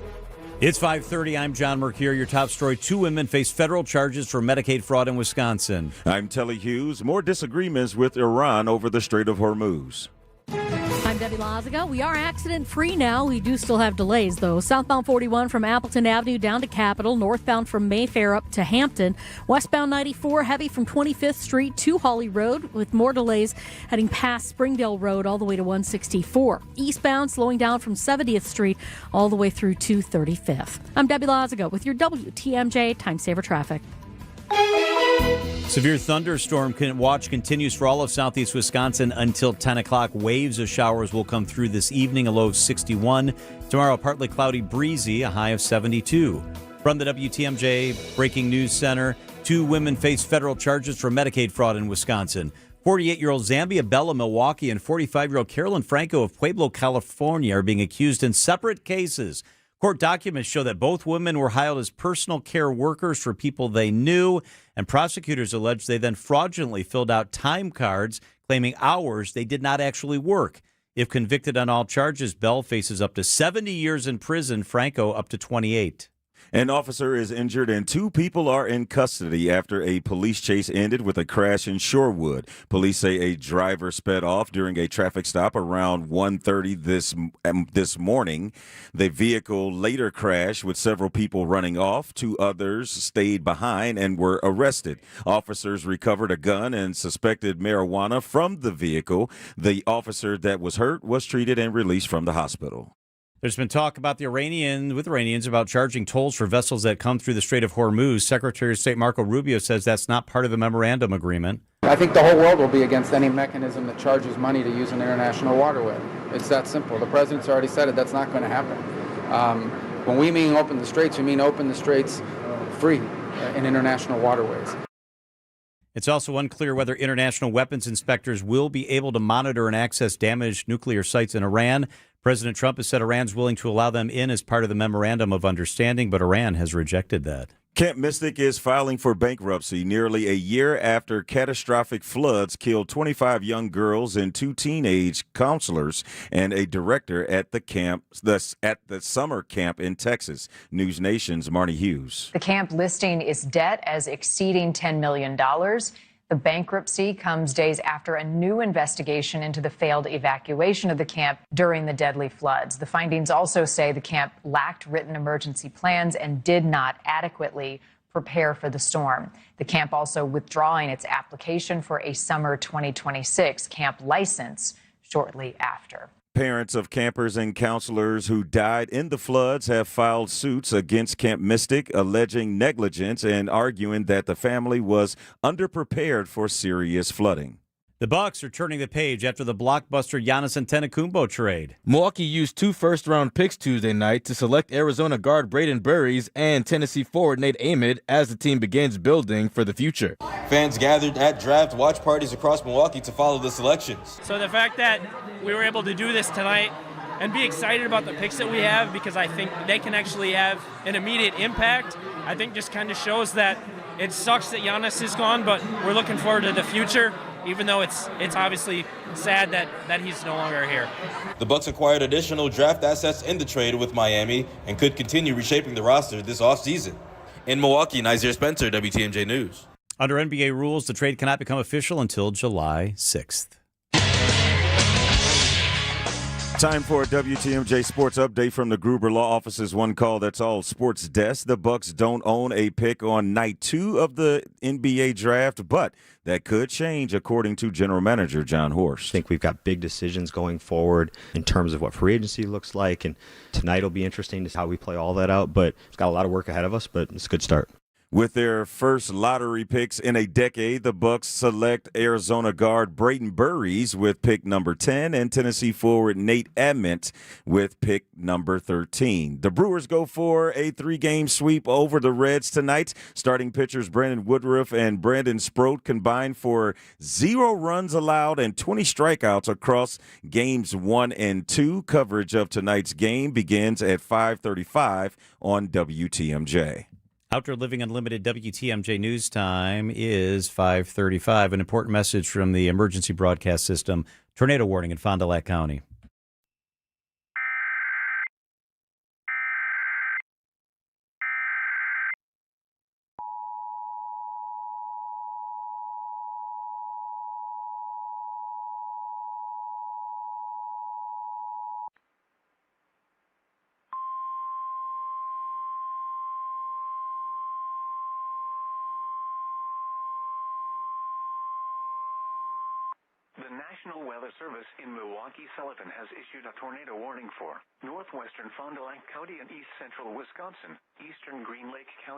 It's 5:30. I'm John Mercure. Your top story: 2 women face federal charges for Medicaid fraud in Wisconsin. I'm Telly Hughes. More disagreements with Iran over the Strait of Hormuz. I'm Debbie Loziga. We are accident-free now. We do still have delays, though. Southbound 41 from Appleton Avenue down to Capitol. Northbound from Mayfair up to Hampton. Westbound 94 heavy from 25th Street to Hawley Road, with more delays heading past Springdale Road all the way to 164. Eastbound slowing down from 70th Street all the way through to 35th. I'm Debbie Loziga with your WTMJ Time Saver Traffic. Severe thunderstorm watch continues for all of southeast Wisconsin until 10 o'clock. Waves of showers will come through this evening, a low of 61. Tomorrow, partly cloudy, breezy, a high of 72. From the WTMJ Breaking News Center, 2 women face federal charges for Medicaid fraud in Wisconsin. 48-year-old Zambia Bella Milwaukee and 45-year-old Carolyn Franco of Pueblo, California are being accused in separate cases. Court documents show that both women were hired as personal care workers for people they knew, and prosecutors allege they then fraudulently filled out time cards claiming hours they did not actually work. If convicted on all charges, Bell faces up to 70 years in prison, Franco up to 28. An officer is injured and 2 people are in custody after a police chase ended with a crash in Shorewood. Police say a driver sped off during a traffic stop around 1:30 this morning. The vehicle later crashed with several people running off. 2 others stayed behind and were arrested. Officers recovered a gun and suspected marijuana from the vehicle. The officer that was hurt was treated and released from the hospital. There's been talk about Iranians about charging tolls for vessels that come through the Strait of Hormuz. Secretary of State Marco Rubio says that's not part of the memorandum agreement. I think the whole world will be against any mechanism that charges money to use an international waterway. It's that simple. The president's already said it. That's not going to happen. When we mean open the straits, we mean open the straits free in international waterways. It's also unclear whether international weapons inspectors will be able to monitor and access damaged nuclear sites in Iran. President Trump has said Iran's willing to allow them in as part of the memorandum of understanding, but Iran has rejected that. Camp Mystic is filing for bankruptcy nearly a year after catastrophic floods killed 25 young girls and 2 teenage counselors and a director at the camp, at the summer camp in Texas. News Nation's Marnie Hughes. The camp listing its debt as exceeding $10 million. The bankruptcy comes days after a new investigation into the failed evacuation of the camp during the deadly floods. The findings also say the camp lacked written emergency plans and did not adequately prepare for the storm. The camp also withdrawing its application for a summer 2026 camp license shortly after. Parents of campers and counselors who died in the floods have filed suits against Camp Mystic, alleging negligence and arguing that the family was underprepared for serious flooding. The Bucks are turning the page after the blockbuster Giannis Antetokounmpo trade. Milwaukee used 2 first-round picks Tuesday night to select Arizona guard Braden Burries and Tennessee forward Nate Ahmed as the team begins building for the future. Fans gathered at draft watch parties across Milwaukee to follow the selections. So the fact that we were able to do this tonight and be excited about the picks that we have, because I think they can actually have an immediate impact, I think just kind of shows that it sucks that Giannis is gone, but we're looking forward to the future, even though it's obviously sad that he's no longer here. The Bucks acquired additional draft assets in the trade with Miami and could continue reshaping the roster this offseason. In Milwaukee, Nazir Spencer, WTMJ News. Under NBA rules, the trade cannot become official until July 6th. Time for a WTMJ Sports Update from the Gruber Law Office's One Call That's All Sports Desk. The Bucks don't own a pick on night 2 of the NBA draft, but that could change, according to General Manager John Horst. I think we've got big decisions going forward in terms of what free agency looks like, and tonight will be interesting to see how we play all that out, but it's got a lot of work ahead of us, but it's a good start. With their first lottery picks in a decade, the Bucks select Arizona guard Braden Burries with pick number 10 and Tennessee forward Nate Ahmed with pick number 13. The Brewers go for a 3-game sweep over the Reds tonight. Starting pitchers Brandon Woodruff and Brandon Sproat combined for 0 runs allowed and 20 strikeouts across games 1 and 2. Coverage of tonight's game begins at 5:35 on WTMJ. Outdoor Living Unlimited WTMJ News Time is 5:35. An important message from the emergency broadcast system. Tornado warning in Fond du Lac County. The National Weather Service in Milwaukee-Sullivan has issued a tornado warning for northwestern Fond du Lac County and east central Wisconsin, eastern Green Lake County.